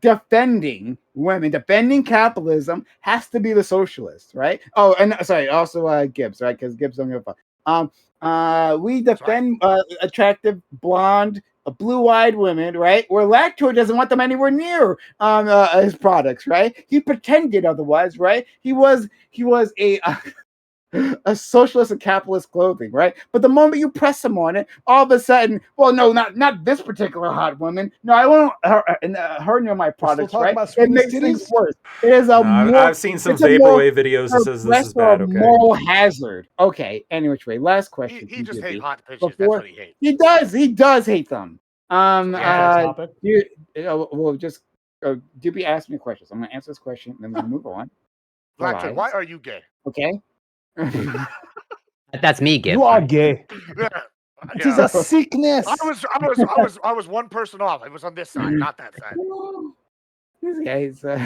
defending women, defending capitalism has to be the socialist, right? Oh, and sorry, also Gibbs, right? Because Gibbs don't give a fuck. We defend attractive blonde, blue-eyed women, right? Where Lactoid doesn't want them anywhere near his products, right? He pretended otherwise, right? He was a socialist and capitalist clothing, right? But the moment you press him on it, all of a sudden, well, no, not this particular hot woman. No, I want her near my products, right? It makes things worse. It is I've seen some vaporwave videos that says this is bad. Okay, moral hazard. Okay, anyway, last question. He just hates hot bitches. That's what he hates. He does hate them. Well, just Doopy asked me a question. So I'm gonna answer this question, and then we'll move on. Lactoid, why are you gay? Okay. That's me, Gibbs. You are gay. Yeah. It is a sickness. I was one person off. I was on this side, not that side. These guys. All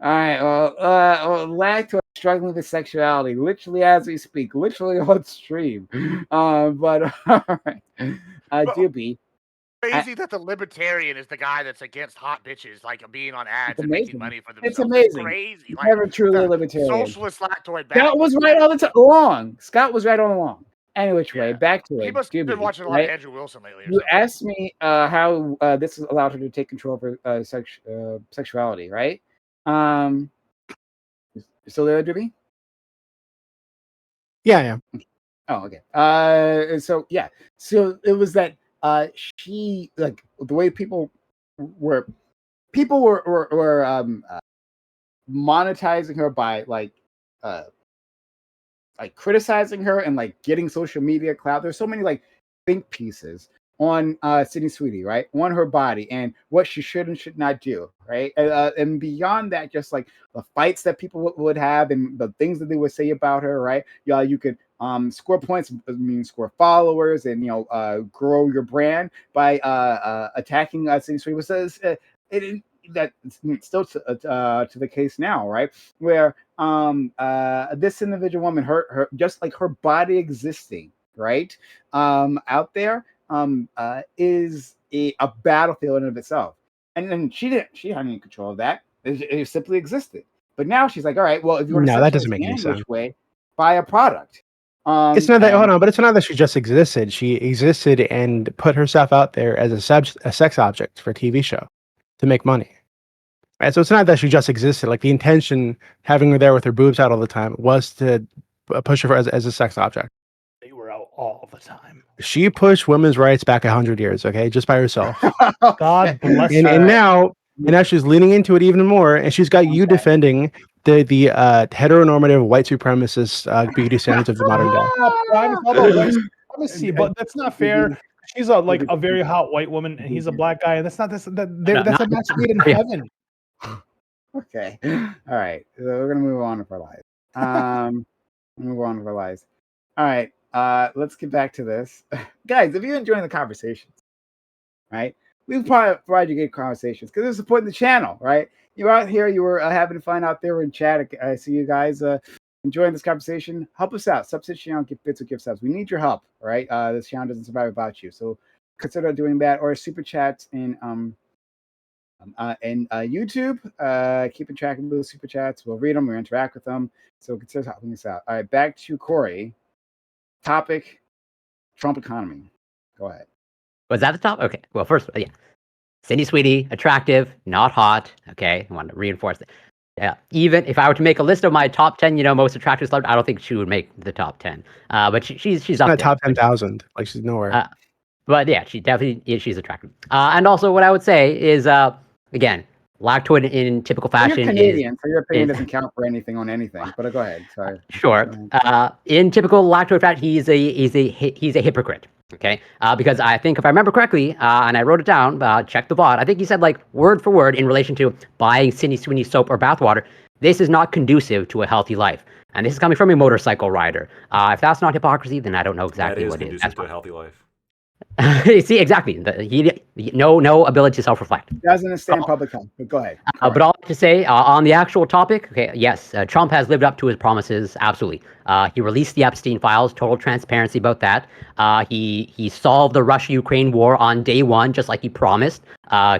right. Well, Lactoid struggling with his sexuality, literally as we speak, literally on stream. But all right, Doopy. Crazy that the libertarian is the guy that's against hot bitches, like being on ads and making money for themselves. It's amazing. Crazy. Like, never truly a libertarian. Socialist Lactoid. Scott was right all the time. Wrong. Scott was right all along. Anyway, way back to it. He must have been watching a lot of Andrew Wilson lately. You asked me how this allowed her to take control of her sexuality, right? You still there, Doopy? Yeah. Oh, okay. So it was that she, like, the way people were monetizing her by like criticizing her and like getting social media clout. There's so many like think pieces on Sydney Sweeney, right? On her body and what she should and should not do, right? And beyond that, just like the fights that people would have and the things that they would say about her, right? Yeah, you could score points, score followers, and grow your brand by attacking Sydney Sweeney. Says that's still to the case now, right? Where this individual woman, her just like her body existing, right, out there, is a battlefield in of itself. And then she had any control of that. It simply existed. But now she's like, all right, well, if you want to that doesn't make any sense. Way, buy a product. It's not that. Hold on, but it's not that she just existed. She existed and put herself out there as a sex object for a TV show to make money. Right? So it's not that she just existed. Like the intention, having her there with her boobs out all the time, was to push her as a sex object. They were out all the time. She pushed women's rights back 100 years. Okay, just by herself. God bless her. And now she's leaning into it even more, and she's got you defending the heteronormative white supremacist beauty standards of the modern day. Let me see, but that's not fair. She's a very hot white woman, and he's a black guy, and that's not this. That's a match made in heaven. Okay, all right. So we're gonna move on with our lives. All right. Let's get back to this, guys. If you're enjoying the conversations, right? We provide you good conversations because they're supporting the channel, right? You're out here, you were having fun out there in chat. I see you guys enjoying this conversation. Help us out. Subsidy channel, give bits or gift subs. We need your help, right? This channel doesn't survive without you. So consider doing that, or super chats in YouTube. Keeping track of those super chats. We'll read them. We'll interact with them. So consider helping us out. All right, back to Corey. Topic: Trump economy. Go ahead. Was that the top? Okay. Well, first, yeah. Sydney Sweeney, attractive, not hot. Okay. I want to reinforce it. Yeah. Even if I were to make a list of my top 10, most attractive celebrities, I don't think she would make the top 10. But she's up there. Top 10,000. Like she's nowhere. But yeah, she's attractive. And also what I would say is, again, Lactoid in typical fashion. You're Canadian, so your opinion doesn't count for anything on anything. But go ahead. Sorry. Sure. In typical Lactoid fashion, he's a hypocrite. Okay, because I think if I remember correctly, and I wrote it down, check the VOD. I think he said like word for word in relation to buying Sydney Sweeney soap or bathwater. This is not conducive to a healthy life, and this is coming from a motorcycle rider. If that's not hypocrisy, then I don't know That exactly is what is. conducive That's to a fine. healthy life. See, exactly. No ability to self-reflect. Doesn't understand public health, but go ahead. But all I have to say on the actual topic, okay, yes, Trump has lived up to his promises, absolutely. He released the Epstein files, total transparency about that. He solved the Russia-Ukraine war on day one, just like he promised.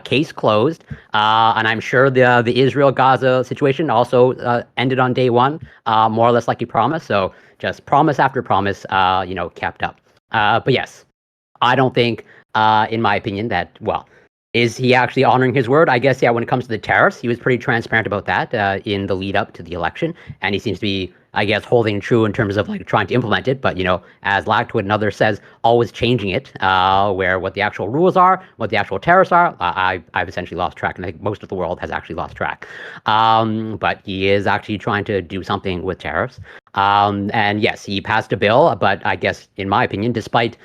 Case closed, and I'm sure the Israel-Gaza situation also ended on day one, more or less like he promised. So just promise after promise, kept up. But yes, I don't think, in my opinion, that, well, is he actually honoring his word? I guess, yeah, when it comes to the tariffs, he was pretty transparent about that in the lead up to the election. And he seems to be, I guess, holding true in terms of like trying to implement it. But, as Lactwood and others says, always changing it, where what the actual rules are, what the actual tariffs are. I've essentially lost track. And I think most of the world has actually lost track. But he is actually trying to do something with tariffs. And yes, he passed a bill, but I guess, in my opinion, despite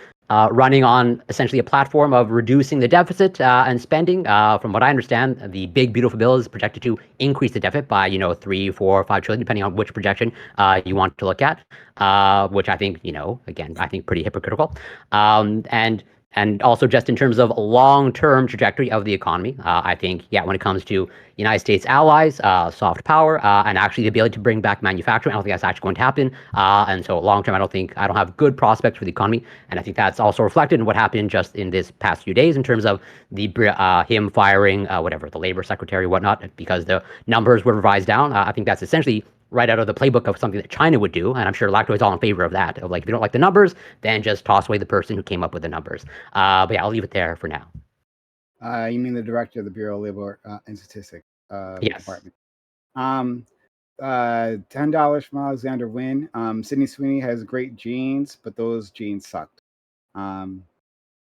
running on essentially a platform of reducing the deficit and spending. From what I understand, the big beautiful bill is projected to increase the deficit by 3, 4, 5 trillion, depending on which projection you want to look at. Which I think again, I think pretty hypocritical. And also just in terms of long-term trajectory of the economy, I think, yeah, when it comes to United States allies, soft power, and actually the ability to bring back manufacturing, I don't think that's actually going to happen. And so long-term, I don't have good prospects for the economy. And I think that's also reflected in what happened just in this past few days in terms of the him firing, the labor secretary, whatnot, because the numbers were revised down. I think that's essentially right out of the playbook of something that China would do. And I'm sure Lacto is all in favor of that. Of like, if you don't like the numbers, then just toss away the person who came up with the numbers. But yeah, I'll leave it there for now. You mean the director of the Bureau of Labor and Statistics Yes. Department. $10 from Alexander Wynn. Sydney Sweeney has great genes, but those genes sucked.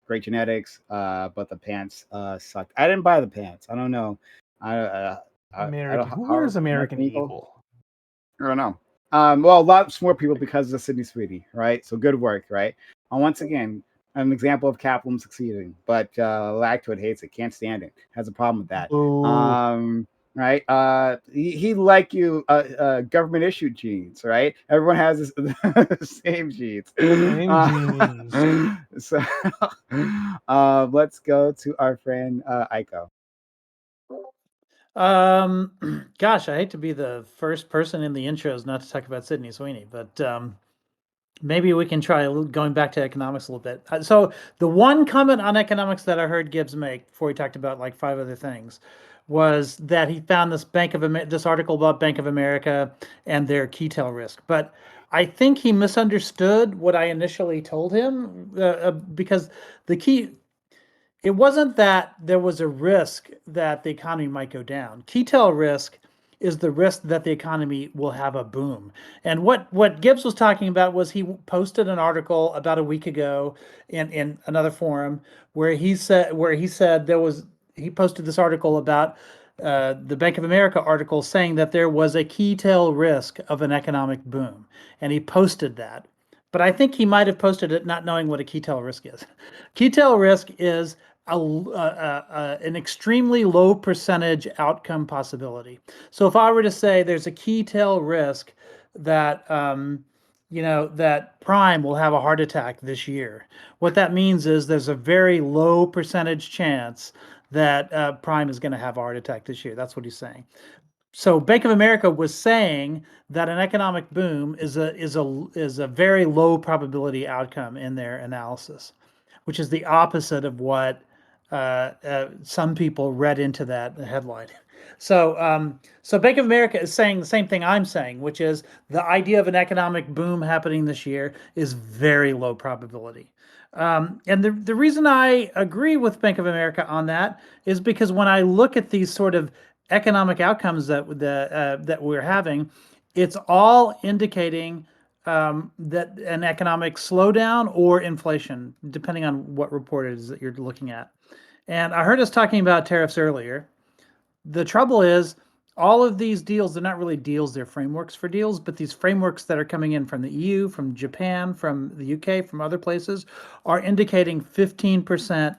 Great genetics, but the pants sucked. I didn't buy the pants. I don't know. Who wears American Eagle? I don't know. Well, lots more people because of Sydney Sweeney, right? So good work, right? And once again, an example of capitalism succeeding, but Lactwood hates it, can't stand it, has a problem with that. Right? He like you, government issued genes, right? Everyone has the same genes. So let's go to our friend Aiko. Gosh, I hate to be the first person in the intros not to talk about Sydney Sweeney, but maybe we can try going back to economics a little bit. So the one comment on economics that I heard Gibbs make before he talked about like 5 other things was that he found this article about Bank of America and their key tail risk. But I think he misunderstood what I initially told him because it wasn't that there was a risk that the economy might go down. Key tail risk is the risk that the economy will have a boom. And what Gibbs was talking about was he posted an article about a week ago in another forum where he said he posted this article about the Bank of America article saying that there was a key tail risk of an economic boom, and he posted that. But I think he might have posted it not knowing what a key tail risk is. Key tail risk is an extremely low percentage outcome possibility. So if I were to say there's a key tail risk that that Prime will have a heart attack this year, what that means is there's a very low percentage chance that Prime is going to have a heart attack this year. That's what he's saying. So Bank of America was saying that an economic boom is a very low probability outcome in their analysis, which is the opposite of what some people read into that headline. So Bank of America is saying the same thing I'm saying, which is the idea of an economic boom happening this year is very low probability. And the reason I agree with Bank of America on that is because when I look at these sort of economic outcomes that we're having, it's all indicating that an economic slowdown or inflation, depending on what report it is that you're looking at. And I heard us talking about tariffs earlier. The trouble is all of these deals, they're not really deals, they're frameworks for deals, but these frameworks that are coming in from the EU, from Japan, from the UK, from other places, are indicating 15%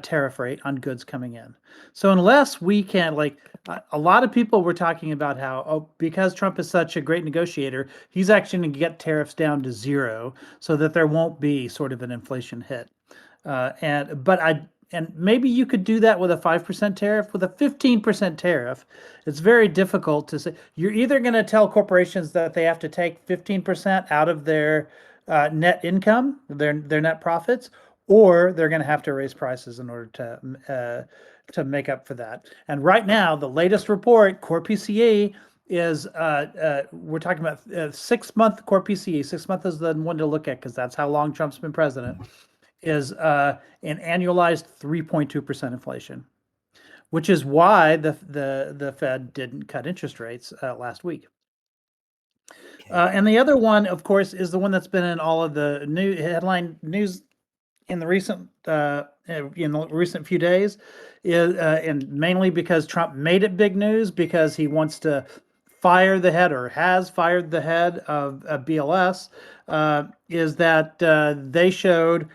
tariff rate on goods coming in. So unless we can, like, a lot of people were talking about how, because Trump is such a great negotiator, he's actually going to get tariffs down to zero so that there won't be sort of an inflation hit. And maybe you could do that with a 5% tariff. With a 15% tariff, it's very difficult to say. You're either going to tell corporations that they have to take 15% out of their net income, their net profits, or they're going to have to raise prices in order to make up for that. And right now, the latest report, Core PCE, is we're talking about 6-month Core PCE. 6 months is the one to look at because that's how long Trump's been president. Is an annualized 3.2% inflation, which is why the Fed didn't cut interest rates last week. And the other one, of course, is the one that's been in all of the new headline news in the recent few days, and mainly because Trump made it big news because he wants to fire the head or has fired the head of BLS. Is that they showed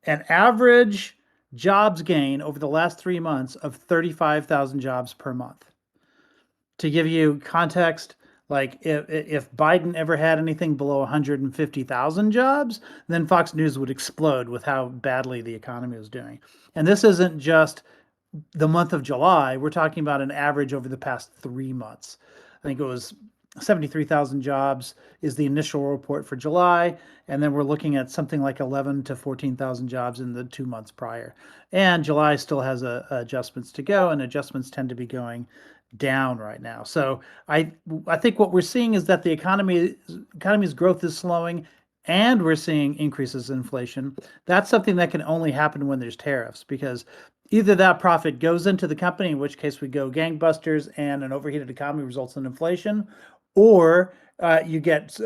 an average jobs gain over the last 3 months of 35,000 jobs per month. To give you context, like if Biden ever had anything below 150,000 jobs, then Fox News would explode with how badly the economy was doing. And this isn't just the month of July. We're talking about an average over the past 3 months. I think it was 73,000 jobs is the initial report for July, and then we're looking at something like 11 to 14,000 jobs in the 2 months prior. And July still has adjustments to go, and adjustments tend to be going down right now. So I think what we're seeing is that the economy's growth is slowing, and we're seeing increases in inflation. That's something that can only happen when there's tariffs, because either that profit goes into the company, in which case we go gangbusters and an overheated economy results in inflation, or you get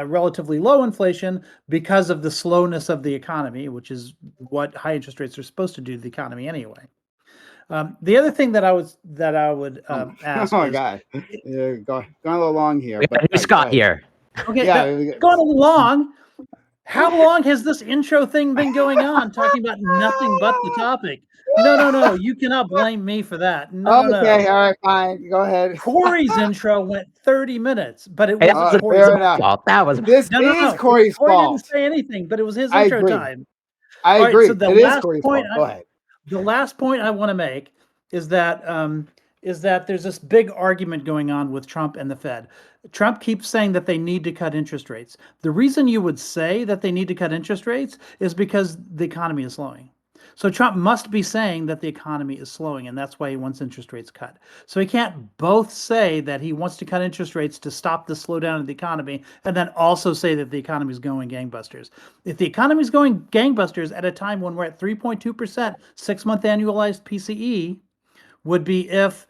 relatively low inflation because of the slowness of the economy, which is what high interest rates are supposed to do to the economy anyway. The other thing that I would ask. Oh my God, going a little long here. We got a new Scott here. Okay, Yeah, going a little long. How long has this intro thing been going on, talking about nothing but the topic? No. You cannot blame me for that. No. Okay, all right, fine. Go ahead. Corey's intro went 30 minutes, but it Hey, wasn't that Corey's fair enough. fault. That was This is Corey's Corey fault. didn't say anything, but it was his I intro agree. time. I All right, agree. so the It is last Corey's point fault. Go ahead. The last point I want to make is that there's this big argument going on with Trump and the Fed. Trump keeps saying that they need to cut interest rates. The reason you would say that they need to cut interest rates is because the economy is slowing. So Trump must be saying that the economy is slowing, and that's why he wants interest rates cut. So he can't both say that he wants to cut interest rates to stop the slowdown of the economy and then also say that the economy is going gangbusters. If the economy is going gangbusters at a time when we're at 3.2%, 6-month annualized PCE would be if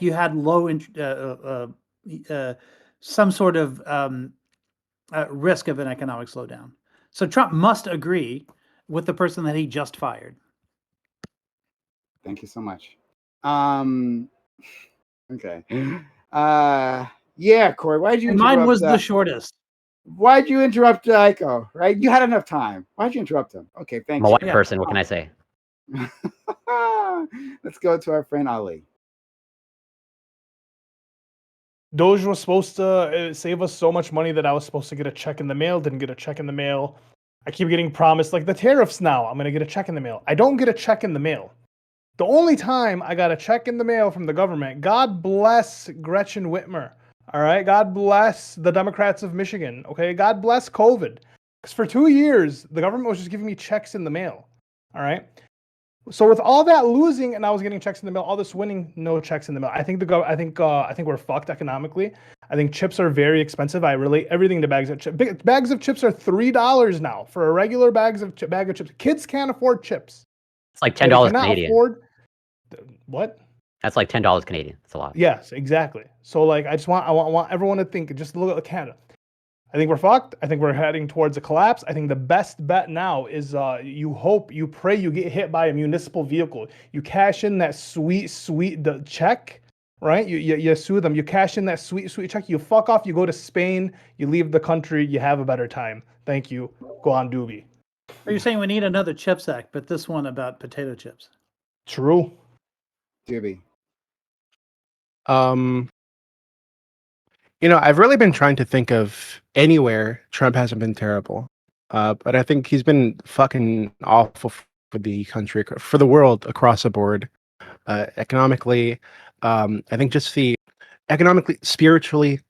you had low some sort of risk of an economic slowdown. So Trump must agree with the person that he just fired. Thank you so much. Okay. Yeah, Corey, why'd you interrupt? Mine was the shortest. Why'd you interrupt Aiko? Right? You had enough time. Why'd you interrupt him? Okay, thanks. I'm a white person. What can I say? Let's go to our friend Ali. Doge was supposed to save us so much money that I was supposed to get a check in the mail. Didn't get a check in the mail. I keep getting promised, like the tariffs now, I'm going to get a check in the mail. I don't get a check in the mail. The only time I got a check in the mail from the government, God bless Gretchen Whitmer. All right. God bless the Democrats of Michigan. Okay. God bless COVID. Because for 2 years, the government was just giving me checks in the mail. All right. So with all that losing and I was getting checks in the mail, all this winning, no checks in the mail. I think we're fucked economically. I think chips are very expensive. I relate everything to bags of chips. Bags of chips are $3 now for a regular bag of chips. Kids can't afford chips. It's like $10 Canadian. What? That's like $10 Canadian. That's a lot. Yes, exactly. So like I want everyone to think, just look at Canada. I think we're fucked. I think we're heading towards a collapse. I think the best bet now is you pray you get hit by a municipal vehicle. You cash in that sweet the check, right? You sue them. You cash in that sweet check. You fuck off. You go to Spain. You leave the country. You have a better time. Thank you. Go on, Doobie. Are you saying we need another CHIPS Act, but this one about potato chips? True. Doobie. I've really been trying to think of anywhere Trump hasn't been terrible. But I think he's been fucking awful for the country, for the world across the board. Economically, I think just economically, spiritually,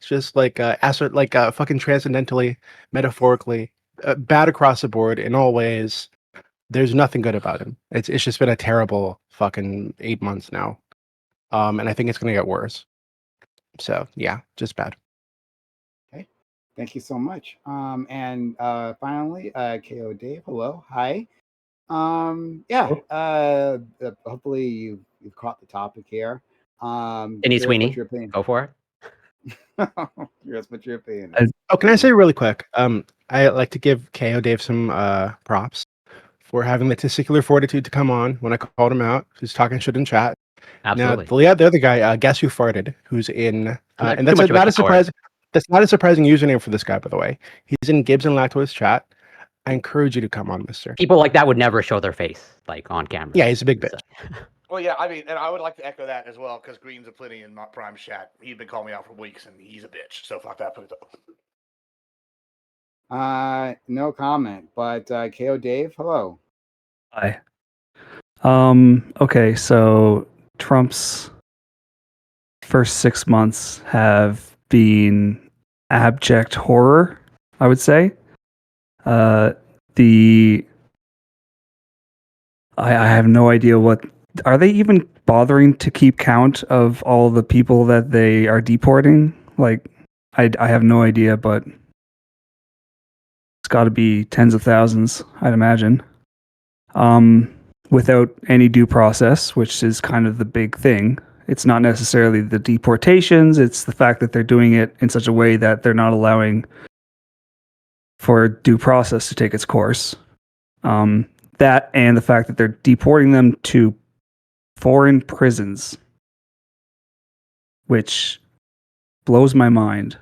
just fucking transcendentally, metaphorically, bad across the board in all ways. There's nothing good about him. It's just been a terrible fucking 8 months now. And I think it's gonna get worse. So yeah, just bad. Okay, thank you so much. And finally, KO Dave, hello, hi. Hopefully you've caught the topic here. Denny Sweeney, go for it. Yes, what's your opinion? Oh, can I say really quick? I like to give KO Dave some props for having the testicular fortitude to come on when I called him out. He's talking shit in chat. Absolutely. Now, the other guy, Guess Who Farted, who's in, and that's much not a about surprise. That's not a surprising username for this guy, by the way. He's in Gibbs and Lactose chat. I encourage you to come on, mister. People like that would never show their face, like, on camera. Yeah, he's a big bitch. Well, yeah, I mean, and I would like to echo that as well, because Green's a plenty in my prime chat. He's been calling me out for weeks, and he's a bitch. So fuck that. Put it up. No comment, but KO Dave, hello. Hi. Okay, so Trump's first 6 months have been abject horror, I would say. I have no idea what are they even bothering to keep count of all the people that they are deporting? Like, I have no idea, but it's got to be tens of thousands, I'd imagine. Without any due process, which is kind of the big thing. It's not necessarily the deportations, it's the fact that they're doing it in such a way that they're not allowing for due process to take its course. That and the fact that they're deporting them to foreign prisons, which blows my mind.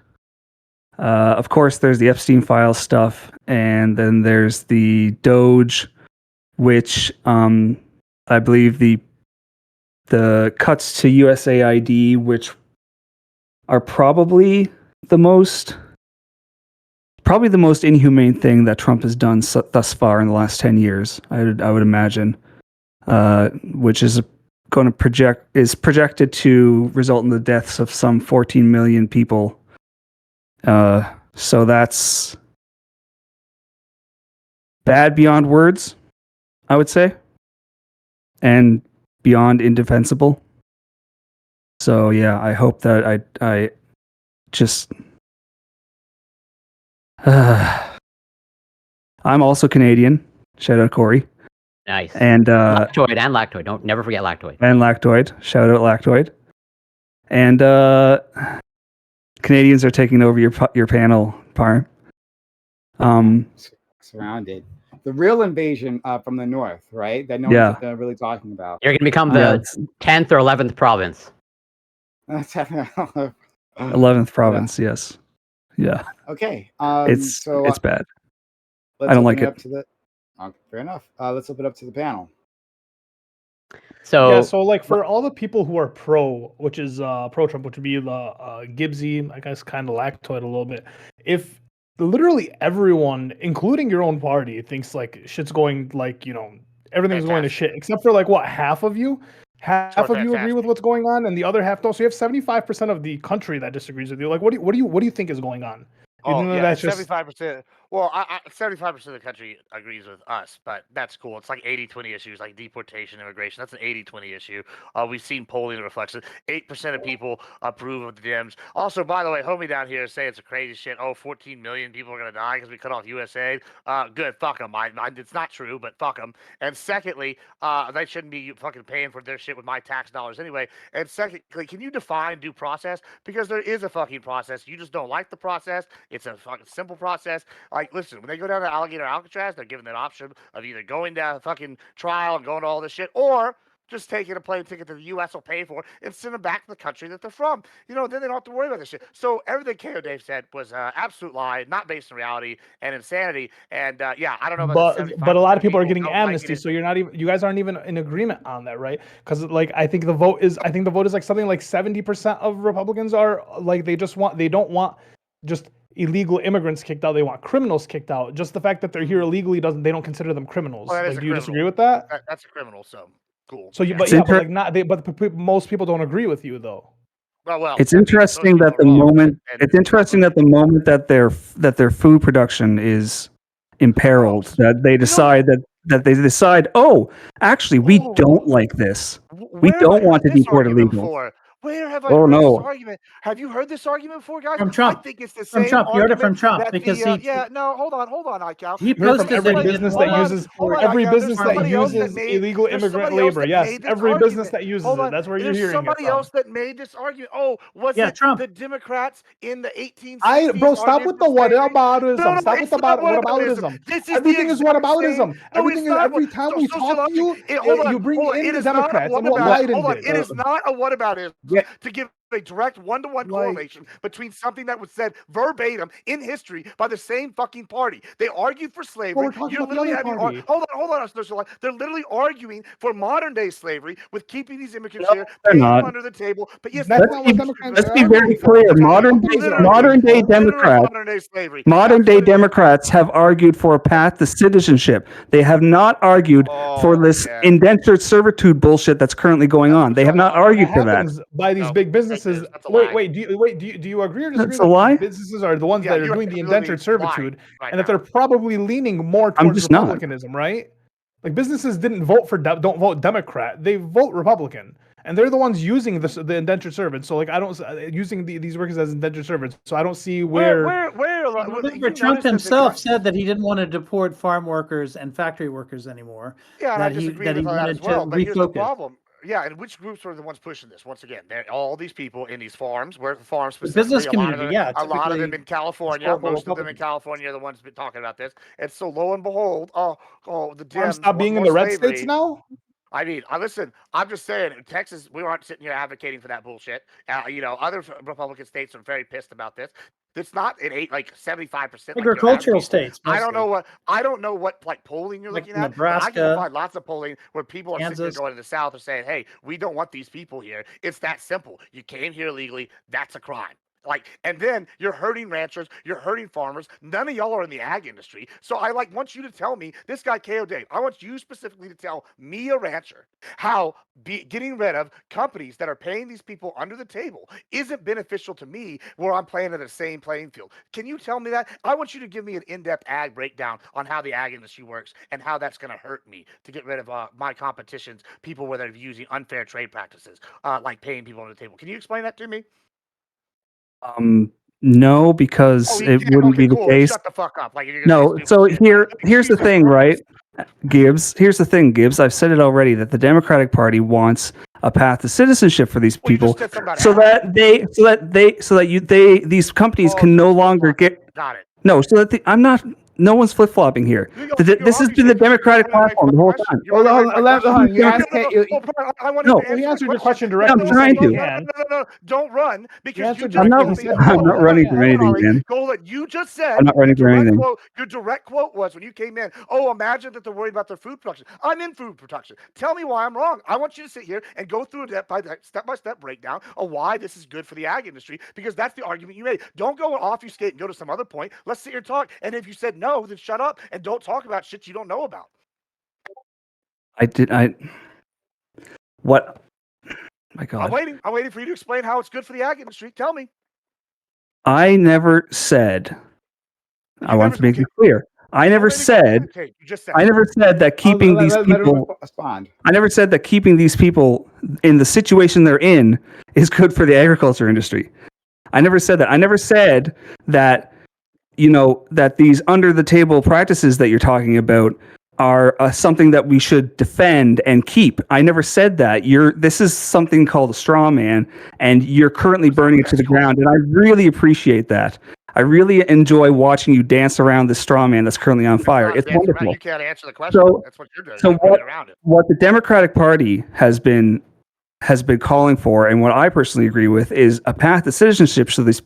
Of course, there's the Epstein Files stuff, and then there's the Doge, which I believe the cuts to USAID, which are probably the most inhumane thing that Trump has done thus far in the last 10 years. I would imagine, which is projected to result in the deaths of some 14 million people. So that's bad beyond words, I would say, and beyond indefensible. So yeah, I hope that I just I'm also Canadian. Shout out Corey. Nice. And Lactoid. Don't never forget Lactoid. And Lactoid. Shout out Lactoid. And Canadians are taking over your panel, Parn. Surrounded. The real invasion from the north, right? That no one's really talking about. You're going to become the 10th or 11th province. 11th province, yes. Yeah. Okay. It's bad. I don't like it. Fair enough. Let's open it up to the panel. So like for all the people who are pro, which is pro Trump, which would be the Gibbsy, I guess kind of Lactoid a little bit. If literally everyone, including your own party, thinks like shit's going like, everything's going to shit, except for like what, half of you? Half of you agree with what's going on, and the other half don't. So you have 75% of the country that disagrees with you. Like, what do you think is going on? Oh, yeah, 75%. Well, 75% of the country agrees with us, but that's cool. It's like 80-20 issues, like deportation, immigration. That's an 80-20 issue. We've seen polling that reflects it. 8% of people approve of the Dems. Also, by the way, homie down here is saying it's a crazy shit. Oh, 14 million people are going to die because we cut off USA. Good, fuck them. It's not true, but fuck them. And secondly, they shouldn't be fucking paying for their shit with my tax dollars anyway. And secondly, can you define due process? Because there is a fucking process. You just don't like the process. It's a fucking simple process. Like, listen, when they go down to Alligator Alcatraz, they're given that option of either going down fucking trial and going to all this shit, or just taking a plane ticket that the U.S. will pay for and send them back to the country that they're from. You know, then they don't have to worry about this shit. So everything KO Dave said was absolute lie, not based in reality, and insanity. And yeah, I don't know about but a lot of people are getting don't amnesty, so you guys aren't even in agreement on that, right? Because like I think the vote is like something like 70% of Republicans are like they don't want just illegal immigrants kicked out. They want criminals kicked out. Just the fact that they're here illegally they don't consider them criminals. Well, like, do you disagree with that? That's a criminal, so cool. So you, but most people don't agree with you though. Well, it's interesting that the moment that their food production is imperiled, that they decide oh, actually we don't like this. We don't want to deport illegals. Where have I heard this argument? Have you heard this argument before, guys? From Trump. I think it's the From same Trump. You heard it from argument Trump that because the, he. yeah, no, hold on, ICal. He From posted every that he business didn't that want- uses hold on, every ICal, business there's that somebody else uses made- illegal there's immigrant somebody else labor. that Yes, made this every argument. business that uses Hold it. on, That's where you're there's hearing it somebody from. else that made this argument. Oh, was Yeah, it Trump. the Democrats in the 1860s? Bro, stop with the whataboutism. No, Stop with it's the not whataboutism. This is Everything is whataboutism. Everything is Every time we talk to you, you bring in the Democrats and what Biden did. It is not a whataboutism Yeah. to give a direct one-to-one correlation between something that was said verbatim in history by the same fucking party. They argued for slavery. we're talking about the other party. Hold on. They're literally arguing for modern day slavery with keeping these immigrants No, here, they're paying them not. under the table. But yes, That's they not are. what Democrats Let's are be very arguing for. clear. Modern day Literally Democrats. modern day slavery. Modern day Absolutely. Democrats have argued for a path to citizenship. They have not argued for this indentured servitude bullshit that's currently going on. They have not argued for that. happens by these No, big businesses. that's a lie. Do you agree or disagree That's that a lie? these businesses are the ones Yeah, that are you're doing the absolutely indentured servitude, lying and that now. they're probably leaning more I'm towards just not. republicanism, right? Like businesses don't vote Democrat, they vote Republican, and they're the ones using the indentured servants. So like I don't using these workers as indentured servants. So I don't see where. Remember, Trump himself said that he didn't want to deport farm workers and factory workers anymore. Yeah, and I that he disagree with that as wanted to well. But here's the refocus. problem. Yeah, and which groups are the ones pushing this? Once again, they're all these people in these farms, where the farms The business specifically, community, yeah, a lot of them typically in California, historical most of them in Republicans. California are the ones been talking about this. And so lo and behold, the Farms Dems stop being in want the more red states slavery. now. I mean, listen, I'm just saying, in Texas, we aren't sitting here advocating for that bullshit. Other Republican states are very pissed about this. It's not like 75%. Agricultural states. I don't mostly. know what like polling you're Like looking at. Nebraska, But I can find lots of polling where people are sitting Kansas. there going to the South and saying, "Hey, we don't want these people here." It's that simple. You came here illegally. That's a crime. And then you're hurting ranchers, you're hurting farmers. None of y'all are in the ag industry. So I want you to tell me, this guy KO Dave, I want you specifically to tell me, a rancher, how getting rid of companies that are paying these people under the table isn't beneficial to me, where I'm playing at the same playing field. Can you tell me that? I want you to give me an in-depth ag breakdown on how the ag industry works and how that's going to hurt me to get rid of my competitions, people where they're using unfair trade practices, like paying people on the table. Can you explain that to me? No, because it wouldn't be the case. Shut the fuck up. No, so here's the thing, right? Gibbs, here's the thing, Gibbs. I've said it already that the Democratic Party wants a path to citizenship for these people, so that these companies can no longer get. Got it. No, so that no one's flip flopping here. This has been the Democratic platform the whole time. Hold on. You asked No, he answered your question directly. I'm trying to. No. Don't run because you I'm not running from anything, man. Golan, you just said I'm not running from anything. Your direct quote was when you came in, "Oh, imagine that they're worried about their food production." I'm in food production. Tell me why I'm wrong. I want you to sit here and go through a step-by-step breakdown of why this is good for the ag industry, because that's the argument you made. Don't go obfuscate and go to some other point. Let's sit here and talk. And if you said no, then shut up and don't talk about shit you don't know about. What? My God. I'm waiting for you to explain how it's good for the ag industry. Tell me. I never said I want to make it clear. I never said that keeping these people. Respond. I never said that keeping these people in the situation they're in is good for the agriculture industry. I never said that. I never said that, that these under the table practices that you're talking about are something that we should defend and keep. I never said that. This is something called a straw man, and you're currently burning it to the ground. And I really appreciate that. I really enjoy watching you dance around this straw man that's currently on fire. It's wonderful. You can't answer the question. That's what you're doing. So what the Democratic Party has been calling for, and what I personally agree with, is a path to citizenship to these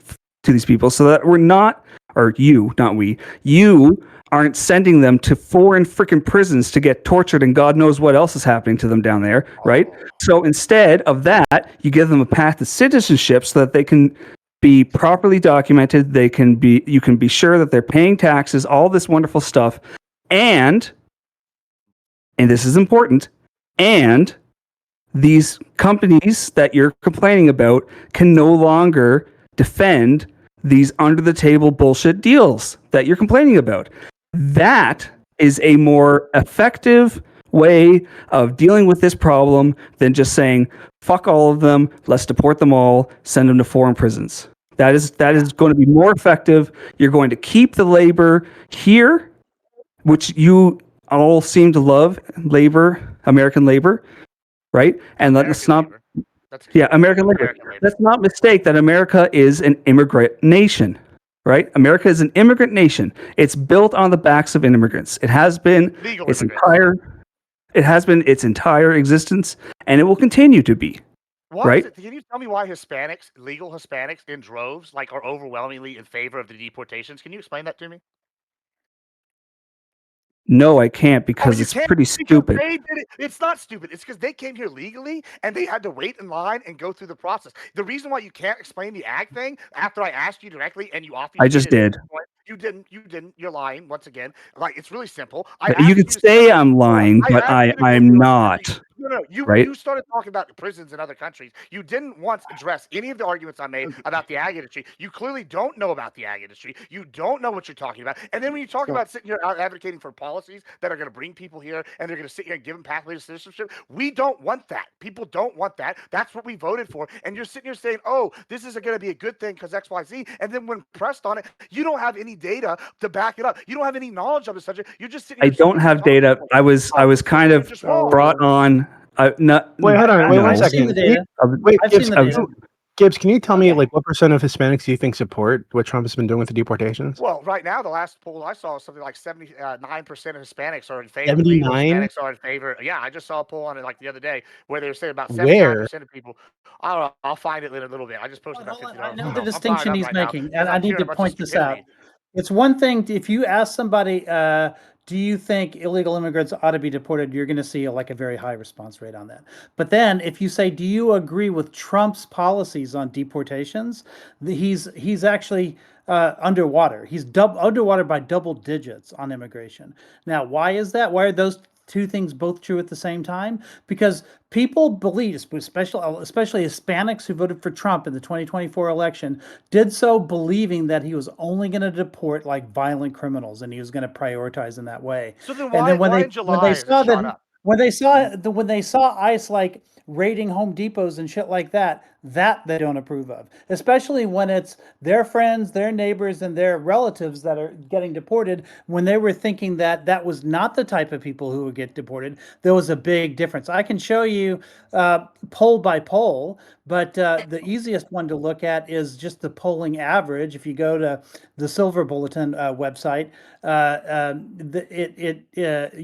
people, so that we're not, or you, not we, you aren't sending them to foreign freaking prisons to get tortured and God knows what else is happening to them down there, right? So instead of that, you give them a path to citizenship so that they can be properly documented. You can be sure that they're paying taxes, all this wonderful stuff, and this is important, and these companies that you're complaining about can no longer defend these under the table bullshit deals that you're complaining about. That is a more effective way of dealing with this problem than just saying, fuck all of them, let's deport them all, send them to foreign prisons. That is going to be more effective. You're going to keep the labor here, which you all seem to love, American labor, right? And let's not, American labor. Let's not mistake that America is an immigrant nation, right? America is an immigrant nation. It's built on the backs of immigrants. It has been its entire existence, and it will continue to be. Right? Can you tell me why legal Hispanics in droves, are overwhelmingly in favor of the deportations? Can you explain that to me? No, I can't, because it's pretty stupid. It's not stupid. It's because they came here legally and they had to wait in line and go through the process. The reason why you can't explain the ag thing after I asked you directly and you offered, I just did. You didn't. You're lying once again. It's really simple. You could say I'm lying, but I'm not. No. You started talking about the prisons in other countries. You didn't once address any of the arguments I made about the ag industry. You clearly don't know about the ag industry. You don't know what you're talking about. And then when you talk about sitting here out advocating for policies that are going to bring people here and they're going to sit here and give them pathways to citizenship, we don't want that. People don't want that. That's what we voted for. And you're sitting here saying, oh, this isn't going to be a good thing because X, Y, Z. And then when pressed on it, you don't have any data to back it up. You don't have any knowledge of the subject. You're just sitting here. I don't have data. I was kind of brought on. Wait, hold on. Wait 1 second. Gibbs, can you tell me what % of Hispanics do you think support what Trump has been doing with the deportations? Well, right now, the last poll I saw was something like 79% of Hispanics are in favor. 79? Hispanics are in favor. Yeah, I just saw a poll on it the other day where they were saying about 79% of people. I don't know. I'll find it in a little bit. I just posted about 50. I know the distinction he's making, and I need to point this out. It's one thing if you ask somebody, do you think illegal immigrants ought to be deported? You're going to see a very high response rate on that. But then if you say, do you agree with Trump's policies on deportations? He's actually underwater. He's underwater by double digits on immigration. Now, why is that? Why are those two things both true at the same time? Because people believe, especially Hispanics who voted for Trump in the 2024 election, did so believing that he was only going to deport violent criminals and he was going to prioritize in that way. So then when they saw ICE raiding Home Depots and shit like that they don't approve of, especially when it's their friends, their neighbors, and their relatives that are getting deported. When they were thinking that was not the type of people who would get deported, there was a big difference. I can show you poll by poll, but the easiest one to look at is just the polling average. If you go to the Silver Bulletin website,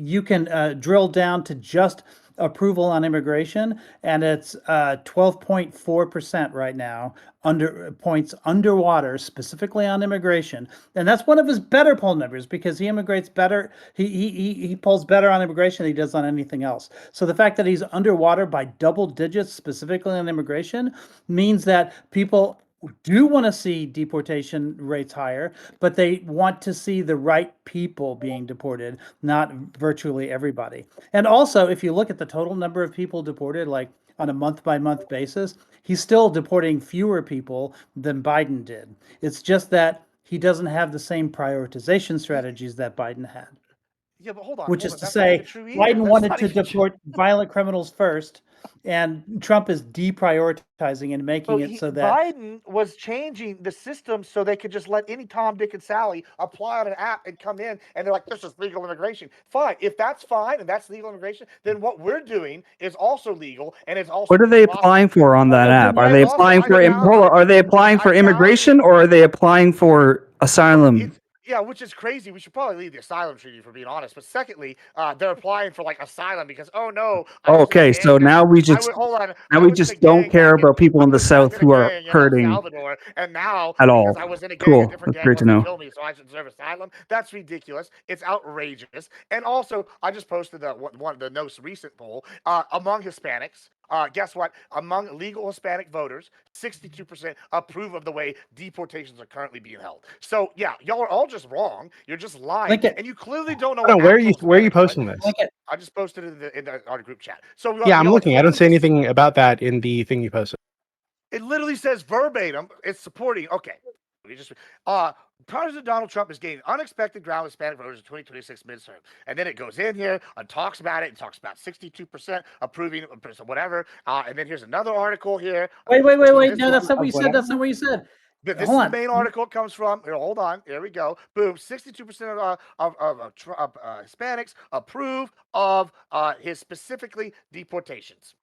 you can drill down to just approval on immigration, and it's 12.4% right now, underwater specifically on immigration. And that's one of his better poll numbers because he immigrates better. He polls better on immigration than he does on anything else. So the fact that he's underwater by double digits specifically on immigration means that people do want to see deportation rates higher, but they want to see the right people being deported, not virtually everybody. And also, if you look at the total number of people deported, on a month-by-month basis, he's still deporting fewer people than Biden did. It's just that he doesn't have the same prioritization strategies that Biden had. Yeah, but hold on. Which hold is on. to That's not say, even true either. Biden That's wanted not to even true. deport violent criminals first, and Trump is deprioritizing and making So it so that Biden was changing the system so they could just let any Tom, Dick, and Sally apply on an app and come in, and they're like, "This is legal immigration." Fine, if that's fine and that's legal immigration, then what we're doing is also legal, and it's also. What are they applying for on that app? Are they applying for are they applying for immigration or are they applying for asylum? Yeah, which is crazy. We should probably leave the asylum treaty, for being honest. But secondly, they're applying for like asylum because no. Okay, so now we just don't care about people in the South who are hurting Salvador, and now at all. because I was in a gang, Cool. a different That's gang great to wants to know. kill me, so I should deserve asylum. That's ridiculous. It's outrageous. And also, I just posted the most recent poll among Hispanics. Guess what? Among legal Hispanic voters, 62% approve of the way deportations are currently being held. So yeah, y'all are all just wrong. You're just lying, and you clearly don't know. Where are you posting this? I just posted it in our group chat. So Yeah, I'm looking. I don't see anything about that in the thing you posted. It literally says verbatim. It's supporting. Okay, we just President Donald Trump is gaining unexpected ground with Hispanic voters in 2026 midterm. And then it goes in here and talks about it and talks about 62% approving whatever. And then here's another article here. Wait. No, that's not what you said. That's not what you said. This is the main article it comes from. Here, hold on. Here we go. Boom. 62% of Hispanics approve of his specifically deportations.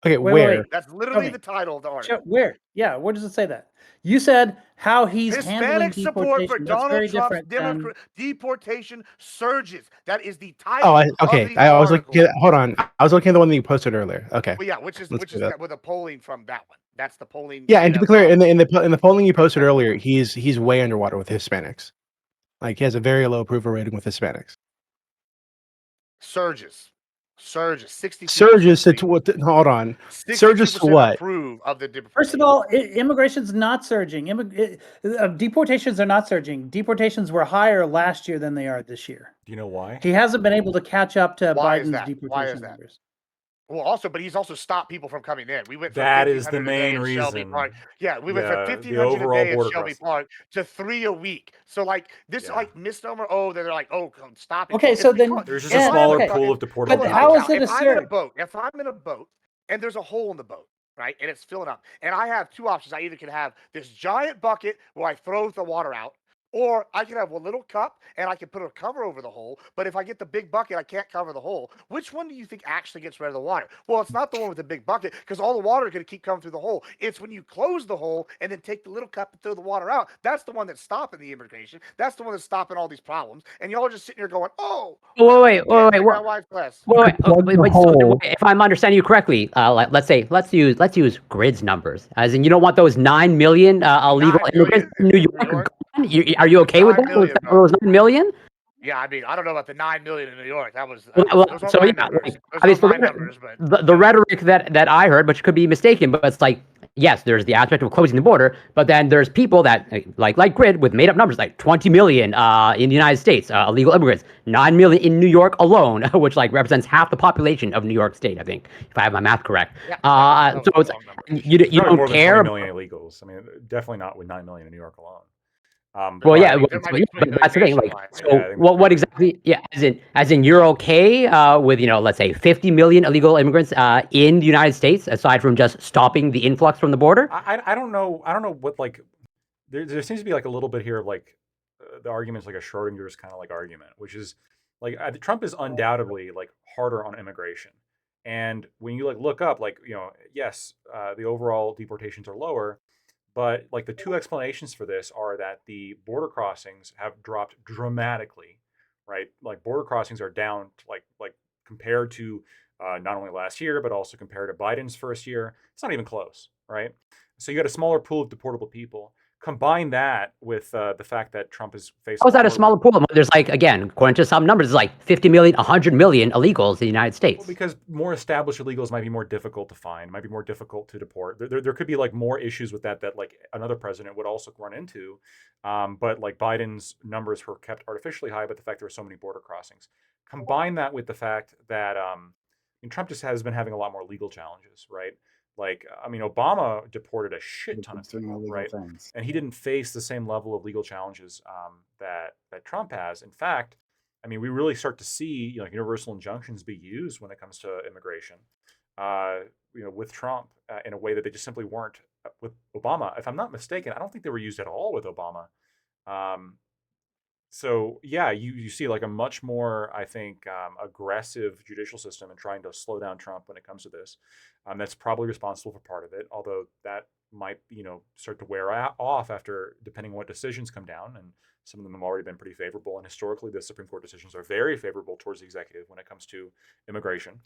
Okay, where? That's literally the title of the article. Where? Yeah, where does it say that? You said how he's handling Hispanic support for deportation. That's very Donald different Trump's deportation surges. That is the Oh, title. okay. Of I was article. looking. Hold on. I was looking at the one that you posted earlier. Okay. Well, yeah, which is with the polling from that one. That's the polling. Yeah, and to be clear, in the polling you posted earlier, he's way underwater with Hispanics. Like he has a very low approval rating with Hispanics. Surges. 60 surges to what? Hold on. Surges to what? Approve of the First of all, immigration's not surging. Deportations are not surging. Deportations were higher last year than they are this year. Do you know why? He hasn't been able to catch up to Why Biden's is that? deportation numbers. Well, also, but he's also stopped people from coming in. We went from that is the 1,500 a day main in Shelby reason. Park. Yeah, we went from 1,500 overall a day in border Shelby crossing. Park to 3 a week. So like this, like misnomer. Oh, they're like, oh, stop it. Okay, It's so then there's just a smaller pool of deportable. But how is it a if I'm in a boat and there's a hole in the boat, right, and it's filling up, and I have two options. I either can have this giant bucket where I throw the water out, or I can have a little cup and I can put a cover over the hole. But if I get the big bucket, I can't cover the hole. Which one do you think actually gets rid of the water? Well, it's not the one with the big bucket because all the water is going to keep coming through the hole. It's when you close the hole and then take the little cup and throw the water out. That's the one that's stopping the immigration. That's the one that's stopping all these problems. And y'all are just sitting here going, oh. Wait. So if I'm understanding you correctly, let's use Grid's numbers. As in, you don't want those 9 million illegal immigrants in New York. Are you okay with that? Those 9 million? Yeah, I mean, I don't know about the 9 million in New York. That was the rhetoric that I heard, which could be mistaken, but it's like, yes, there's the aspect of closing the border, but then there's people that like Grid with made up numbers, like 20 million in the United States, illegal immigrants, 9 million in New York alone, which like represents half the population of New York State, I think, if I have my math correct. So it's you don't more care. Than 20 million illegals. I mean, definitely not with 9 million in New York alone. But that's the thing. Like, so what exactly? Yeah, as in, you're okay with let's say 50 million illegal immigrants in the United States, aside from just stopping the influx from the border. I don't know. I don't know what like. There seems to be like a little bit here of like the argument's like a Schrodinger's kind of like argument, which is like Trump is undoubtedly like harder on immigration, and when you like look up like yes, the overall deportations are lower. But like the two explanations for this are that the border crossings have dropped dramatically, right? Like border crossings are down to like compared to not only last year, but also compared to Biden's first year. It's not even close, right? So you got a smaller pool of deportable people. Combine that with the fact that Trump is facing. How is that a smaller pool? There's like, again, according to some numbers, it's like 50 million, 100 million illegals in the United States. Well, because more established illegals might be more difficult to find, might be more difficult to deport. There could be like more issues with that like another president would also run into. But like Biden's numbers were kept artificially high, but the fact there were so many border crossings. Combine that with the fact that Trump just has been having a lot more legal challenges, right? Like, I mean, Obama deported a shit ton of doing people, illegal right? things. And he didn't face the same level of legal challenges that Trump has. In fact, I mean, we really start to see universal injunctions be used when it comes to immigration. With Trump in a way that they just simply weren't with Obama. If I'm not mistaken, I don't think they were used at all with Obama. So yeah, you see like a much more, I think, aggressive judicial system in trying to slow down Trump when it comes to this. That's probably responsible for part of it, although that might start to wear off after, depending on what decisions come down, and some of them have already been pretty favorable. And historically, the Supreme Court decisions are very favorable towards the executive when it comes to immigration.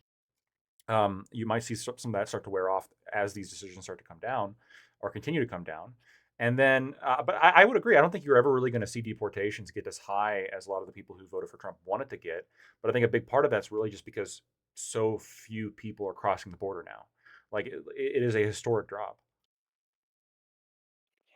You might see some of that start to wear off as these decisions start to come down or continue to come down. And then, but I would agree. I don't think you're ever really going to see deportations get as high as a lot of the people who voted for Trump wanted to get. But I think a big part of that's really just because so few people are crossing the border now. Like it is a historic drop.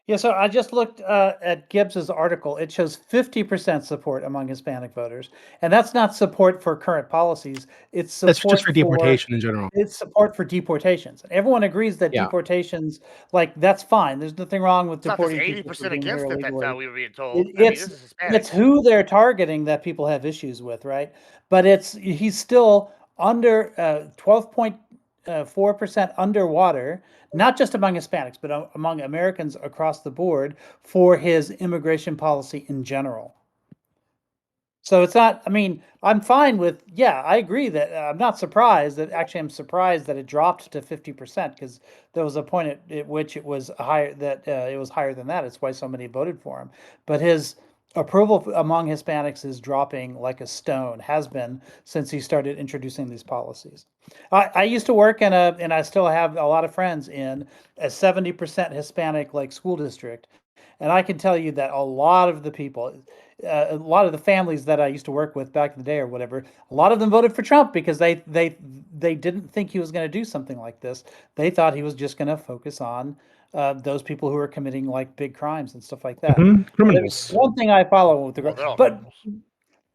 Yeah, so I just looked at Gibbs's article. It shows 50% support among Hispanic voters, and that's not support for current policies. It's That's support just for deportation in general. It's support for deportations. And everyone agrees that Yeah. deportations, like that's fine. There's nothing wrong with It's not just deporting people for 80% being here against it that illegally. we were being told. I mean, It's this is Hispanics. it's who they're targeting that people have issues with, right? But he's still under 12.4% underwater, not just among Hispanics, but among Americans across the board for his immigration policy in general. So it's not, I mean, I'm fine with, yeah, I agree that I'm not surprised that actually I'm surprised that it dropped to 50% because there was a point at which it was higher, that it was higher than that. It's why so many voted for him. But his approval among Hispanics is dropping like a stone, has been since he started introducing these policies. I used to work and I still have a lot of friends in a 70% Hispanic like school district. And I can tell you that a lot of the people, a lot of the families that I used to work with back in the day or whatever, a lot of them voted for Trump because they didn't think he was going to do something like this. They thought he was just going to focus on those people who are committing like big crimes and stuff like that. Criminals. One thing I follow with the Well, they're all but criminals.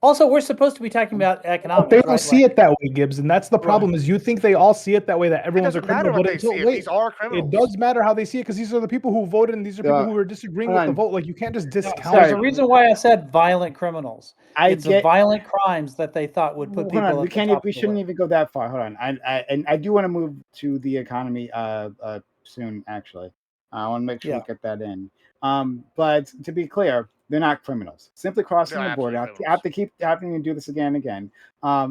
also we're supposed to be talking about economics. They don't right? see it that way, Gibbs, and that's the problem. Is you think they all see it that way, that It everyone's a doesn't matter criminal, what but they until see. wait, These are criminals. it does matter how they see it because these are the people who voted and these are people who are disagreeing with the on. vote. Like you can't just discount. There's a reason why I said violent criminals. It's the get. violent crimes that they thought would put Hold people on, at we the can't. top of We the shouldn't list. even go that far. Hold on. I do want to move to the economy soon. Actually, I want to make sure Yeah. we get that in. But to be clear, they're not criminals. Simply crossing They're the border. I absolute have to keep having to do this again and again.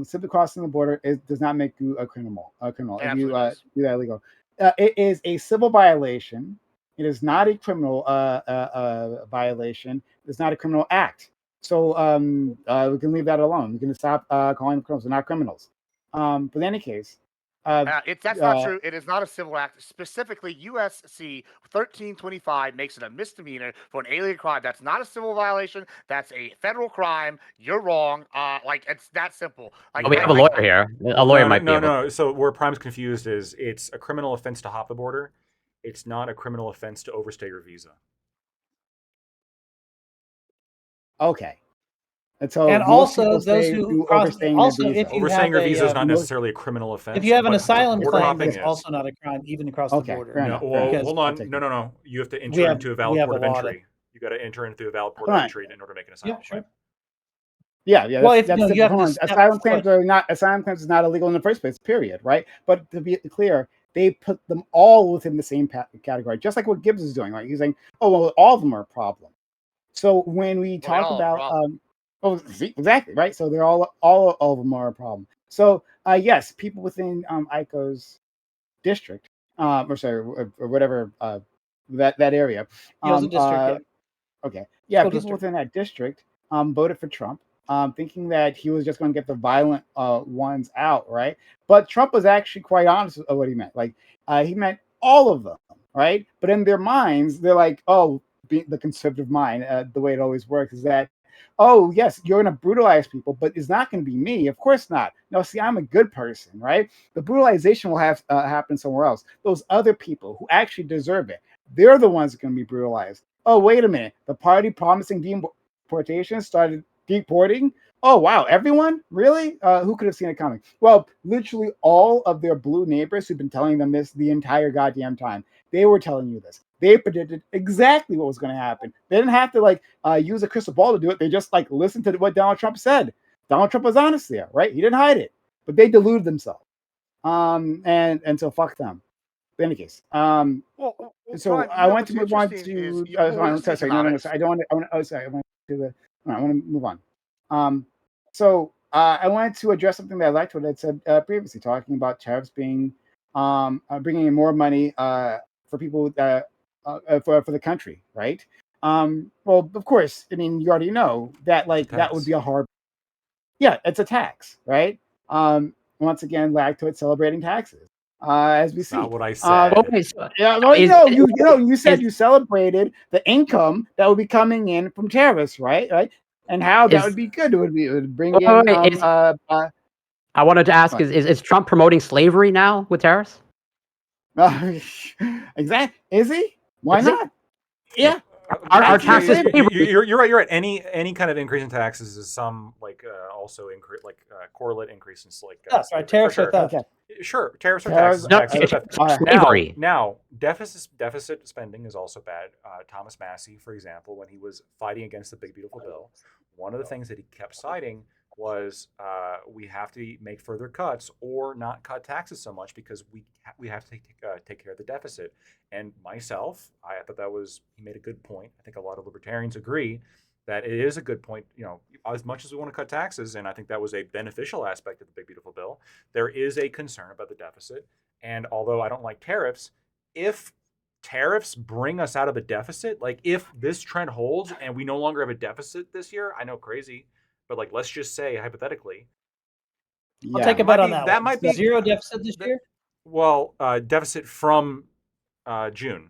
Simply crossing the border does not make you a criminal. It If you absolutely does. do that illegal, it is a civil violation. It is not a criminal violation. It's not a criminal act. So we can leave that alone. We can stop calling them criminals. They're not criminals. But in any case, That's not true. It is not a civil act. Specifically, USC 1325 makes it a misdemeanor for an alien crime. That's not a civil violation. That's a federal crime. You're wrong. Like it's that simple. Like we have a lawyer here. A lawyer might be able. No. So where Prime's confused is it's a criminal offense to hop the border. It's not a criminal offense to overstay your visa. okay. And so And most also people those say who do cross, overstaying also their visa. if you Overstaying your have visa is a not necessarily a criminal offense. if you have an but asylum border claim, hopping it's is. also not a crime even across Okay, the border. fair No, enough. well, Because- hold I'll on. take No. You have to enter We have- into a we valid have port a of lot of- entry. You got to enter into a valid port Hold of on. entry in order to make an asylum Yeah, sure. claim. Yeah. Well, That's, if- no, that's you have different. to step Asylum claims foot. are not. Asylum claims is not illegal in the first place. Period. Right. But to be clear, they put them all within the same category, just like what Gibbs is doing. Right. He's saying, oh well, all of them are a problem. So when we Well, they talk all are a about see, exactly right. So they're all of them are a problem. So yes, people within Ico's district, or sorry, or whatever that area. Yeah, it was a district, Okay. Yeah, School people district. within that district voted for Trump, thinking that he was just going to get the violent ones out, right? But Trump was actually quite honest with what he meant. Like he meant all of them, right? But in their minds, they're like, oh, the conservative mind, the way it always works is that, oh yes, you're going to brutalize people, but it's not going to be me. Of course not. No, see, I'm a good person, right? The brutalization will have happen somewhere else. Those other people who actually deserve it, they're the ones that are going to be brutalized. Oh, wait a minute. The party promising deportation started deporting Oh wow, everyone? Really? Who could have seen it coming? Well, literally all of their blue neighbors who've been telling them this the entire goddamn time. They were telling you this. They predicted exactly what was going to happen. They didn't have to use a crystal ball to do it. They just listened to what Donald Trump said. Donald Trump was honest there, right? He didn't hide it, but they deluded themselves. And so fuck them. In any case, so Prime, I want what's to move on interesting to. is Sorry, no, I don't want to. I want to the. I want to move on. So I wanted to address something that I liked what I said previously, talking about tariffs being bringing in more money for people for the country, right? Well, of course, I mean you already know that that would be a hard. Yeah, it's a tax, right? Once again, lactoid celebrating taxes. As we see. Not what I said. Yeah, well, you said you celebrated the income that would be coming in from tariffs, right? Right, and how that would be good. It would bring in. I wanted to ask: is Trump promoting slavery now with tariffs? Exactly. Is he? Why not? Yeah. Our taxes. You're right. You're right. Any kind of increase in taxes is some also increase correlate increase in right. Tariffs are theft. Okay. Sure, tariffs are taxes. Slavery. Now, deficit spending is also bad. Thomas Massey, for example, when he was fighting against the Big Beautiful Bill, one of the things that he kept citing was we have to make further cuts or not cut taxes so much because we have to take care of the deficit. And myself, I thought he made a good point. I think a lot of libertarians agree that it is a good point. As much as we want to cut taxes, and I think that was a beneficial aspect of the Big Beautiful Bill, there is a concern about the deficit. And although I don't like tariffs, if tariffs bring us out of the deficit, like if this trend holds and we no longer have a deficit this year, I know crazy, but let's just say hypothetically, I'll take a bet on that. That might be zero deficit this year. Well, deficit from June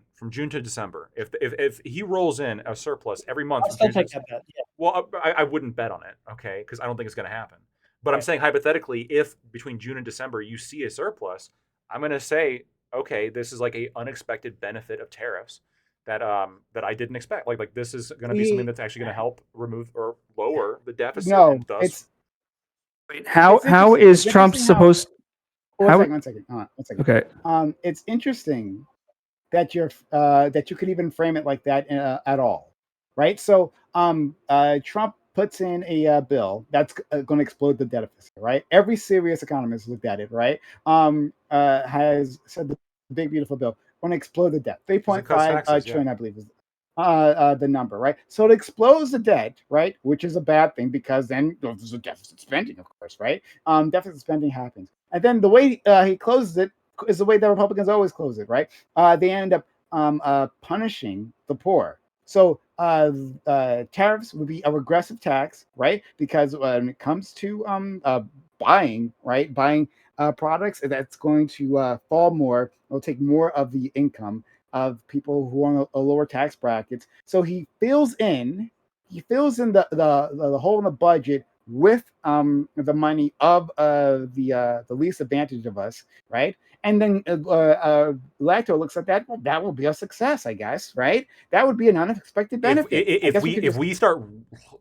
to December. If he rolls in a surplus every month, I'll still take that bet. Yeah. Well, I wouldn't bet on it, okay, because I don't think it's going to happen. But I'm saying hypothetically, if between June and December you see a surplus, I'm going to say, okay, this is a unexpected benefit of tariffs that I didn't expect. Like this is going to be something that's actually going to help remove or lower the deficit. No, and thus... How is Trump supposed? One second. Okay. It's interesting that you could even frame it like that at all, right? So Trump puts in a bill that's going to explode the deficit, right? Every serious economist looked at it, right? Has said the Big Beautiful Bill going to explode the debt. 3.5 trillion, I believe, is the number, right? So it explodes the debt, right? Which is a bad thing because then there's a deficit spending, of course, right? Deficit spending happens. And then the way he closes it is the way that Republicans always close it, right? They end up punishing the poor. So tariffs would be a regressive tax, right? Because when it comes to buying products, that's going to fall more. It'll take more of the income of people who are on a lower tax brackets. So he fills in the hole in the budget with the money of the least advantaged of us, right? And then Lacto looks at that. Well, that will be a success, I guess, right? That would be an unexpected benefit. If we start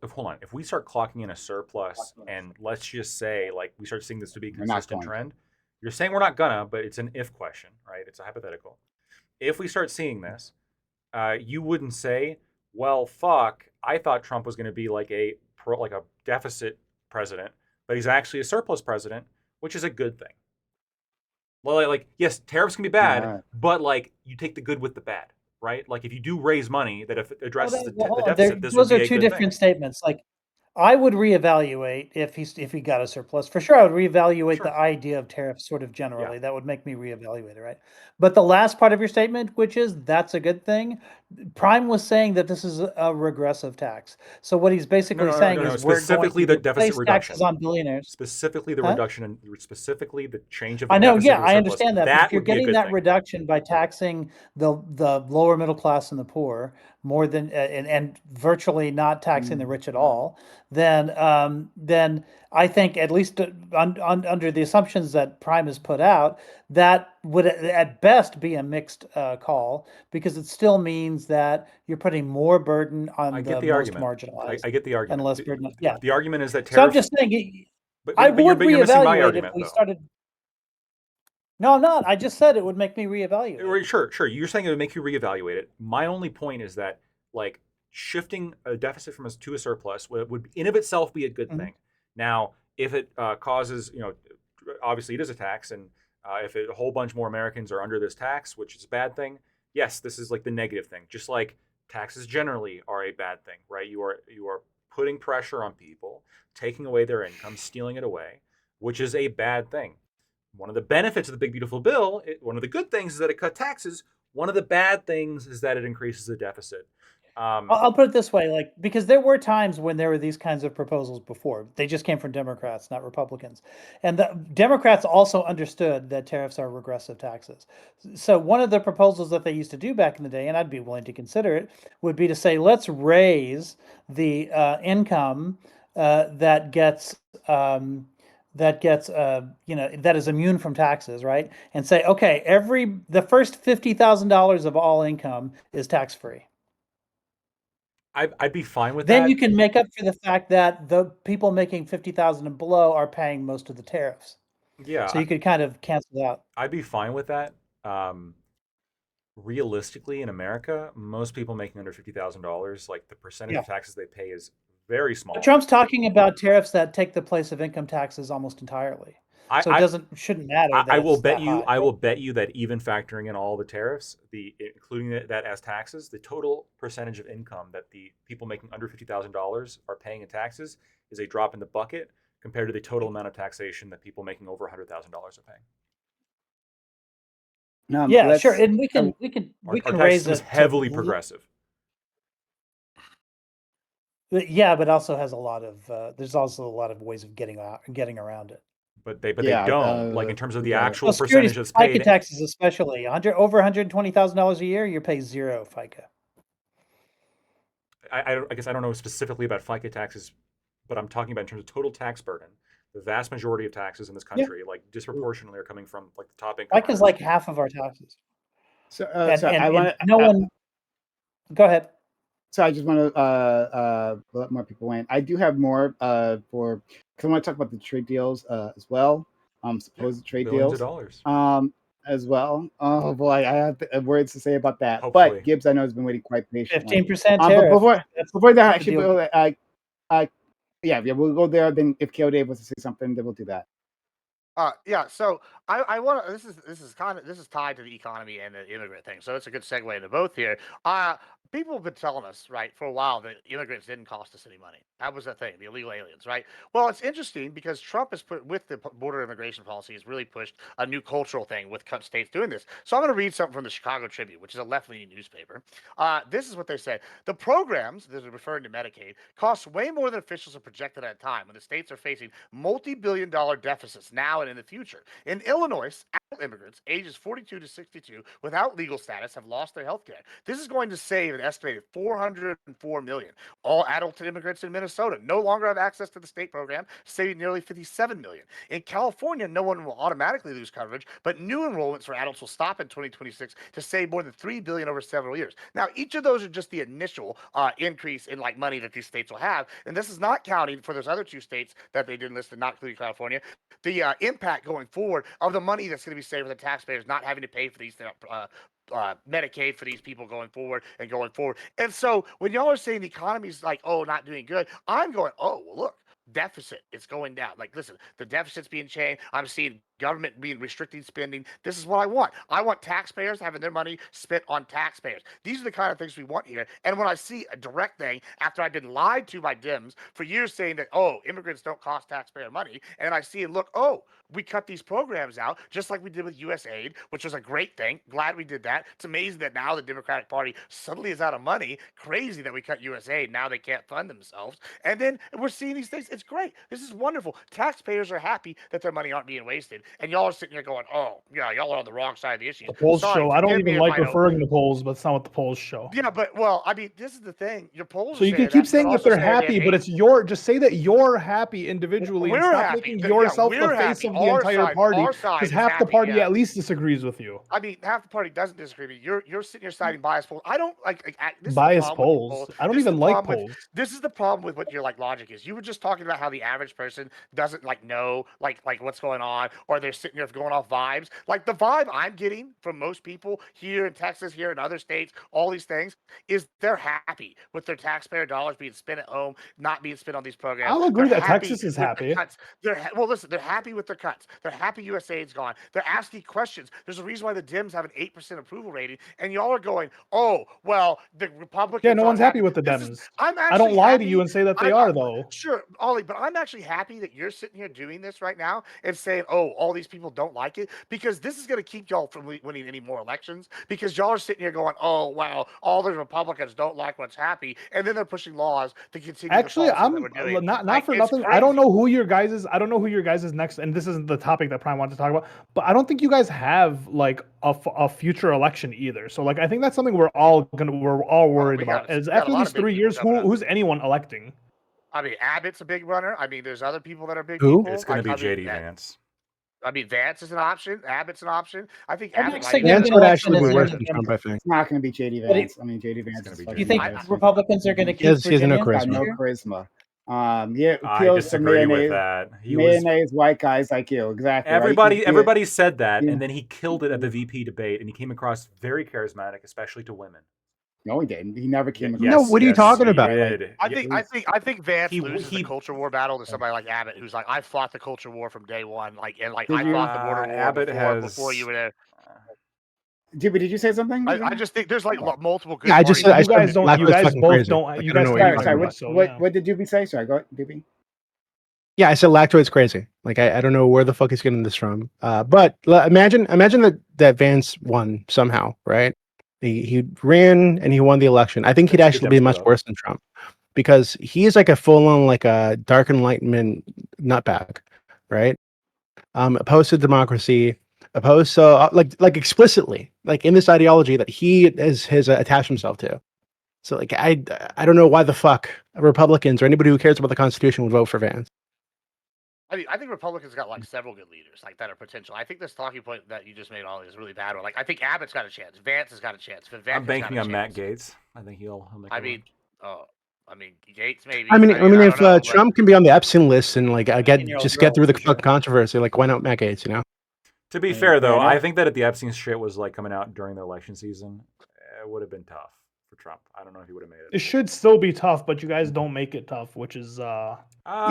clocking in a surplus, and let's just say we start seeing this to be a consistent trend. You're saying we're not gonna, but it's an if question, right? It's a hypothetical. If we start seeing this, you wouldn't say, well, fuck, I thought Trump was going to be a deficit president, but he's actually a surplus president, which is a good thing. Well, yes, tariffs can be bad, but you take the good with the bad, right? If you do raise money that if it addresses the deficit, those are two different statements. I would reevaluate if he got a surplus. For sure, I would reevaluate the idea of tariffs sort of generally. Yeah. That would make me reevaluate it, right? But the last part of your statement, which is that's a good thing, Prime was saying that this is a regressive tax. So what he's basically saying is specifically the deficit reduction taxes on billionaires. Specifically the reduction and specifically the change of the I know, deficit I understand that. But if you're getting that reduction by taxing the lower middle class and the poor more than and virtually not taxing the rich at all, then I think at least under the assumptions that Prime has put out, that would at best be a mixed call, because it still means that you're putting more burden on I the get the most argument. marginalized I get the and argument. less burden. Yeah. The argument is that So I'm tariff. just saying, But I you're would missing my reevaluate if argument, we though. started. No, I'm not. I just said it would make me reevaluate. Sure. You're saying it would make you reevaluate it. My only point is that, like, shifting a deficit from to a surplus would in of itself be a good thing. Now, if it causes, obviously it is a tax, and if a whole bunch more Americans are under this tax, which is a bad thing, yes, this is like the negative thing. Just like taxes generally are a bad thing, right? You are putting pressure on people, taking away their income, stealing it away, which is a bad thing. One of the benefits of the Big Beautiful Bill, one of the good things is that it cut taxes. One of the bad things is that it increases the deficit. I'll put it this way, like, because there were times when there were these kinds of proposals before. They just came from Democrats, not Republicans. And the Democrats also understood that tariffs are regressive taxes. So one of the proposals that they used to do back in the day, and I'd be willing to consider it, would be to say, let's raise the income that gets that is immune from taxes, right? And say, okay, the first $50,000 of all income is tax free. I'd be fine with Then that. you can make up for the fact that the people making 50,000 and below are paying most of the tariffs. Yeah. So you could kind of cancel out. I'd be fine with that. Realistically, in America, most people making under $50,000, like, the percentage of taxes they pay is very small. But Trump's talking about tariffs that take the place of income taxes almost entirely. So it shouldn't matter. I will bet you that even factoring in all the tariffs, including that as taxes, the total percentage of income that the people making under $50,000 are paying in taxes is a drop in the bucket compared to the total amount of taxation that people making over $100,000 are paying. Yeah, sure, and we can raise it. Heavily progressive. Yeah, but also has a lot of there's also a lot of ways of getting around it. But they don't, like, in terms of the actual percentage that's paid. FICA taxes, especially over $120,000 a year, you pay zero FICA. I guess I don't know specifically about FICA taxes, but I'm talking about in terms of total tax burden. The vast majority of taxes in this country, like, disproportionately, are coming from, like, the top income. FICA is like half of our taxes. So I want to. No one. Go ahead. So I just want to let more people in. I do have more because I want to talk about the trade deals as well. Supposed trade deals. Billions of dollars. As well. Oh boy, I have words to say about that. Hopefully. But Gibbs, I know, has been waiting quite patiently. 15% tariff. tariff. Before that, actually, we'll go there. Then, if K.O. Dave wants to say something, then we'll do that. So I want to. This is tied to the economy and the immigrant thing. So it's a good segue into both here. People have been telling us, right, for a while that immigrants didn't cost us any money. That was the thing, the illegal aliens, right? Well, it's interesting because Trump has put, with the border immigration policy, has really pushed a new cultural thing with states doing this. So I'm going to read something from the Chicago Tribune, which is a left-leaning newspaper. This is what they say. The programs, that are referring to Medicaid, cost way more than officials have projected at a time when the states are facing multi-billion-dollar deficits now and in the future. In Illinois, adult immigrants ages 42 to 62 without legal status have lost their health care. This is going to save an estimated $404 million. All adult immigrants in Minnesota no longer have access to the state program, saving nearly $57 million. In California, no one will automatically lose coverage, but new enrollments for adults will stop in 2026 to save more than $3 billion over several years. Now, each of those are just the initial increase in, like, money that these states will have, and this is not counting for those other two states that they didn't list, and not including California, the impact going forward of the money that's going to be saved for the taxpayers not having to pay for these Medicaid for these people going forward. And so when y'all are saying the economy's like, oh, not doing good, I'm going, oh, well, look, deficit, it's going down. Like, listen, the deficit's being changed. I'm seeing government being restricting spending. This is what I want. I want taxpayers having their money spent on taxpayers. These are the kind of things we want here. And when I see a direct thing after I've been lied to by Dems for years saying that, oh, immigrants don't cost taxpayer money, and I see and look, oh, we cut these programs out just like we did with USAID, which was a great thing. Glad we did that. It's amazing that now the Democratic Party suddenly is out of money. Crazy that we cut USAID. Now they can't fund themselves. And then we're seeing these things. It's great. This is wonderful. Taxpayers are happy that their money aren't being wasted. and y'all are sitting here going, "Oh, yeah, y'all are on the wrong side of the issue." The polls Sorry, show. I don't forgive me even if like I don't- referring to polls, but it's not what the polls show. Yeah, but well, I mean, this is the thing. Your polls. So are you can saying keep that, saying but that also they're saying they happy, have but it's just say that you're happy individually and We're stop happy. making Yeah, yourself the we're face happy. of the Our entire side- party, our side because is half the happy, party yeah. at least disagrees with you. I mean, half the party doesn't disagree with you. You're sitting here citing bias polls. I don't like this is the Bias problem with polls. polls. I don't This is even the like problem with- polls. This is the problem with what your like logic is. You were just talking about how the average person doesn't like know like what's going on, or they're sitting here going off vibes. Like the vibe I'm getting from most people here in Texas, here in other states, all these things is they're happy with their taxpayer dollars being spent at home, not being spent on these programs. I'll agree They're that happy Texas is with the happy. cuts. Well, listen, they're happy with their cuts. They're happy USAID's gone. They're asking questions. There's a reason why the Dems have an 8% approval rating, and y'all are going, "Oh, well, the Republicans." Yeah, no aren't one's happy with the This Dems. is- I'm I don't actually lie to happy- you and say that they are, though. Sure, Ollie, but I'm actually happy that you're sitting here doing this right now and saying, "Oh, all these people don't like it," because this is going to keep y'all from winning any more elections. Because y'all are sitting here going, "Oh, wow, all the Republicans don't like what's happy," and then they're pushing laws to continue. Actually, the policies I'm that we're doing. not Like, for it's nothing. I don't crazy. know who your guys is next, and this isn't the topic that Prime wanted to talk about. But I don't think you guys have like a future election either. So like, I think that's something we're all worried we got- about. Is we got a after lot these of big 3 people years, coming up. who's anyone electing? I mean, Abbott's a big runner. I mean, there's other people that are big Who? people. It's going to be I mean, JD that- Vance. I mean, Vance is an option. Abbott's an option. I think Our Abbott next might even significant Vance be would election actually be is worse in than Trump, I think. It's not going to be JD But Vance. I mean, JD Vance gonna is be fucking Do you think Virginia. biased. Republicans are going to keep Yes, he has no Virginia? Got no charisma. He I appeals to disagree with mayonnaise, that. He was mayonnaise white guys like you. Exactly. right? everybody said that, Yeah. and then he killed it at the VP debate, and he came across very charismatic, especially to women. No, he didn't. He never came across. No, what are you talking he about? did. I Yeah, think Vance he- loses he- the culture war battle to somebody like Abbott, who's like, I fought the culture war from day one, like Did I you- fought the border war Abbott before you has- were there. Did you say something? I just think there's like multiple good. Yeah, I just parties. said- You guys don't. Black You was guys fucking both crazy. don't. Like, You I don't guys know what don't you're Sorry, agree, what, so, what, yeah. what did Doobie say? Sorry, go Doobie. Yeah, I said Lactoid's crazy. Like I don't know where the fuck he's getting this from. But imagine that Vance won somehow, right? He ran and he won the election. I think he'd That's a good actually be much episode. worse than Trump because he's like a full on like a dark enlightenment nutbag, right? Opposed to democracy, opposed to like explicitly like in this ideology that he has attached himself to. So like I don't know why the fuck Republicans or anybody who cares about the Constitution would vote for Vance. I mean, I think Republicans got like several good leaders like that are potential. I think this talking point that you just made, Ollie, is really bad one. Like I think Abbott's got a chance. Vance has got a chance. Vivek I'm has banking got a on Matt chance. Gates. I think he'll make. I it mean, Gates maybe. I mean, I if don't know, but- Trump can be on the Epstein list and like get 19-year-old get through the girl, for sure. fucking controversy, like why not Matt Gates? You know, To be Yeah, fair, though, fair I enough. think that if the Epstein shit was like coming out during the election season, it would have been tough for Trump. I don't know if he would have made It it. should still be tough, but you guys don't make it tough, which is yeah,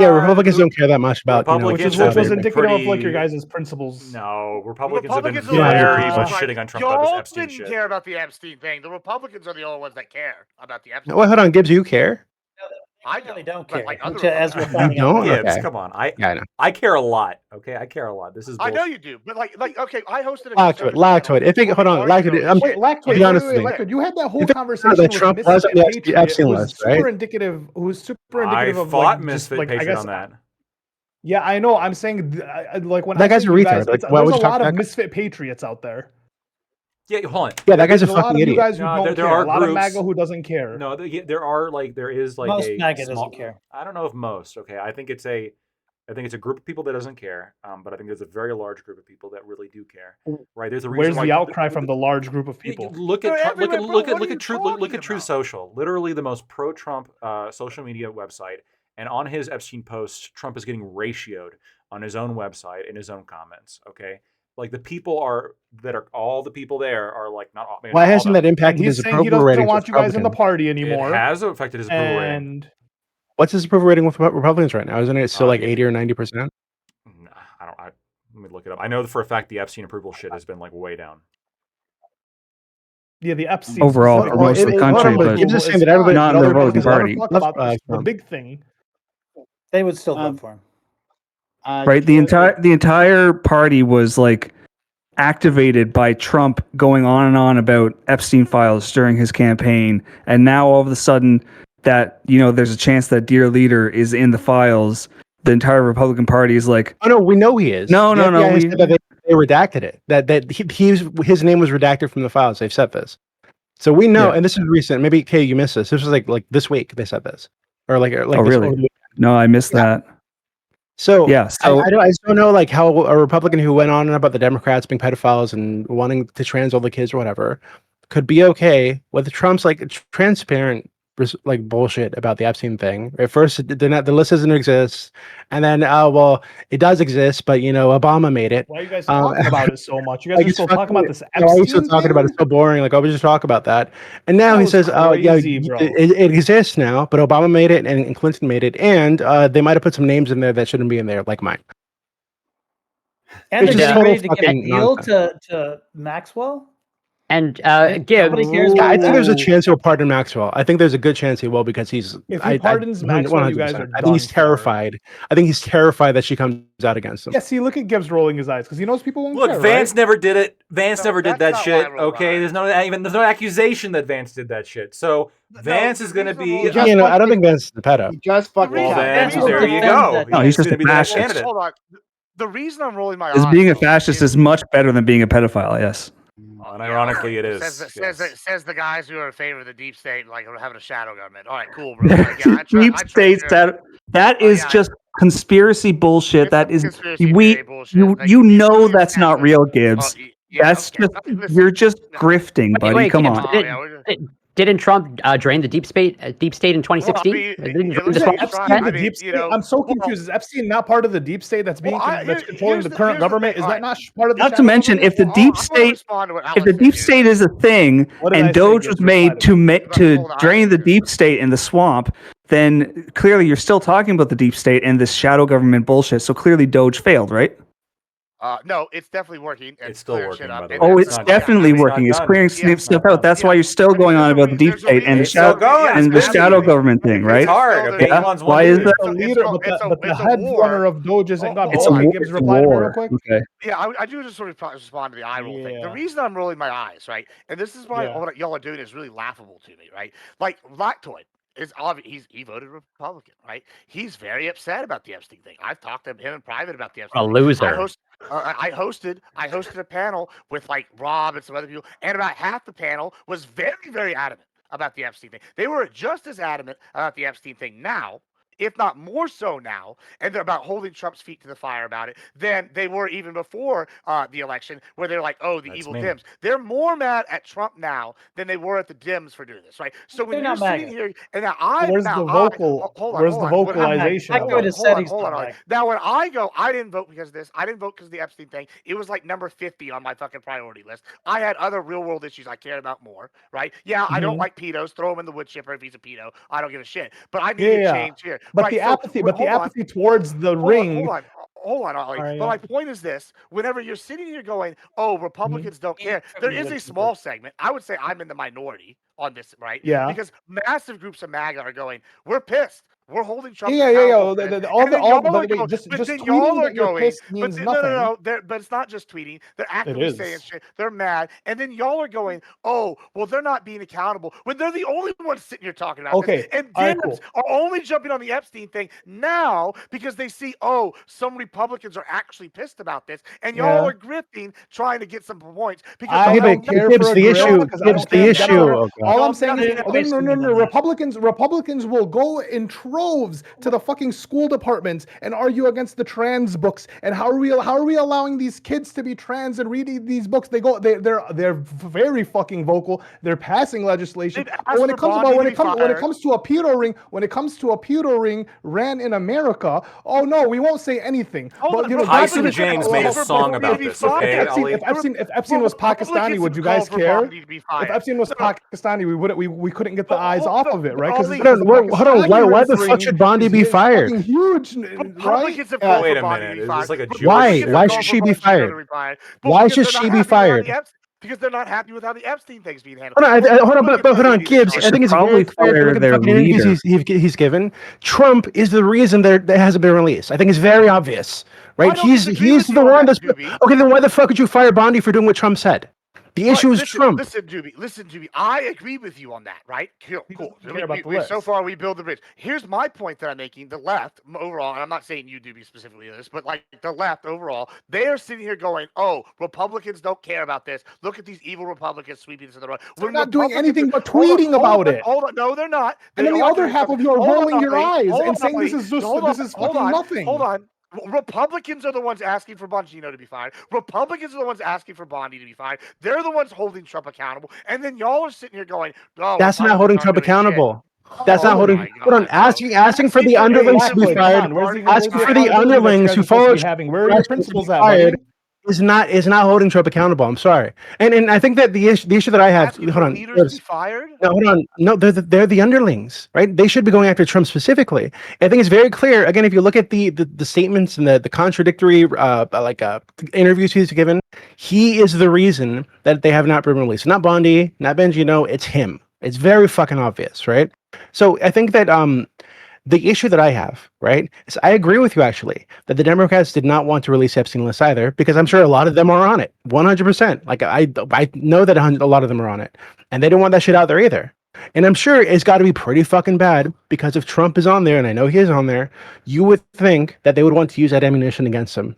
Republicans don't care that much about Republicans which was have been indicative of like your pretty- guys' principles. No, Republicans have been Republicans are the very ones much that- shitting on Trump about this Y'all Epstein didn't shit. care about the Epstein thing. The Republicans are the only ones that care about the Epstein. Wait, hold on, Gibbs, you care? I really don't don't care. Like other Which, as we're Republicans. finding out, don't? Gibbs, Okay. come on. Yeah, I know. I care a lot. Okay, I care a lot. This is I know bullshit. you do, but like okay, I hosted a Lactoid. If it, hold on, Lactoid. Wait, Lactoid, be honest with you. Lactoid, you had that whole If it- conversation that with Trump Misfit was on the Patriot, Epstein who was list, super right? indicative. Who was super I indicative of fought like, Misfit just, like, I Patriot guess, on that. Yeah, I know. I'm saying like when That I guy's say a you retard. guys, Like, it's- why would there's a you talk lot to of that guy? misfit patriots out there. Yeah, hold on. Yeah, that guy's a There's a lot fucking of you idiot. guys who No, don't there care. are A lot of groups- MAGA who doesn't care. No, there is like Most a MAGA small, doesn't care. I don't know if most. Okay, I think it's a group of people that doesn't care. But I think there's a very large group of people that really do care. Right? There's a reason Where's why the outcry from the large group of Yeah, people? Look They're at Trump, everywhere, bro. What are you Truth talking Social, literally the most pro-Trump social media website. And on his Epstein posts, Trump is getting ratioed on his own website in his own comments. Okay, like the people all the people there are like not. Maybe Why not all hasn't them. that And impacted he's his saying he approval doesn't ratings? want with you guys in the Republicans? party anymore. It has affected his approval rating. And What's his approval rating with Republicans right now? Isn't it still like Yeah. 80 or 90%? Nah, let me look it up. I know for a fact the Epstein approval shit has been like way down. yeah, the Epstein Overall, specific- for most of the hold on, country, but but Gibbs is saying that it's everybody- not in the other Republican things that are Party. fucked Left, about this. The Trump. big thing. They would still Um, vote for him. right? The entire party was like activated by Trump going on and on about Epstein files during his campaign, and now all of a sudden that there's a chance that dear leader is in the files, the entire Republican Party is like, Oh no, we know he is. No, The no, no, FBI has we- said that they redacted it. That his name was redacted from the files. They've said this, so we know. Yeah. And this is recent. Maybe Kay, you missed this. This was like this week they said this, or like oh this really? over the- No, I missed that. So Yeah, so- I just don't know like how a Republican who went on about the Democrats being pedophiles and wanting to trans all the kids or whatever could be okay with Trump's like transparent like bullshit about the Epstein thing. At first, the list doesn't exist, and then well, it does exist, but Obama made it. Why are you guys talking about it so much? You guys Like, are it's still talking about this Why are you still Epstein talking about it? thing? It's so boring. Like, we just talk about that. And now That he was says, "Oh, yeah, crazy, bro. it exists now, but Obama made it and Clinton made it, and they might have put some names in there that shouldn't be in there, like mine." And Which they're is getting ready total to give a fucking deal nonsense. to Maxwell. And Nobody Gibbs, cares Yeah, I about think there's a that. chance he'll pardon Maxwell. I think there's a good chance he will because he's. If he pardons 100%. Maxwell, you guys are I think he's done for. terrified. I think he's terrified that she comes out against him. Yeah, see, look at Gibbs rolling his eyes because he knows people won't Look, care, Vance right? never did it. Vance No, never did that's that not shit. why I roll Okay, eyes. there's no accusation that Vance did that shit. So Vance is going to be. He just I don't think Vance is the pedo. He just fucked Well, the then cat. will there you defend go. that. No, he's just gonna a be the next fascist. candidate. Hold on. The reason I'm rolling my Is eyes being a though, fascist is much better than being a pedophile. Yes. And ironically, it is. Says the guys who are in favor of the deep state, like having a shadow government. All right, cool, bro. Like, yeah, Deep state that is yeah. just conspiracy bullshit. It's That is conspiracy we theory bullshit. you Like, you know really that's not fascist. real, Gibbs. That's okay. just Listen, you're just no. grifting, buddy. wait, Come Gibbs, on. Oh, yeah, we're just- didn't Trump drain the deep state in 2016? mean, Didn't it Trump was just like want- Epstein, Epstein, I the mean, deep state. you know, I'm so well- confused. Is Epstein not part of the deep state that's being that's controlling the current government? Is that not part of the Not to shadow mention, government? if the Well, deep I'm gonna state respond to what if Alex the said deep here. state is a thing What did I and say, Doge Gibbs? was made Reply to Hold on, drain the Alex. deep state in the swamp, then clearly you're still talking about the deep state and this shadow government bullshit. So clearly Doge failed, right? No, it's definitely working. and It's still clearing working, shit up. by the And way. Oh, It's it's not- definitely it's not working. It's done. clearing Yeah, stuff out. That's why you're still going on about the deep state and the It's still shadow going. and the It's shadow busy. government thing, right? It's hard. Okay, Yeah. Elon's Why one is dude. that? The It's leader, a- but it's a- the it's a head war. runner of Doge isn't God. It's Hold a on, war. Gibbs, It's a reply to me real war. quick. Okay. Yeah, I do just sort of respond to the eye roll thing. The Yeah. reason I'm rolling my eyes, right, and this is why Yeah. what y'all are doing is really laughable to me, right? Like Lactoid is obvious. He voted Republican, right? He's very upset about the Epstein thing. I've talked to him in private about the Epstein A thing. loser. I hosted a panel with like Rob and some other people, and about half the panel was very, very adamant about the Epstein thing. They were just as adamant about the Epstein thing now, if not more so now, and they're about holding Trump's feet to the fire about it than they were even before the election, where they're like, "Oh, the That's evil me. Dems." They're more mad at Trump now than they were at the Dems for doing this, right? So when They're you're not sitting MAGA. here, and now I Where's now the I- vocal? hold on, Where's hold the on. When I- vocalization? I hold would on, have hold said on, he's hold not on, all right. MAGA. Now, when I go, I didn't vote because of this. I didn't vote because of the Epstein thing. It was like number 50 on my fucking priority list. I had other real world issues I cared about more, right? Yeah, I don't Mhm. like pedos. Throw him in the wood chipper if he's a pedo. I don't give a shit. But I need Yeah. a change here. But right, the so, apathy, but the hold on. apathy towards the Hold on, ring. hold on, Ollie. Sorry, But yeah. my point is this: whenever you're sitting here going, "Oh, Republicans don't care," there is a small segment. I would say I'm in the minority on this, right? Yeah. Because massive groups of MAGA are going, "We're pissed. We're holding Trump." Yeah. accountable for The- this." the- all And the- then all- y'all but are wait, going- just but then tweeting y'all are that you're going. pissed But means no, nothing. no. But it's not just tweeting. They're actively is. saying shit. They're mad, and then y'all are going, "Oh, well, they're not being accountable," when they're the only ones sitting here talking about this. Okay, And all right, Dems cool. are only jumping on the Epstein thing now because they see, oh, some Republicans are actually pissed about this, and y'all Yeah. are grifting, trying to get some points. Because I y'all don't don't care Gibbs, for a the grill issue- because I Gibbs, don't the care. issue- All oh, God. I'm Y'all saying is, definitely no. Republicans will go in troves to the fucking school departments and argue against the trans books. And how are we allowing these kids to be trans and reading these books? They're very fucking vocal. They're passing legislation. They've But when asked it for comes Bondi about to be when it fired. comes to a pedo ring ran in America, oh no, we won't say anything. Hold But on, you know, Tyson that's- James made a song about this, okay, Ollie? If Epstein was Pakistani, would you guys care? If Epstein was Pakistani, we couldn't get the But eyes hold- off no, of it, but right? Because Ollie- Hold on, why the fuck should Bondi be fired? Huge, right? Republicans have Yeah, called wait for a Bondi to minute. be Is fired. this like a Jewish- Why? Republicans have Why called should for she be Bondi fired? to be fired. But Why because should they're not she be happy with how fired? the because they're not happy with how the Epstein thing's being handled. Hold on, but hold on, Republicans Gibbs. are I think it's probably very clear. fire Look at the their fucking interviews he's given. Trump is the reason that hasn't been released. I think it's very obvious, I right? don't He's disagree he's with the you on one that, that's Doobie. okay. Then why the fuck would you fire Bondi for doing what Trump said? The issue is Trump. Listen, Juby. I agree with you on that, right? Cool. Care about the So list. far, we build the bridge. Here's my point that I'm making. The left, overall, and I'm not saying you, Doobie, specifically in this, but like the left overall, they are sitting here going, "Oh, Republicans don't care about this. Look at these evil Republicans sweeping this in the road." They're not doing anything but tweeting about it. Hold on. No, they're not. And then the other half of you are rolling your eyes and saying this is fucking nothing. Hold on. Republicans are the ones asking for Bongino to be fired. Republicans are the ones asking for Bondi to be fired. They're the ones holding Trump accountable. And then y'all are sitting here going, "Oh, That's not holding Trump accountable. That's not holding. Hold on, asking for the underlings to be fired. Asking for the underlings who followed Where are your principles at, fired buddy? is not holding Trump accountable. I'm sorry. And I think that the issue that I have. Asking Hold for on. leaders to be fired? No, hold on. No, they're the underlings, right? They should be going after Trump specifically. I think it's very clear. Again, if you look at the statements and the contradictory interviews he's given, he is the reason that they have not been released. Not Bondi, not Bongino. It's him. It's very fucking obvious, right? So I think that the issue that I have, right, is I agree with you actually that the Democrats did not want to release Epstein list either, because I'm sure a lot of them are on it, 100%. Like I know that a lot of them are on it, and they don't want that shit out there either. And I'm sure it's got to be pretty fucking bad, because if Trump is on there, and I know he is on there, you would think that they would want to use that ammunition against him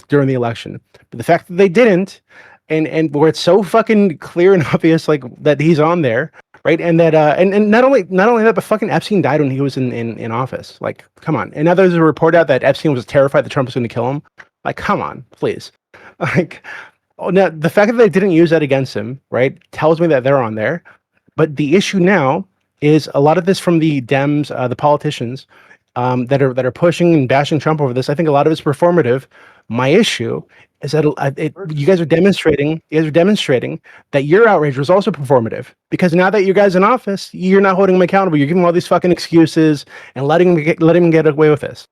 during the election. But the fact that they didn't, and where it's so fucking clear and obvious, like that he's on there. Right, and that, and not only that, but fucking Epstein died when he was in office. Like, come on. And now there's a report out that Epstein was terrified that Trump was going to kill him. Like, come on, please. Like, now the fact that they didn't use that against him, right, tells me that they're on there. But the issue now is a lot of this from the Dems, the politicians, that are pushing and bashing Trump over this. I think a lot of it's performative. My issue is that you guys are demonstrating that your outrage was also performative, because now that you guys in office, you're not holding him accountable. You're giving him all these fucking excuses and letting him get away with this.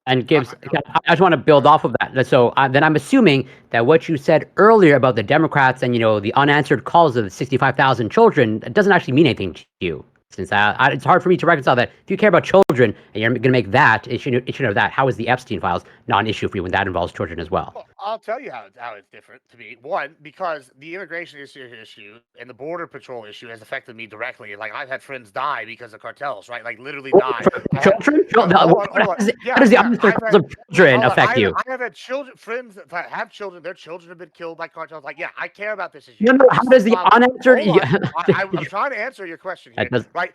And Gibbs, I just want to build off of that. So then I'm assuming that what you said earlier about the Democrats and the unanswered calls of the 65,000 children doesn't actually mean anything to you. Since it's hard for me to reconcile that. If you care about children and you're going to make that issue of that, how is the Epstein files not an issue for you when that involves children as well? Well, I'll tell you how it's different to me. One, because the immigration issue and the border patrol issue has affected me directly. Like, I've had friends die because of cartels, right? Like, literally die. Children? How does the unanswered calls of children affect you? I have had friends that have children. Their children have been killed by cartels. Like, yeah, I care about this issue. No, how does the unanswered? I'm trying to answer your question here. Right?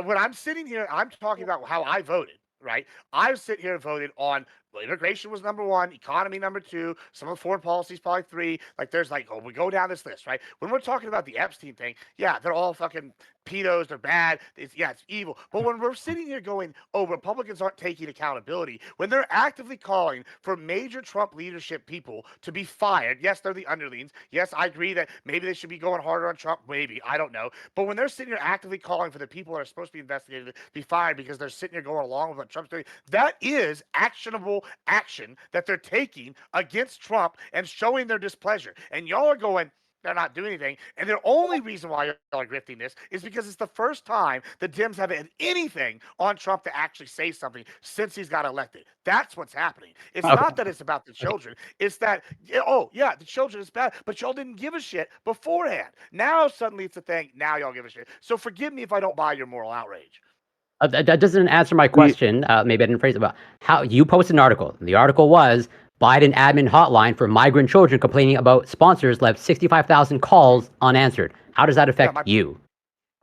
When I'm sitting here, I'm talking about how I voted, right? I sit here and voted on, well, immigration was number one, economy number two, some of the foreign policies probably three. Like, there's like, we go down this list, right? When we're talking about the Epstein thing, yeah, they're all fucking pedos, they're bad. It's evil. But when we're sitting here going, oh, Republicans aren't taking accountability, when they're actively calling for major Trump leadership people to be fired, yes, they're the underlings. Yes, I agree that maybe they should be going harder on Trump. Maybe, I don't know. But when they're sitting here actively calling for the people that are supposed to be investigated to be fired because they're sitting here going along with what Trump's doing, that is actionable action that they're taking against Trump and showing their displeasure. And y'all are going, they're not doing anything. And the only reason why y'all are grifting this is because it's the first time the Dems have had anything on Trump to actually say something since he's got elected. That's what's happening. It's not that it's about the children. It's that, oh, yeah, the children is bad, but y'all didn't give a shit beforehand. Now suddenly it's a thing. Now y'all give a shit. So forgive me if I don't buy your moral outrage. That doesn't answer my question. Maybe I didn't phrase it about how you posted an article. The article was Biden admin hotline for migrant children complaining about sponsors left 65,000 calls unanswered. How does that affect you?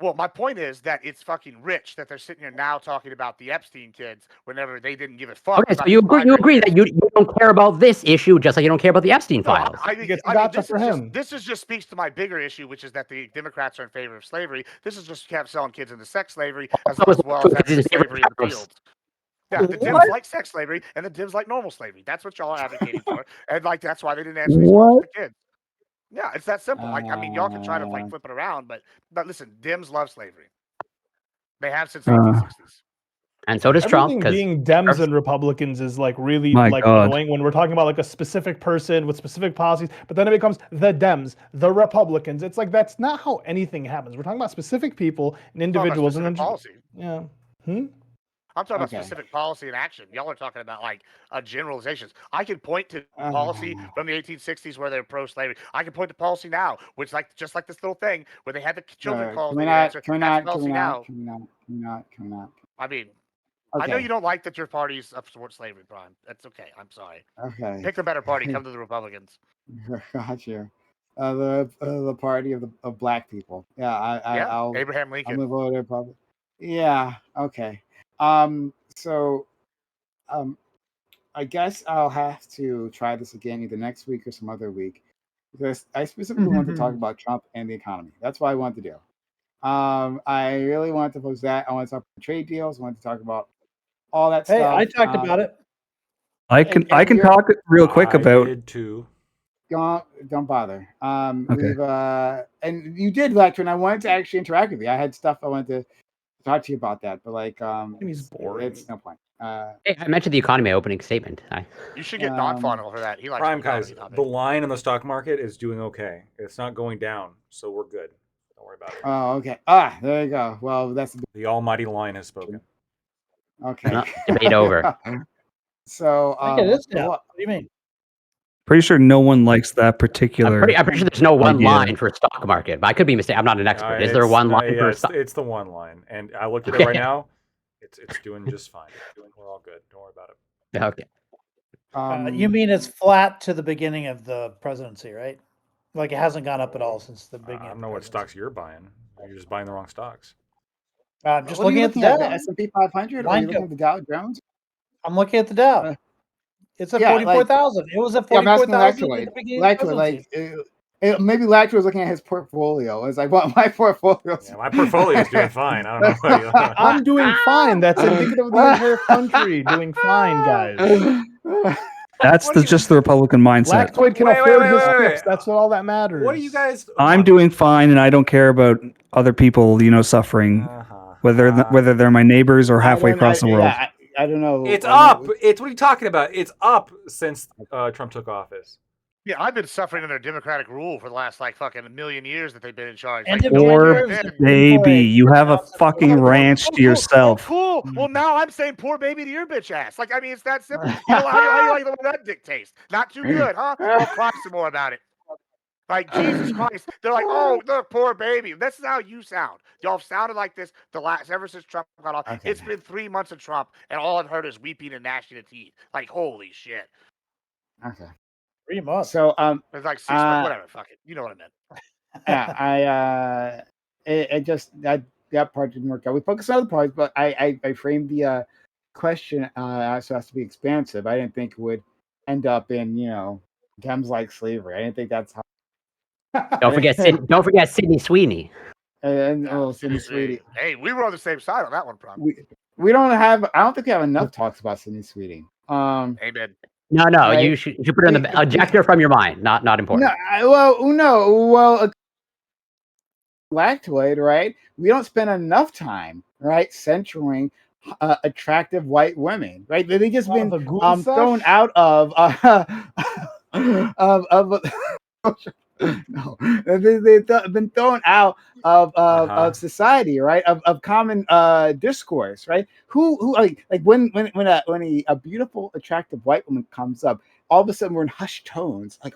Well, my point is that it's fucking rich that they're sitting here now talking about the Epstein kids whenever they didn't give a fuck. Okay, so you agree that you don't care about this issue just like you don't care about the Epstein files. This just speaks to my bigger issue, which is that the Democrats are in favor of slavery. This is just kept selling kids into sex slavery as well as slavery in the fields. Yeah, the Dems like sex slavery and the Dems like normal slavery. That's what y'all are advocating for, and like that's why they didn't answer these calls for kids. Yeah, it's that simple. Like, I mean, y'all can try to like flip it around, but listen, Dems love slavery. They have since the 1860s. And so does Trump. Being Dems and Republicans is like really annoying when we're talking about like a specific person with specific policies, but then it becomes the Dems, the Republicans. It's like that's not how anything happens. We're talking about specific people and individuals and policy. Yeah. I'm talking Okay. about specific policy and action. Y'all are talking about like generalizations. I can point to policy from the 1860s where they're pro-slavery. I can point to policy now, which just like this little thing where they had the children calls. Can we they not? answer. Can we That's not? Can we policy not? now. Can we not? Can we not? Can we not? I mean, I know Okay. you don't like that your party's support slavery, Prime. That's okay. I'm sorry. Okay. Pick a better party. Come to the Republicans. Got you. The party of black people. Yeah, I'll Abraham I'm Lincoln. gonna vote Republican. Yeah. Okay. So I guess I'll have to try this again either next week or some other week because I specifically want to talk about Trump and the economy. That's what I want to do. I really want to post that. I want to talk about trade deals. I want to talk about all that Hey, stuff. I talked about it. I can and you're- talk real quick I about. did too. Don't bother. Okay. We've and you did lecture, and I wanted to actually interact with you. I had stuff I wanted to talk to you about that, but like He's boring. it's no point. Hey, I mentioned the economy opening statement. You should get Don Funnel for that. He likes Prime the guys, economy topic. the line in the stock market is doing okay. It's not going down, so we're good. Don't worry about it. Oh, okay. There you go. Well, that's The almighty line has spoken. okay. No, debate over. So I think it is now. what- What do you mean? Pretty sure no one likes that particular. I'm pretty sure there's no one idea. line for stock market, but I could be mistaken. I'm not an expert. Is there It's- one line for it's, stock? it's the one line, and I looked at it Okay. right now. It's doing just fine. We're all good. Don't worry about it. Okay. You mean it's flat to the beginning of the presidency, right? Like it hasn't gone up at all since the beginning. I of don't the know what presidency. stocks you're buying. You're just buying the wrong stocks. I'm just what are you looking at the Dow. S&P 500 or are Line you looking at the Dow Jones? I'm looking at the Dow. It's at yeah, like- 44,000. It was at Yeah, I'm asking 44,000 at Lactoid. the beginning of the presidency. Maybe Lactoid was looking at his portfolio. It's like, well, my portfolio. Yeah, my portfolio is doing fine. I don't know what you I'm doing fine. That's indicative of the entire country doing fine, guys. That's just the Republican mindset. Lactoid can Wait, afford wait, his wait, wait. scripts. That's what all that matters. What are you guys? I'm doing fine, and I don't care about other people, suffering, whether they're my neighbors or halfway across the world. Yeah, I don't know. It's I don't up. know. It's what are you talking about? It's up since Trump took office. Yeah, I've been suffering under democratic rule for the last like fucking million years that they've been in charge. And Like, the Poor years that baby, you have a fucking Oh, ranch to yourself. Cool. Well, now I'm saying poor baby to your bitch ass. Like, I mean, it's that simple. You know, how you like the way that dick tastes? Not too good, huh? We'll cry some more about it. Like, Jesus Christ. They're like, oh, look, poor baby. This is how you sound. Y'all have sounded like this ever since Trump got off. Okay. It's been 3 months of Trump, and all I've heard is weeping and gnashing of teeth. Like, holy shit. Okay. 3 months. So It's like 6 months, whatever. Fuck it. You know what I meant. yeah, it just that part didn't work out. We focused on other parts, but I framed the question so as to be expansive. I didn't think it would end up in Dems like slavery. I didn't think that's how. Don't forget Sydney Sweeney. And Sydney Sweetie. Hey, we were on the same side on that one, probably. We don't have. I don't think we have enough talks about Sydney Sweetie. Amen. No, Right. you should put it on the eject her from your mind. Not important. Lactoid, right? We don't spend enough time, right, censoring attractive white women, right? They just been the ghoul thrown sesh? out of no, they've been thrown out of society, right? Of common discourse, right? Who like when a beautiful, attractive white woman comes up, all of a sudden we're in hushed tones, like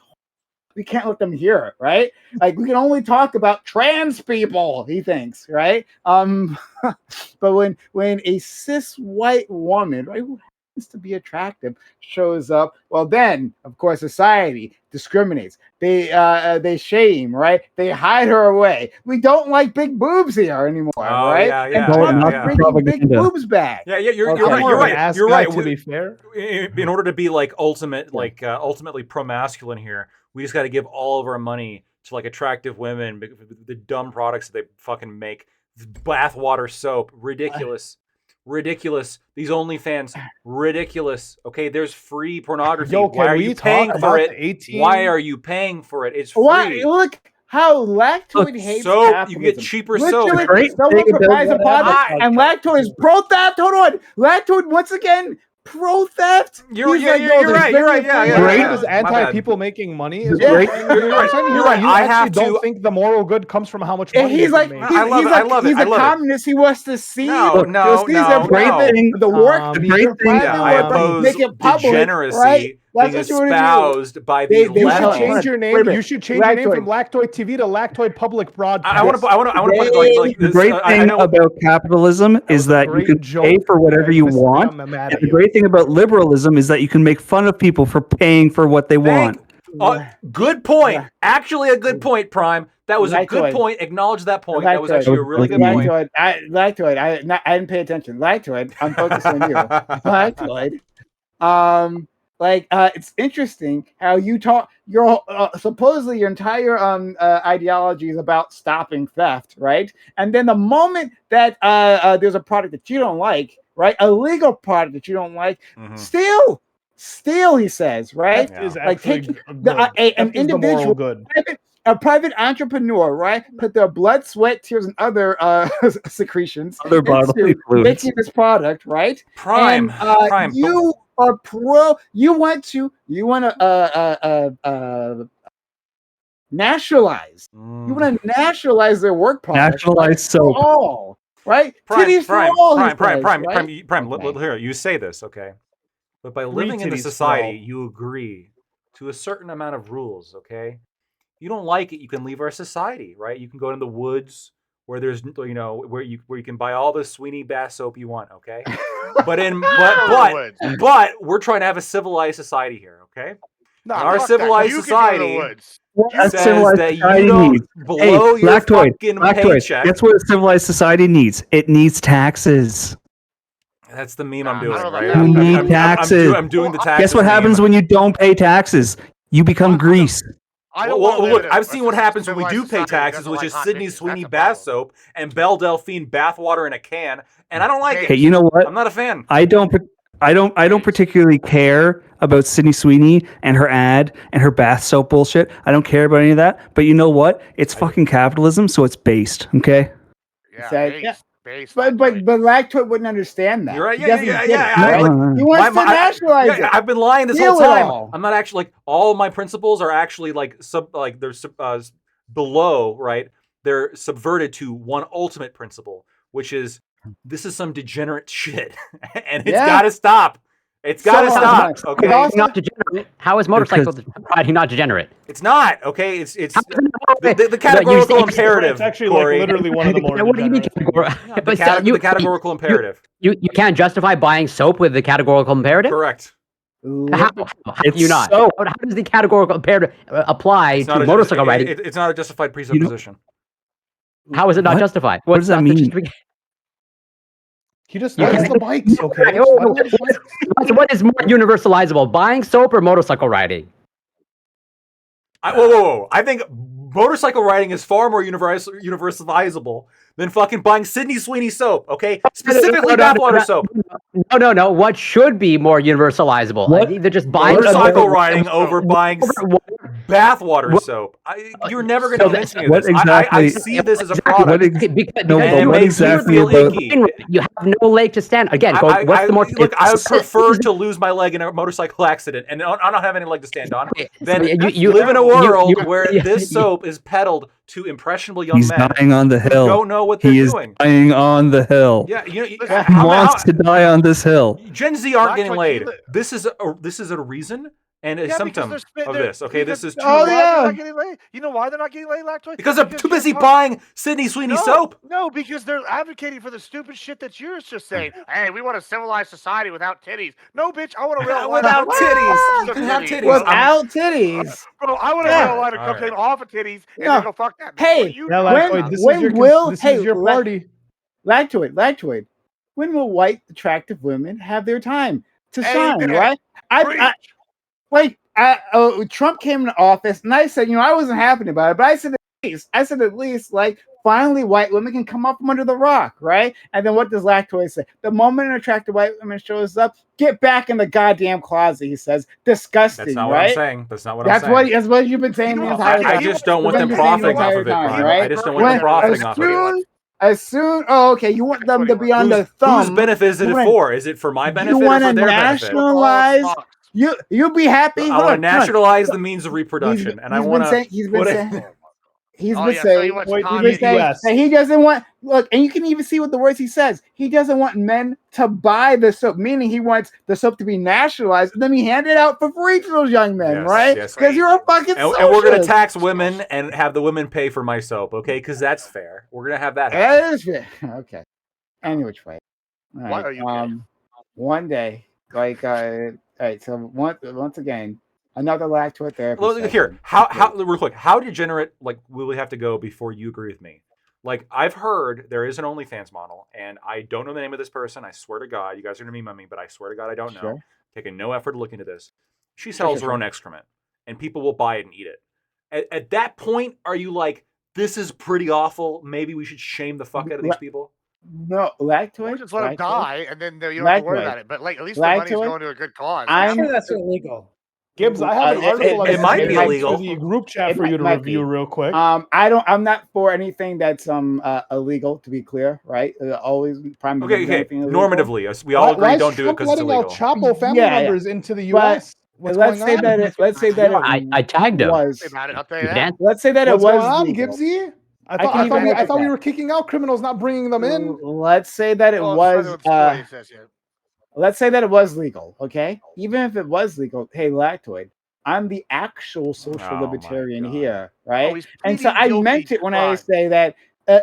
we can't let them hear it, right? Like we can only talk about trans people, he thinks, right? But when a cis white woman, right, who happens to be attractive, shows up, well, then of course society discriminates. They shame, right? They hide her away. We don't like big boobs here anymore, right? yeah, And yeah, Trump's yeah, yeah. bringing big Propaganda. boobs back. Yeah, you're Okay. right. I'm You're more of right. Ass You're guy, right. To be fair, In order to be like ultimately pro-masculine here, we just got to give all of our money to like attractive women, the dumb products that they fucking make, bathwater soap, ridiculous. These OnlyFans, ridiculous. Okay, there's free pornography. Yo, Why can are we you talk paying for about it? the 18? Why are you paying for it? It's free. Why? Look how Lactoid hates Soap, capitalism. you get cheaper soap. Literally, Great someone thing about provides a that product, and Lactoid is broke that. Hold on, Lactoid once again pro theft. You're He's like, right. "Yo, You're there's right. very Yeah, few yeah. Great yeah. is My anti bad. people making money. Is Yeah. what you're saying. You're right. You I actually have don't to- think the moral good comes from how much And money he's you like, can he's, make. I love he's it, I like, love it, he's I a love it. communist. He wants to see No, no, the no, private, no. the work, The the great thing- Yeah, private I work, oppose make it public, degeneracy right? That's being what you want to do. espoused by They- the they You should Hold on, change left. your Wait a name. minute. You should change your name Lactoid. from Lactoid TV to Lactoid Public Broadcast. I want to put it like The this. great I thing know. about capitalism is was a that you great can joke. pay for whatever I you disagree. want. I'm mad And at the you. great thing about liberalism is that you can make fun of people for paying for what they want. Good point. Actually, a good point, Prime. That was a good Lactoid. point. Acknowledge that point. That was Lactoid. actually a really good point. Lactoid. I didn't pay attention. Lactoid. I'm focused on you. Lactoid. It's interesting how you talk. Your supposedly your entire ideology is about stopping theft, right? And then the moment that there's a product that you don't like, right, a legal product that you don't like, steal. He says, right? Theft is Like, actually take good. the- an Theft is the moral individual- good. A private entrepreneur, right, put their blood, sweat, tears, and other secretions Other bodily into fluids. making this product, right? Prime. And, Prime. you are pro. You want to nationalize. You want to nationalize their work product. Nationalize for soap. all, right? Titties for Prime, all. he Prime, says, Prime, right? Prime. Okay. Here, you say this, okay? But by living in the titties for society, all. you agree to a certain amount of rules, okay? You don't like it, you can leave our society, right? You can go in the woods where there's, where you can buy all the Sweeney Bath soap you want, okay? But we're trying to have a civilized society here, okay? Nah, Our fuck civilized that. You society- Can go to the woods. What Says civilized that you society don't needs. blow your Lactoid, fucking Lactoid. paycheck. Guess what a civilized society needs? It needs taxes. That's the meme I'm Nah, I doing, don't right? like that. I'm- You I'm- need I'm- taxes. I'm doing the taxes. Guess what happens meme. when you don't pay taxes? You become grease. I don't Well, wanna live look, in a I've seen what happens when we do civilized pay society that taxes, doesn't which like is hot Sydney bitches. Sweeney That's a bath problem. soap and Belle Delphine bathwater in a can, and I don't like Okay, it. you know what? I'm not a fan. I don't particularly care about Sydney Sweeney and her ad and her bath soap bullshit. I don't care about any of that. But you know what? It's fucking capitalism, so it's based. Okay. Yeah, Say- base, base, But Lactoid wouldn't understand that. You're right. He Yeah, doesn't yeah, get yeah. it, I- right? like, He wants to nationalize it. I've been lying this Deal whole with it time. all. I'm not actually like all my principles are actually below, right? They're subverted to one ultimate principle, which is this is some degenerate shit, and it's Yeah. got to stop. It's got to So stop. much. Okay, But also- Not degenerate. How is motorcycle riding not degenerate? it's not. Okay, it's How is it not- the But you categorical say- imperative. It's actually Corey. like literally one of the more. What do you mean degenerate things. categorical? the, But still, the categorical imperative. you can't justify buying soap with the categorical imperative? Correct. How It's you not? soap. How does the categorical imperative apply It's to not a motorcycle riding? It's not a justified presupposition. How is it not What? justified? What does that mean? He just You likes can- the bikes. Okay. Right, Just oh, let him bike. What is more universalizable, buying soap or motorcycle riding? Whoa. I think motorcycle riding is far more universalizable than fucking buying Sydney Sweeney soap, okay? Specifically bathwater soap. No. What should be more universalizable? What? Either just buying Motorcycle soap riding over buying bathwater What- soap. You're never going So to convince me of what this. I exactly- see this as a Exactly. product. No, And but it what makes exactly you feel about- icky. You have no leg to stand. Again, what's the more? Look, I would it's- prefer to lose my leg in a motorcycle accident and I don't have any leg to stand on. Then you live in a world where you- this soap is peddled to impressionable young He's men dying on the who hill. don't know what they're He is doing. dying on the hill. Yeah, you know, He how- wants to die on this hill. Gen Z aren't That's getting what laid. you li- This is a reason and a Yeah, because symptom they're of they're- this. Okay, because- this is you too. know why they're yeah. not getting laid? You know why they're not getting laid, Lactoid? Because they're too busy you're buying Sydney Sweeney no, soap. No, because they're advocating for the stupid shit that you're just saying. Hey, we want a civilized society without titties. No, bitch, I want a real Without titties. You can have titties. Without titties. Bro, I want a Yeah. real line of All right. cocaine off of titties and No. then go fuck that. bitch. Hey, What are you Yeah, doing? Lactoid, this when is your will- this hey, is your let- party. Lactoid. When will white attractive women have their time to shine? Amen. Right? Trump came into office, and I said, I wasn't happy about it, but I said at least, like, finally, white women can come up from under the rock, right? And then what does Lactoid say? The moment an attractive white woman shows up, get back in the goddamn closet. He says, disgusting, That's not what right? I'm saying. That's not what That's I'm saying. that's what you've been saying the entire time. I just don't want them You've been saying the profiting off entire of it, time, Prime. right? I just don't want them profiting as off of it. soon As soon, oh, okay, you want them to be on the thumb. Whose benefit is it You wanna- for? Is it for my benefit You or want for to their benefit? nationalize? You'll be happy. I Hold want on, to nationalize the means of hold on. reproduction, and I He's want been to saying. He's been put saying. it. He's Oh, been yeah, so saying. he wants Wait, He's communism. been saying US. that he doesn't want. Look, and you can even see what the words he says. He doesn't want men to buy the soap, meaning he wants the soap to be nationalized, and then he hand it out for free to those young men, Yes, right? yes. Because you're a fucking And we're gonna socialist. tax women and have the women pay for my soap, okay? Because that's fair. We're gonna have that happen. That is fair. Okay. Any which way. All Why right. are you gay? One day, like, all right. So once again, another lactoid therapy. Look here, how real quick, how degenerate like will we have to go before you agree with me? Like, I've heard there is an OnlyFans model, and I don't know the name of this person. I swear to God, you guys are gonna meme me, but I swear to God, I don't know. Sure. Taking no effort to look into this. She sells her own excrement, and people will buy it and eat it. At that point, are you like, this is pretty awful? Maybe we should shame the fuck out of these people? No, lactoid. Or just let him lactoid? die, and then you don't have to worry Lactoid. about it. But like, at least the money's Lactoid? going to a good cause. I'm I'm sure that's illegal. Gibbs, I have an it- article it I might sent be to illegal. the group chat It for you to might review be. real quick. I'm not for anything that's illegal, to be clear, right? Always prime Okay, minister, anything illegal. normatively, we all agree Why is don't do it Trump because it's letting out illegal. Chapo family Yeah, yeah. members into the But U.S.? What's let's going say on? that let's say that I tagged him. was. Say about it, I'll tell you You that. dance? Let's say that What's it was going on, legal. Gibbsy? I can even look I at thought we that. were kicking out criminals, not bringing them in. Let's say that it Well, it's was. further with the story, it says here. Let's say that it was legal. Okay, even if it was legal, hey, lactoid, I'm the actual social Oh my libertarian God. here, right? he's And so pleading I guilty meant to it when I crime. say that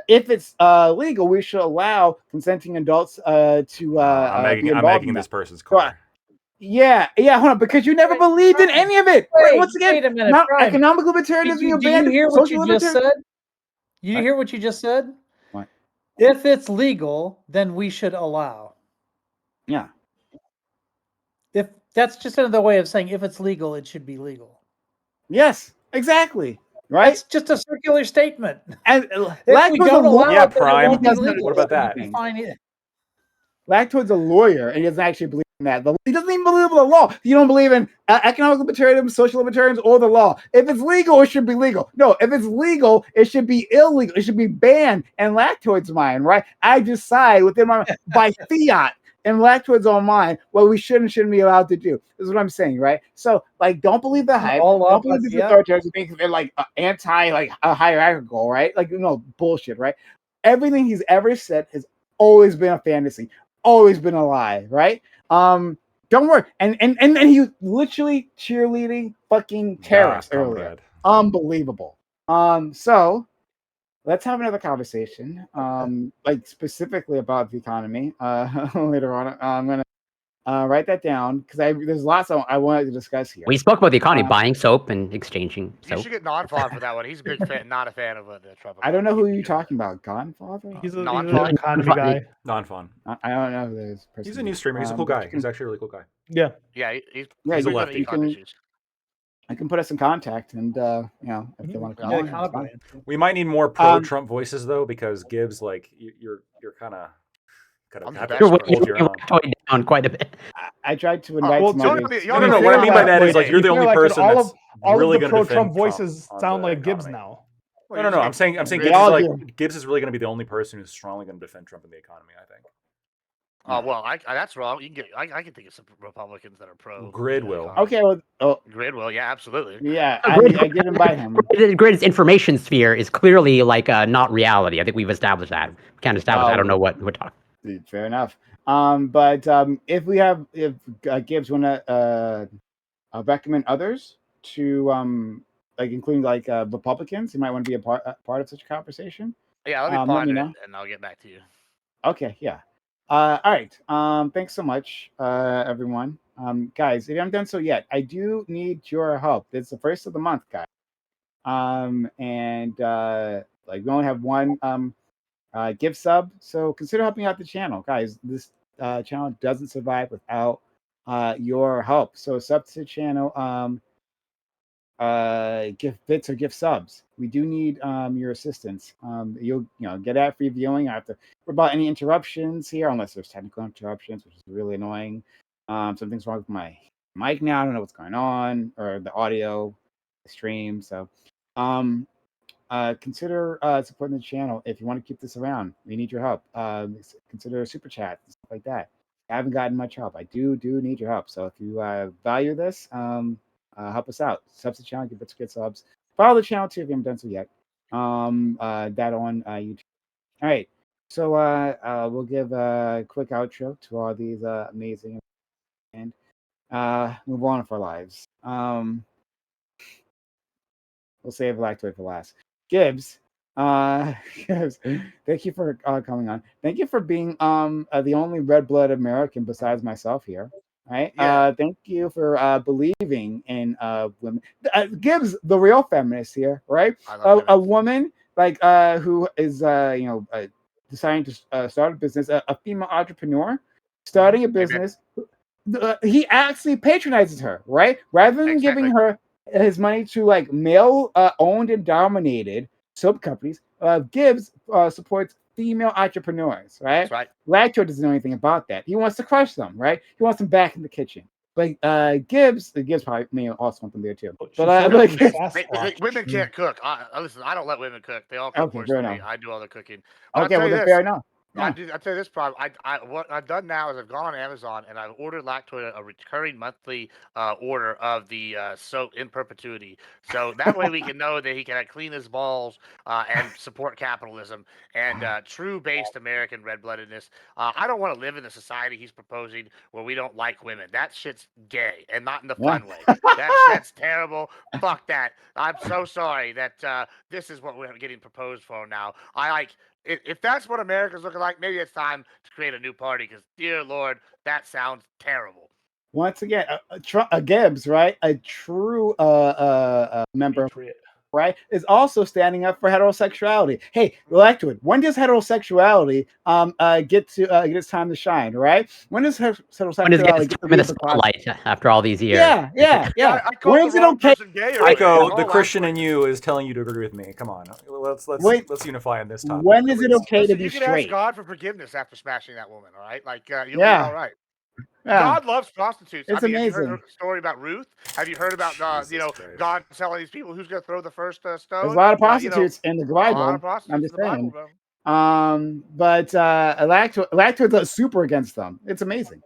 if it's legal, we should allow consenting adults to be I'm involved making in this that. person's So, car. yeah, hold on, because you never Wait, believed in Brian, any of it. wait, Once again, wait a minute, not Brian. economic libertarianism. You Do you abandoned hear what social you just libertarianism. said? You What? hear what you just said? What? If it's legal, then we should allow. Yeah. If that's just another way of saying if it's legal, it should be legal. Yes. Exactly. Right. That's just a circular statement. And If we Lactoid's don't a allow Yeah, it, then it Prime. won't be He doesn't legal. What about so you that? can find it. Lactoid's a lawyer, and he doesn't actually believe in that. He doesn't even believe in the law. You don't believe in economic libertarianism, social libertarians, or the law. If it's legal, it should be legal. No, if it's legal, it should be illegal. It should be banned. And Lactoid's mind, right? I decide within my by fiat, and Lactoid's on mine what we should and shouldn't be allowed to do. This is what I'm saying, right? So, like, don't believe the hype. All Don't up believe with these fiat. authoritarians who think they're like anti, like hierarchical, right? Like, bullshit, right? Everything he's ever said has always been a fantasy. Always been a lie, right? Don't worry. And he literally cheerleading fucking terrorists earlier. comrade. Unbelievable. So let's have another conversation. Like specifically about the economy. Later on. I'm gonna write that down because there's lots I wanted to discuss here. We spoke about the economy, buying soap and exchanging You soap. should get Non-Fon for that one. He's a big fan, not a fan of the Trump. I don't know who you're talking about. Godfather? He's Non-fun? an economy guy. Non-fun. I don't know who this person. He's a new streamer. He's a cool guy. He's actually a really cool guy. Yeah. Yeah, he's Yeah, He's a good at lefty. econ issues. I can put us in contact, and if they want to come Yeah, on, the that's fine. economy. We might need more pro-Trump voices though, because Gibbs, like, you're kind of I'm have the to best hold your You're own. totally down quite a bit. I tried to invite well, some don't others. be- No, no, no. What I mean by that is like you're the only person that's all really of the going to pro-Trump defend voices Trump on sound the like Gibbs economy. now. No. I'm saying They Gibbs all is do. Gibbs is really going to be the only person who's strongly going to defend Trump in the economy. I think. Well, that's wrong. You can get. I can think of some Republicans that are pro. Grid will. economy. Okay, well, Grid will. Yeah, absolutely. yeah, I did invite him. Grid's information sphere is clearly like not reality. I think we've established that. We can't establish. I don't know what we're talking. Fair enough. But if Gibbs want to recommend others to like including like Republicans who might want to be a part of such a conversation. Yeah, let me Let ponder me it, know. and I'll get back to you. Okay, yeah. All right. Thanks so much, everyone. Guys, if you haven't done so yet, I do need your help. It's the first of the month, guys. And like we only have one gift sub, so consider helping out the channel, guys. This channel doesn't survive without your help. So sub to the channel, gift bits or gift subs. We do need your assistance. You'll get ad-free viewing. I have to worry about any interruptions here, unless there's technical interruptions, which is really annoying. Something's wrong with my mic now. I don't know what's going on, or the audio, the stream. So consider supporting the channel. If you want to keep this around, we need your help. Consider super chat and stuff like that. I haven't gotten much help. I do need your help. So if you value this, help us out. Subs to the channel, give us good subs. Follow the channel too if you haven't done so yet. That on YouTube. All right. So we'll give a quick outro to all these amazing and move on with our lives. We'll save Lactoid for last. Gibbs, Gibbs, thank you for coming on. Thank you for being the only red-blooded American besides myself here. Right? Yeah. Thank you for believing in women. Gibbs, the real feminist here, right? I love A women. woman like who is deciding to start a business, a female entrepreneur starting a business. He actually patronizes her, right? Rather than giving her his money to like male owned and dominated soap companies, Gibbs supports female entrepreneurs, right? That's right. Lacto doesn't know anything about that. He wants to crush them, right? He wants them back in the kitchen. But Gibbs probably may also want them there too. But women can't cook. Listen, I don't let women cook. They all cook worse than me. I do all the cooking. But Okay, well then fair enough. I'll tell you this problem. What I've done now is I've gone on Amazon and I've ordered Lactoid a recurring monthly order of the soap in perpetuity. So that way we can know that he can clean his balls and support capitalism and true based American red-bloodedness. I don't want to live in the society he's proposing where we don't like women. That shit's gay and not in the fun way. That shit's terrible. Fuck that. I'm so sorry that this is what we're getting proposed for now. If that's what America's looking like, maybe it's time to create a new party because, dear Lord, that sounds terrible. Once again, Gibbs, right? A true member, right, is also standing up for heterosexuality. Hey, Lactoid, when does heterosexuality get its time to shine, right? When does heterosexuality get in the spotlight after all these years? Yeah. When is it okay? Ico, the Christian in you is telling you to agree with me. Come on, let's unify on this topic. When is it okay to be you can straight? ask God for forgiveness after smashing that woman, all right? Like, you'll be all right. Yeah. God loves prostitutes. It's amazing. amazing. Have you heard the story about Ruth? Have you heard about God telling these people who's going to throw the first stone? There's a lot of prostitutes in the Bible. A lot of prostitutes I'm just in the saying. Bible, bro. But Lactoid's super against them. It's amazing.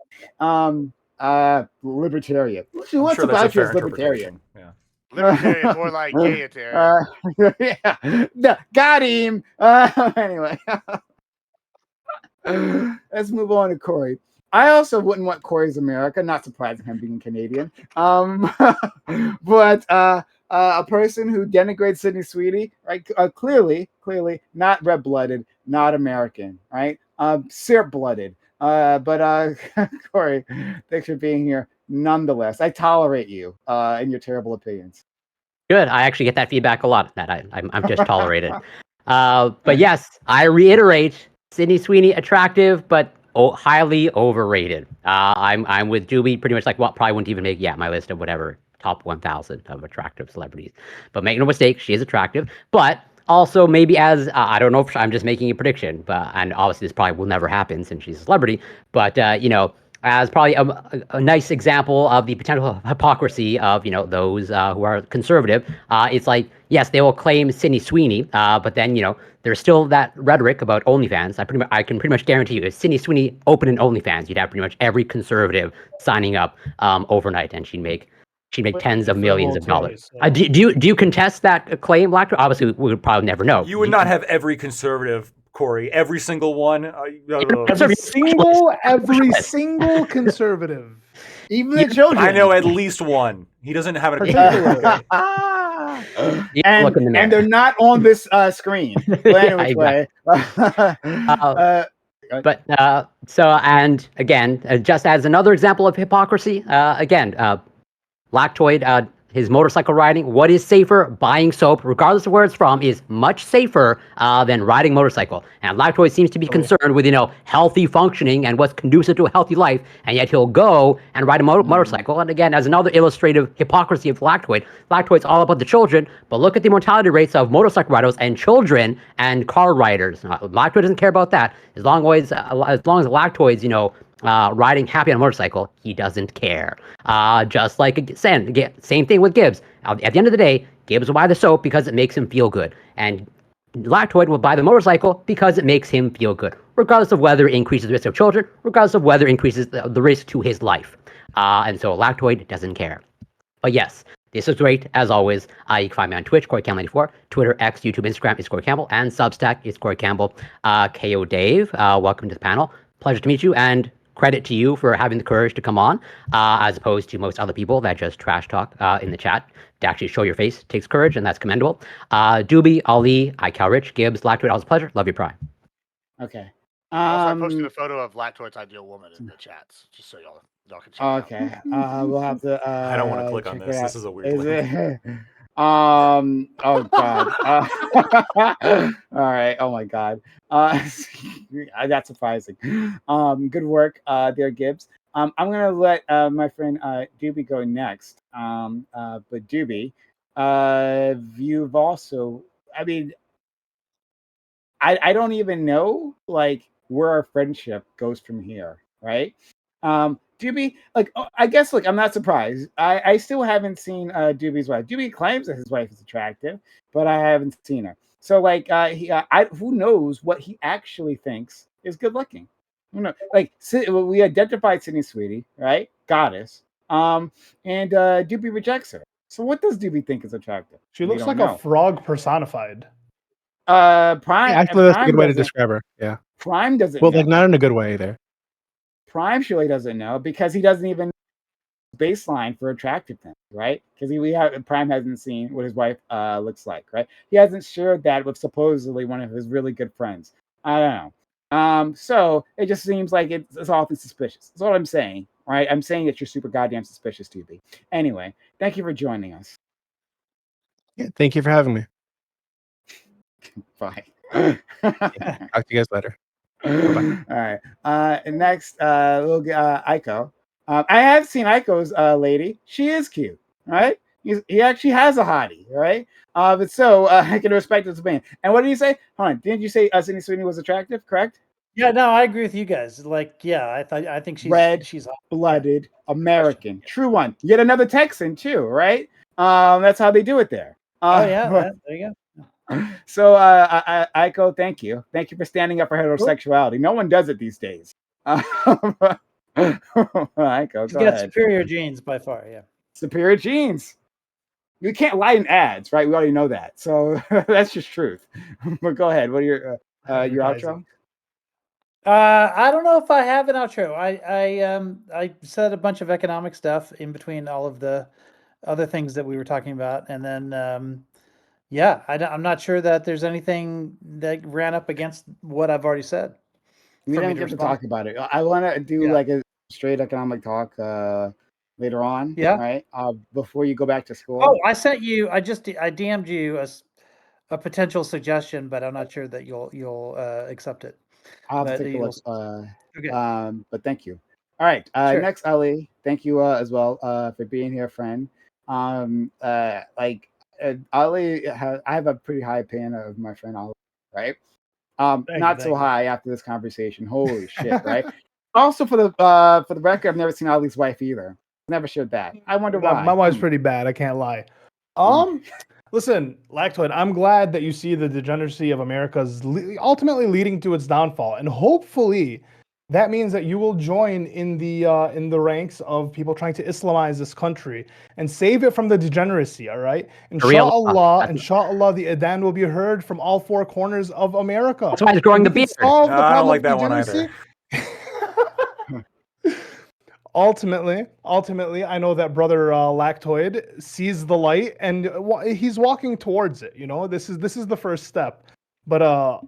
Libertarian. What's sure about that's a you fair as libertarian? Yeah. Libertarian, more like gayetarian. Yeah, got him. Anyway, let's move on to Corey. I also wouldn't want Corey's America, not surprising him being Canadian. But a person who denigrates Sydney Sweeney, right? Clearly not red-blooded, not American, right? Syrup-blooded. But Corey, thanks for being here. Nonetheless, I tolerate you and your terrible opinions. Good. I actually get that feedback a lot. That I'm just tolerated. But yes, I reiterate: Sydney Sweeney attractive, but highly overrated. I'm with Juby, pretty much like probably wouldn't even make my list of whatever top 1,000 of attractive celebrities. But make no mistake, she is attractive. But also maybe as I don't know if I'm just making a prediction, and obviously this probably will never happen since she's a celebrity. But as probably a nice example of the potential hypocrisy of those who are conservative. It's like, yes, they will claim Sydney Sweeney, but then there's still that rhetoric about OnlyFans. I can pretty much guarantee you, if Sydney Sweeney opened an OnlyFans, you'd have pretty much every conservative signing up overnight, and she'd make tens of millions of dollars. Do you contest that claim, Lacto? Obviously, we would probably never know. You would not have every conservative, Corey. Every single one. Every single conservative. Even the children. I know at least one. He doesn't have it. And they're not on this screen. But anyway, and again, just as another example of hypocrisy, Lactoid, his motorcycle riding, what is safer? Buying soap, regardless of where it's from, is much safer than riding motorcycle. And Lactoid seems to be concerned with, healthy functioning and what's conducive to a healthy life, and yet he'll go and ride a motorcycle. And again, as another illustrative hypocrisy of Lactoid, Lactoid's all about the children, but look at the mortality rates of motorcycle riders and children and car riders. Lactoid doesn't care about that. As long as Lactoid's, riding happy on a motorcycle, he doesn't care. Just like same thing with Gibbs. At the end of the day, Gibbs will buy the soap because it makes him feel good. And Lactoid will buy the motorcycle because it makes him feel good, regardless of whether it increases the risk of children, regardless of whether it increases the risk to his life. And so Lactoid doesn't care. But yes, this is great, as always. You can find me on Twitch, CoreyCampbell94, Twitter, X, YouTube, Instagram is Corey Campbell, and Substack is Corey Campbell. KO Dave, welcome to the panel. Pleasure to meet you, and credit to you for having the courage to come on, as opposed to most other people that just trash talk in the chat. To actually show your face takes courage, and that's commendable. Doobie, Ali, iCal Rich, Gibbs, Lactoid, always a pleasure. Love you, Pry. Okay. Also, I posted a photo of Lactoid's ideal woman in the chats, just so y'all can check it out. Okay. We'll have to. I don't want to click on check this. it out. This is a weird Is link. it? Oh God. All right. Oh my God. That's surprising. Good work, there, Gibbs. I'm gonna let my friend Doobie go next. But Doobie, you've also. I mean, I don't even know like where our friendship goes from here, right? Doobie, like I guess like I'm not surprised. I still haven't seen Doobie's wife. Doobie claims that his wife is attractive, but I haven't seen her. So like who knows what he actually thinks is good looking? You know, like we identified Sydney Sweetie, right? Goddess. And Doobie rejects her. So what does Doobie think is attractive? She We looks don't like know. a frog personified. Prime. Yeah, actually, that's a Prime good way to doesn't- describe her. Yeah. Prime doesn't. Well, know. like not in a good way either. Prime surely doesn't know because he doesn't even baseline for attractiveness, right? Because Prime hasn't seen what his wife looks like, right? He hasn't shared that with supposedly one of his really good friends. I don't know. So it just seems like it's awfully suspicious. That's all I'm saying, right? I'm saying that you're super goddamn suspicious, Doobie. Anyway, thank you for joining us. Yeah, thank you for having me. Bye. Talk to you guys later. All right. And next, we'll get Aiko. I have seen Aiko's lady. She is cute, right? He actually has a hottie, right? But so I can respect his opinion. And what did you say? Hold on. Didn't you say Sydney Sweeney was attractive? Correct? Yeah, no, I agree with you guys. Like, yeah, I think she's Red she's blooded American, true one. Yet another Texan too, right? That's how they do it there. Oh yeah, there you go. So, Aiko, thank you for standing up for heterosexuality. No one does it these days. Aiko, She's go got ahead. superior genes by far. Yeah. Superior genes. You can't lie in ads, right? We already know that. So that's just truth. But go ahead. What are your outro? I don't know if I have an outro. I said a bunch of economic stuff in between all of the other things that we were talking about, and then yeah, I'm not sure that there's anything that ran up against what I've already said. We for me didn't to get to respond. talk about it. I want to do Yeah. like a straight economic talk later on. Yeah. Right. Before you go back to school. Oh, I sent you. I DM'd you a potential suggestion, but I'm not sure that you'll accept it. I'll have to but take a you'll look. Okay. But thank you. All right. Sure. Next, Ali. Thank you as well for being here, friend. Ali, I have a pretty high opinion of my friend Ali, right? Not so high after this conversation. Holy shit, right? Also, for the record, I've never seen Ali's wife either. Never shared that. I wonder why. My wife's pretty bad. I can't lie. Listen, Lactoid, I'm glad that you see the degeneracy of America's ultimately leading to its downfall, and hopefully that means that you will join in the ranks of people trying to Islamize this country and save it from the degeneracy. All right, inshallah, the adhan will be heard from all four corners of America. That's why it's growing the beard. Solve the I don't problem like of that one either. degeneracy. Ultimately, I know that brother Lactoid sees the light and he's walking towards it. You know, this is the first step. But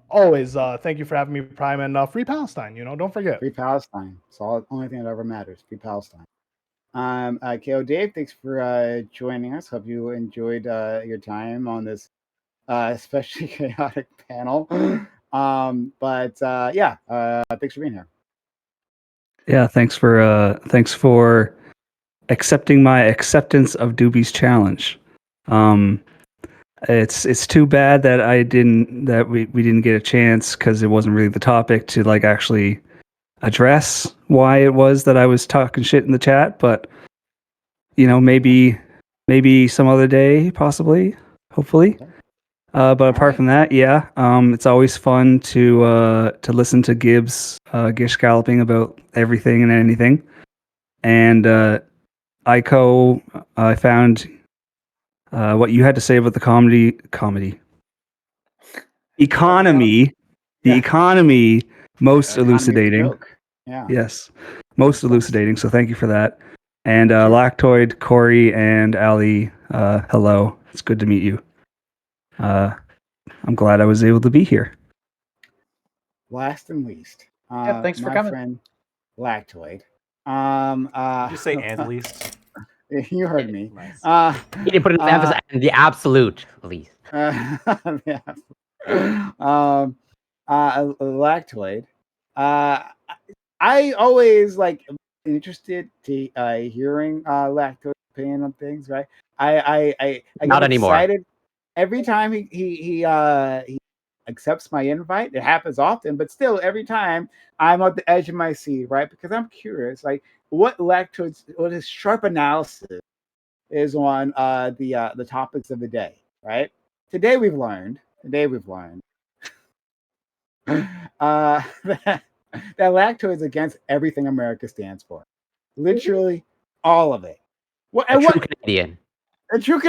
always, thank you for having me, Prime, and free Palestine. You know, don't forget. Free Palestine. It's the only thing that ever matters. Free Palestine. KO Dave, thanks for joining us. Hope you enjoyed your time on this especially chaotic panel. Thanks for being here. Yeah, thanks for accepting my acceptance of Doobie's challenge. It's too bad that we didn't get a chance because it wasn't really the topic to like actually address why it was that I was talking shit in the chat, but you know, maybe some other day, possibly. hopefully. But apart right. from that, yeah, it's always fun to listen to Gibbs gish galloping about everything and anything. And Aiko, I found what you had to say about the economy, the Yeah. economy most Economy is a elucidating. joke. Yeah. Yes, most Makes sense. elucidating. So thank you for that. And Sure. Lactoid, Corey, and Ali, hello. It's good to meet you. I'm glad I was able to be here. Last and least, thanks for my coming. friend Lactoid. Did you say and least? You heard me. Nice. He didn't put enough emphasis on the absolute, at least. Yeah. Lactoid. I always like interested to hearing Lactoid's opinion on things, right? I Not get anymore. excited every time he accepts my invite. It happens often, but still, every time I'm at the edge of my seat, right? Because I'm curious, like what his sharp analysis is on the topics of the day, right? Today we've learned that lactose is against everything America stands for, literally all of it. A true Canadian. A true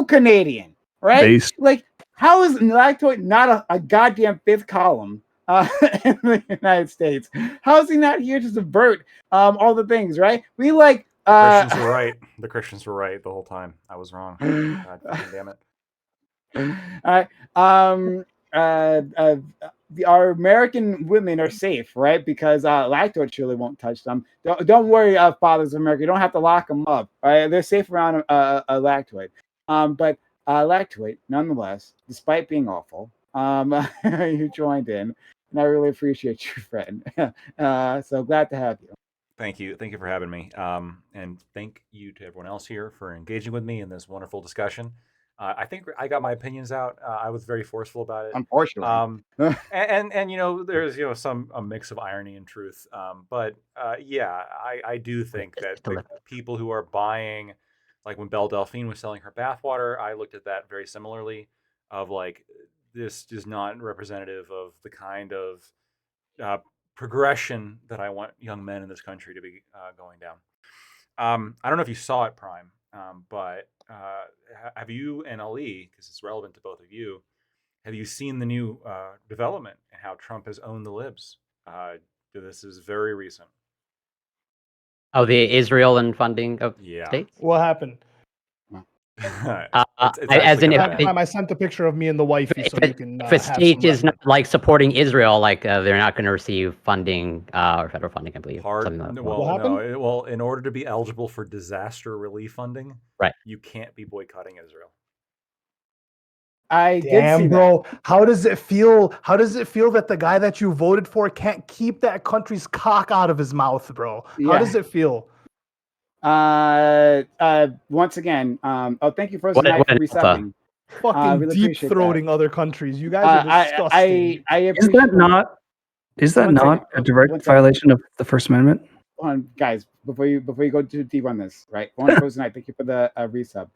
Canadian, right? Based. Like, how is lactose not a goddamn fifth column in the United States? How is he not here to subvert all the things, right? We like The Christians were right. The Christians were right the whole time. I was wrong. God fucking damn it. All right. Our American women are safe, right? Because lactose surely won't touch them. Don't worry, fathers of America. You don't have to lock them up. All right? They're safe around lactose. But lactose, nonetheless, despite being awful, you joined in, and I really appreciate you, friend. So glad to have you. Thank you for having me. And thank you to everyone else here for engaging with me in this wonderful discussion. I think I got my opinions out. I was very forceful about it. Unfortunately. And there's a mix of irony and truth. But yeah, I do think that the people who are buying, like when Belle Delphine was selling her bathwater, I looked at that very similarly. Of like, this is not representative of the kind of progression that I want young men in this country to be going down. I don't know if you saw it, Prime, but have you and Ali, because it's relevant to both of you, have you seen the new development and how Trump has owned the libs? This is very recent. Oh, the Israel and funding of states? What happened? As in, I sent a picture of me and the wifey, so you can. If a state is not like supporting Israel, like they're not going to receive funding or federal funding, I believe. What happened? Well, in order to be eligible for disaster relief funding, right, you can't be boycotting Israel. I did see bro. That. How does it feel? How does it feel that the guy that you voted for can't keep that country's cock out of his mouth, bro? How does it feel? Once again, thank you first night for resubbing. Fucking really deep throating other countries. You guys are disgusting. I appreciate is that not a direct violation of the First Amendment? Guys, before you go too deep on this, right? One first night, thank you for the resub.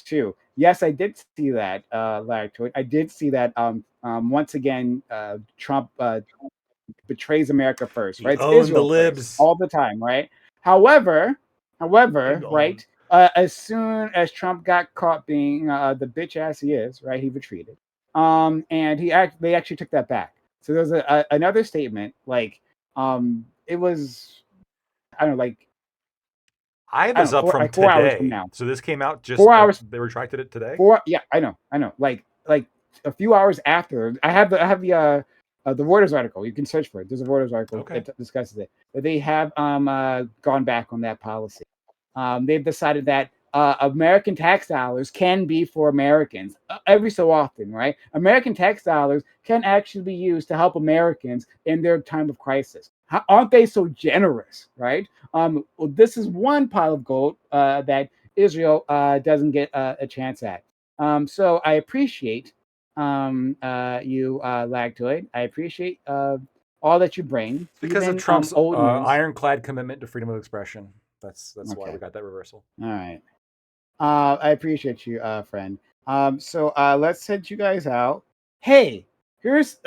Two, yes, I did see that, Lactoid. I did see that. Once again, Trump betrays America first, right? It's Israel the libs all the time, right? However, right? As soon as Trump got caught being the bitch ass he is, right? He retreated, and they actually took that back. So there's another statement, like, it was, I don't know, like. I had this up from like 4 today. hours from now. So this came out just 4 hours. They retracted it today. Yeah, I know. Like a few hours after, I have the Reuters article. You can search for it. There's a Reuters article that discusses it. But they have gone back on that policy. They've decided that American tax dollars can be for Americans every so often, right? American tax dollars can actually be used to help Americans in their time of crisis. Aren't they so generous, right? Well, this is one pile of gold that Israel doesn't get a chance at. So I appreciate you, Lactoid. I appreciate all that you bring. Because of Trump's ironclad commitment to freedom of expression. That's why we got that reversal. All right. I appreciate you, friend. So let's send you guys out. Hey, here's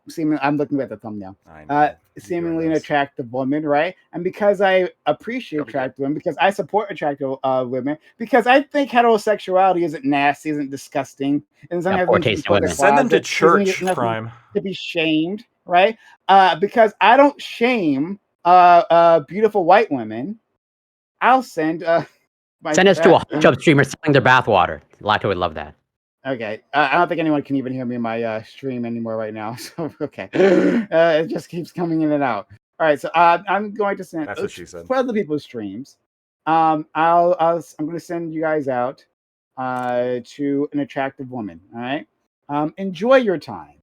seeming. I'm looking at the thumbnail. I know. You're doing Seemingly an this. attractive woman, right? And because I appreciate That'll be good. attractive women, because I support attractive women, because I think heterosexuality isn't nasty, isn't disgusting, and something poor that needs to be taste in put in the women. Send them to closet, isn't church, nothing Prime. to be shamed, right? Because I don't shame beautiful white women. I'll send my Send us to a friend- hot tub streamer selling their bathwater. Lacto would love that. Okay, I don't think anyone can even hear me in my stream anymore right now. So okay, it just keeps coming in and out. All right, so I'm going to send That's what she said. for other people's streams. I'm going to send you guys out to an attractive woman. All right, enjoy your time.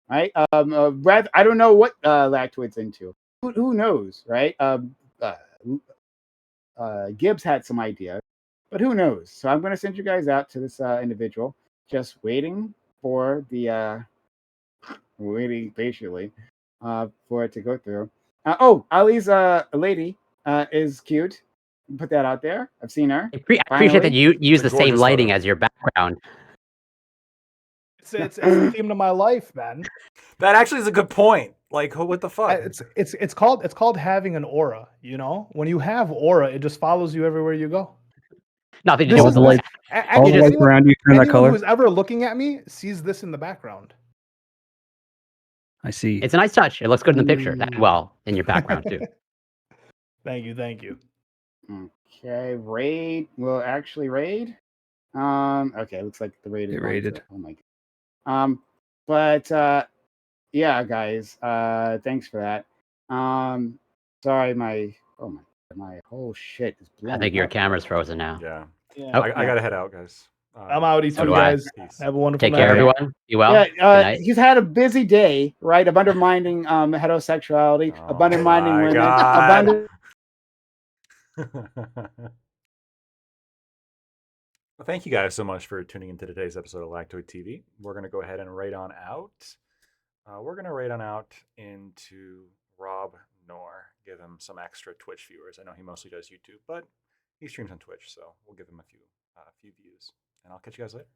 Right, rather I don't know what Lactoid's into. Who knows, right? Gibbs had some idea, but who knows? So I'm going to send you guys out to this individual, just waiting for the waiting patiently for it to go through. Ali's lady is cute. Put that out there. I've seen her. I appreciate that Finally. you use It's the a same gorgeous lighting photo. as your background. It's the theme to my life, man. That actually is a good point. Like, what the fuck? It's called having an aura. You know, when you have aura, it just follows you everywhere you go. Nothing to This do All is the with lights, all the actually lights around you turn that anyone color. who's ever looking at me sees this in the background. I see. It's a nice touch. It looks good in the picture. And well, in your background too. Thank you. Okay, raid. Well, actually, raid. Okay, looks like the raid is Get going raided. to- Oh my god. But yeah, guys. Thanks for that. Sorry, my whole shit is blown. I think your up. camera's frozen now. Yeah. Yeah. Oh. I gotta head out, guys. I'm out. You So too, do I. guys. Peace. Have a wonderful Take night. care, Okay. everyone. Be well. Yeah, Good night. he's had a busy day, right? Of undermining heterosexuality, of undermining my women, God. Well, thank you guys so much for tuning into today's episode of Lactoid TV. We're going to go ahead and raid on out. We're going to raid on out into Rob Knorr, give him some extra Twitch viewers. I know he mostly does YouTube, but he streams on Twitch, so we'll give him a few views. And I'll catch you guys later.